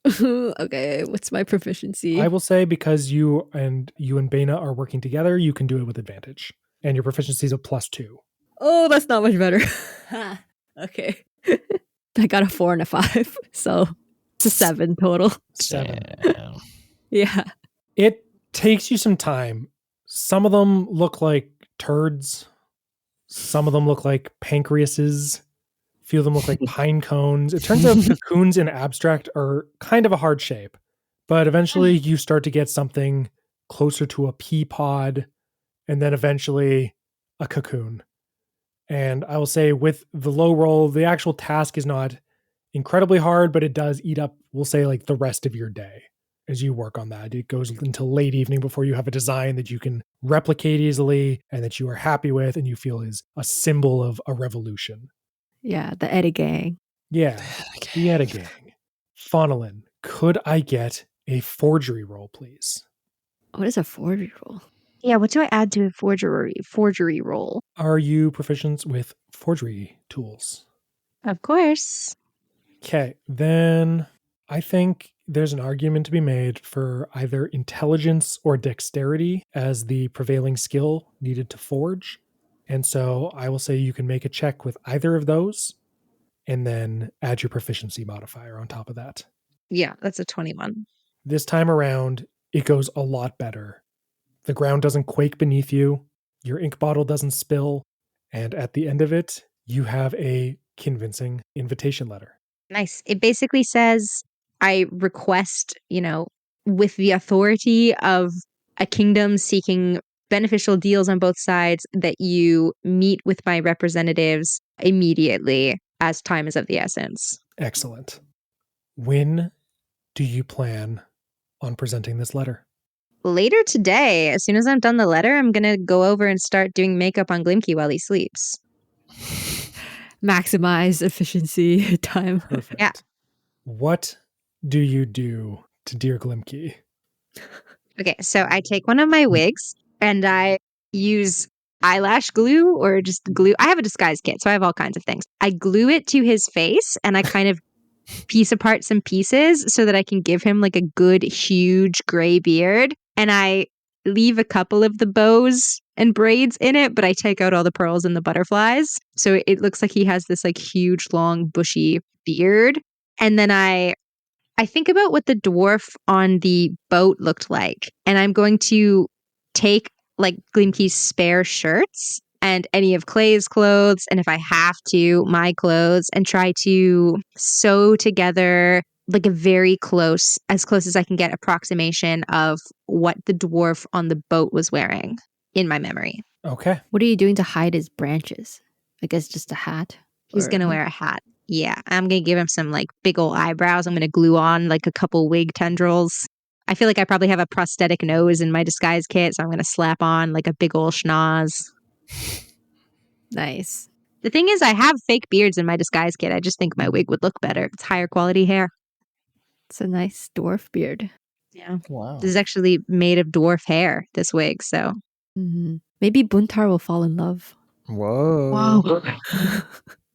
Okay, what's my proficiency? I will say because you and Bena are working together, you can do it with advantage. And your proficiency is a +2. Oh, that's not much better. Okay. I got a 4 and a 5. So it's a 7 total. 7. Damn. Yeah. It takes you some time. Some of them look like turds. Some of them look like pancreases. A few of them look like pine cones. It turns out cocoons in abstract are kind of a hard shape. But eventually you start to get something closer to a pea pod and then eventually a cocoon. And I will say with the low roll, the actual task is not incredibly hard, but it does eat up, we'll say, like the rest of your day as you work on that. It goes until late evening before you have a design that you can replicate easily and that you are happy with and you feel is a symbol of a revolution. Yeah, the Eddie gang. Yeah, the Edda gang. Faunalyn, could I get a forgery roll, please? What is a forgery roll? Yeah, what do I add to a forgery roll? Are you proficient with forgery tools? Of course. Okay, then I think there's an argument to be made for either intelligence or dexterity as the prevailing skill needed to forge. And so I will say you can make a check with either of those and then add your proficiency modifier on top of that. Yeah, that's a 21. This time around, it goes a lot better. The ground doesn't quake beneath you, your ink bottle doesn't spill, and at the end of it, you have a convincing invitation letter. Nice. It basically says, I request, with the authority of a kingdom seeking beneficial deals on both sides, that you meet with my representatives immediately as time is of the essence. Excellent. When do you plan on presenting this letter? Later today, as soon as I'm done the letter, I'm going to go over and start doing makeup on Glimki while he sleeps. Maximize efficiency time. Perfect. Yeah. What do you do to dear Glimki? Okay, so I take one of my wigs and I use eyelash glue or just glue. I have a disguise kit, so I have all kinds of things. I glue it to his face and I kind of piece apart some pieces so that I can give him like a good, huge gray beard. And I leave a couple of the bows and braids in it, but I take out all the pearls and the butterflies. So it looks like he has this like huge, long, bushy beard. And then I think about what the dwarf on the boat looked like. And I'm going to take like Glimki's spare shirts and any of Clay's clothes, and if I have to, my clothes, and try to sew together like a very close, as close as I can get, approximation of what the dwarf on the boat was wearing in my memory. Okay. What are you doing to hide his branches? I guess just a hat. He's Or- going to wear a hat. Yeah, I'm going to give him some like big old eyebrows. I'm going to glue on like a couple wig tendrils. I feel like I probably have a prosthetic nose in my disguise kit, so I'm going to slap on like a big old schnoz. Nice. The thing is, I have fake beards in my disguise kit. I just think my wig would look better. It's higher quality hair. It's a nice dwarf beard. Yeah. Wow. This is actually made of dwarf hair, this wig, so. Maybe Buntar will fall in love. Whoa.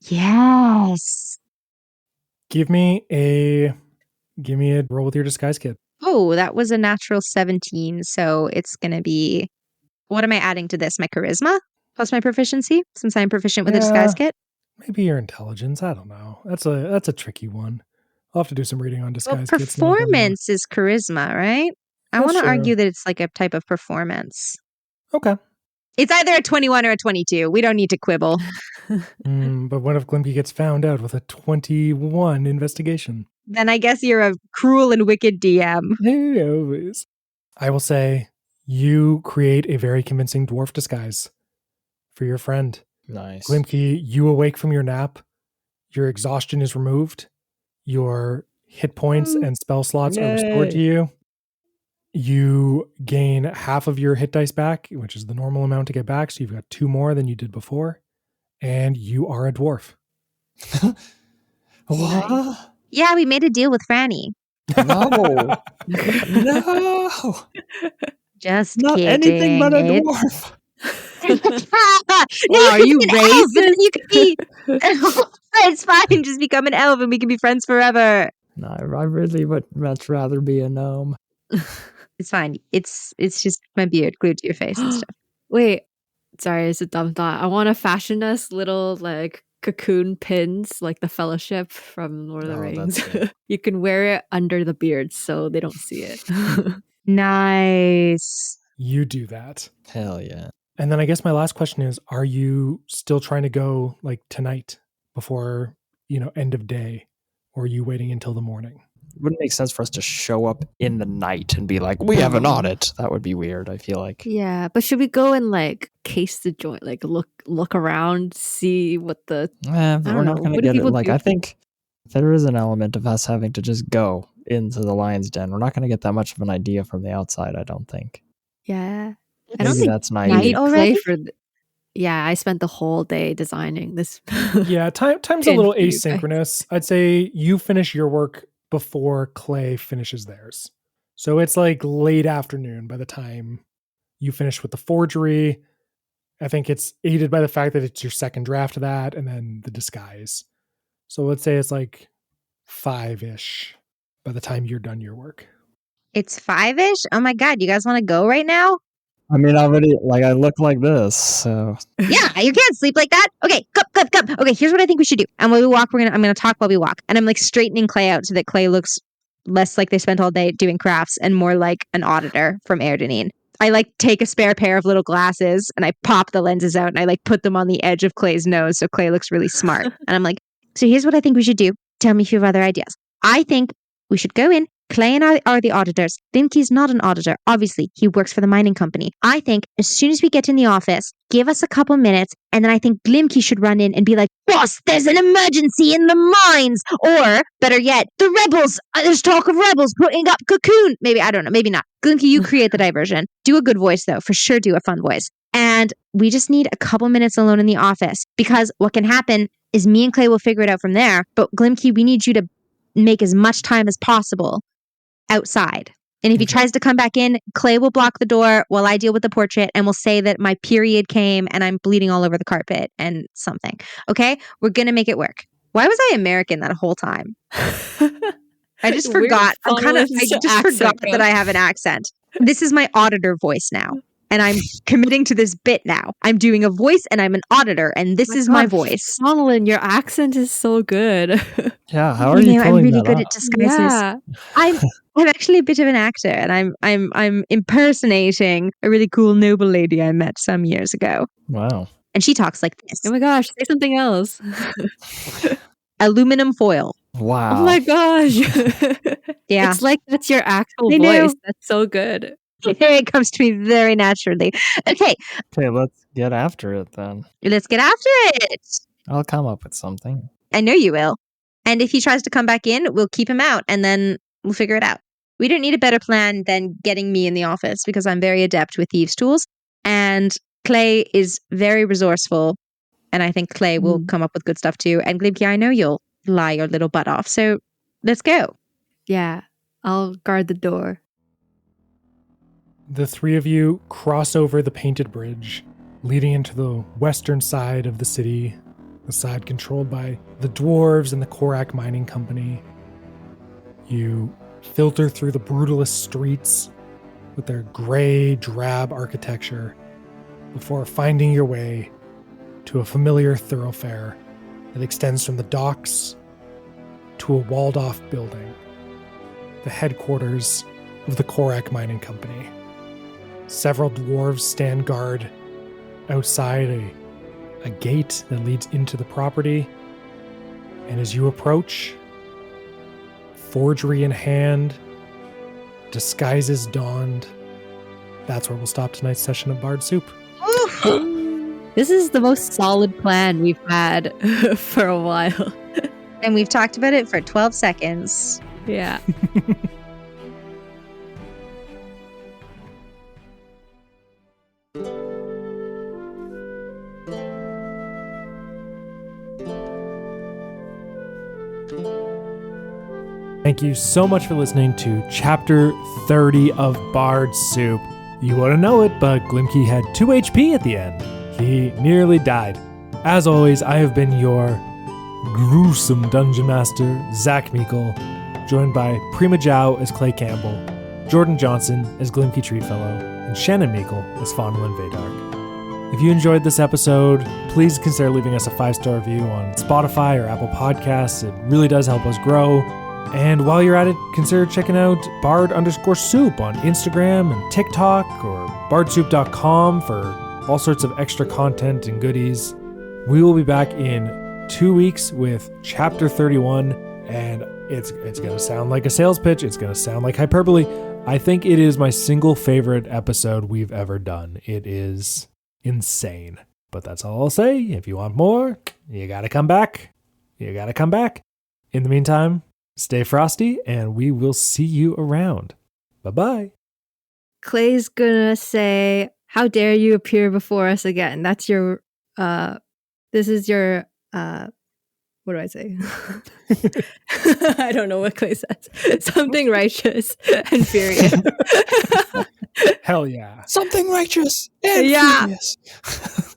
Yes. Give me a roll with your disguise kit. Oh, that was a natural 17, so it's going to be... What am I adding to this? My charisma? Plus my proficiency? Since I'm proficient with a disguise kit? Maybe your intelligence. I don't know. That's a tricky one. I'll have to do some reading on Well, disguise kits. performance is charisma, right? I That's want to true. argue that it's like a type of performance. Okay. It's either a 21 or a 22. We don't need to quibble. But what if Glimki gets found out with a 21 investigation? Then I guess you're a cruel and wicked DM. Always. I will say you create a very convincing dwarf disguise for your friend. Nice. Glimki, you awake from your nap. Your exhaustion is removed. Your hit points and spell slots are restored to you. You gain half of your hit dice back, which is the normal amount to get back. So you've got 2 more than you did before. And you are a dwarf. What? Yeah, we made a deal with Franny. No. No. Just Not kidding. anything but a It's- dwarf. No, Are you could be an elf, and then racist? You could be. It's fine. Just become an elf, and we can be friends forever. No, I really would much rather be a gnome. It's fine. It's just my beard glued to your face and stuff. Wait, sorry, it's a dumb thought. I want to fashion us little like cocoon pins, like the Fellowship from Lord of the Oh, Rings. that's good. You can wear it under the beard so they don't see it. Nice. You do that. Hell yeah. And then I guess my last question is, are you still trying to go like tonight before, end of day? Or are you waiting until the morning? It wouldn't make sense for us to show up in the night and be like, we have an audit. That would be weird, I feel like. Yeah, but should we go and like case the joint, like look around, see what the We're don't not know. going to What do get it. people Like, do? I think there is an element of us having to just go into the lion's den. We're not going to get that much of an idea from the outside, I don't think. yeah? I don't Maybe think that's I naive. night need already? clay for. Yeah, I spent the whole day designing this. Yeah, time's a Pin little for you guys. asynchronous. I'd say you finish your work before Clay finishes theirs. So it's like late afternoon by the time you finish with the forgery. I think it's aided by the fact that it's your second draft of that and then the disguise. So let's say it's like 5-ish by the time you're done your work. It's 5-ish? Oh my god, you guys want to go right now? I mean, I look like this, so. Yeah, you can't sleep like that. Okay, come. Okay, here's what I think we should do. And while we walk, I'm gonna talk while we walk. And I'm like straightening Clay out so that Clay looks less like they spent all day doing crafts and more like an auditor from Erdenine. I like take a spare pair of little glasses and I pop the lenses out and I like put them on the edge of Clay's nose so Clay looks really smart. And I'm like, so here's what I think we should do. Tell me if you have other ideas. I think we should go in. Clay and I are the auditors. Glimki's not an auditor. Obviously, he works for the mining company. I think as soon as we get in the office, give us a couple minutes, and then I think Glimki should run in and be like, boss, there's an emergency in the mines! Or, better yet, the rebels! There's talk of rebels putting up cocoon! Maybe, I don't know, maybe not. Glimki, you create the diversion. Do a good voice, though. For sure, do a fun voice. And we just need a couple minutes alone in the office, because what can happen is me and Clay will figure it out from there, but Glimki, we need you to make as much time as possible outside. And if he tries to come back in, Clay will block the door while I deal with the portrait and will say that my period came and I'm bleeding all over the carpet and something. Okay? We're going to make it work. Why was I American that whole time? I just Weird forgot. I Faunalyn just accent forgot going. that I have an accent. This is my auditor voice now. And I'm committing to this bit now. I'm doing a voice and I'm an auditor and this is my voice. Faunalyn, your accent is so good. Yeah, how are you I'm pulling really that good off? at disguises. Yeah. I'm actually a bit of an actor, and I'm impersonating a really cool noble lady I met some years ago, Wow. and she talks like this: Oh my gosh, say something else. aluminum foil. Wow. Oh my gosh. Yeah, It's like that's your actual I know. voice. That's so good. it comes to me very naturally. Okay, Okay, let's get after it then. let's get after it. I'll come up with something. I know you will. And if he tries to come back in, we'll keep him out and then we'll figure it out. We don't need a better plan than getting me in the office because I'm very adept with thieves' tools. And Clay is very resourceful. And I think Clay will come up with good stuff too. And Glimki, I know you'll lie your little butt off. So let's go. Yeah, I'll guard the door. The three of you cross over the painted bridge, leading into the western side of the city, the side controlled by the dwarves and the Korak Mining Company. You filter through the brutalist streets with their gray, drab architecture before finding your way to a familiar thoroughfare that extends from the docks to a walled-off building, the headquarters of the Korak Mining Company. Several dwarves stand guard outside a gate that leads into the property, and as you approach, forgery in hand, disguises donned, that's where we'll stop tonight's session of Bard Soup. This is the most solid plan we've had for a while. And we've talked about it for 12 seconds. Yeah. Thank you so much for listening to Chapter 30 of Bard Soup. You wouldn't know it, but Glimki had 2 HP at the end. He nearly died. As always, I have been your gruesome Dungeon Master, Zach Meikle, joined by Prima Zhao as Clay Campbell, Jordan Johnsen as Glimki Treefellow, and Shannon Meikle as Faunalyn Vaydark. If you enjoyed this episode, please consider leaving us a 5-star review on Spotify or Apple Podcasts. It really does help us grow. And while you're at it, consider checking out bard_soup on Instagram and TikTok or bardsoup.com for all sorts of extra content and goodies. We will be back in 2 weeks with Chapter 31, and it's going to sound like a sales pitch. It's going to sound like hyperbole. I think it is my single favorite episode we've ever done. It is insane. But that's all I'll say. If you want more, you got to come back. You got to come back. In the meantime, stay frosty, and we will see you around. Bye-bye. Clay's gonna say, "How dare you appear before us again?" That's your, this is your, what do I say? I don't know what Clay says. Something righteous and furious. Hell yeah. Something righteous and Yeah. furious.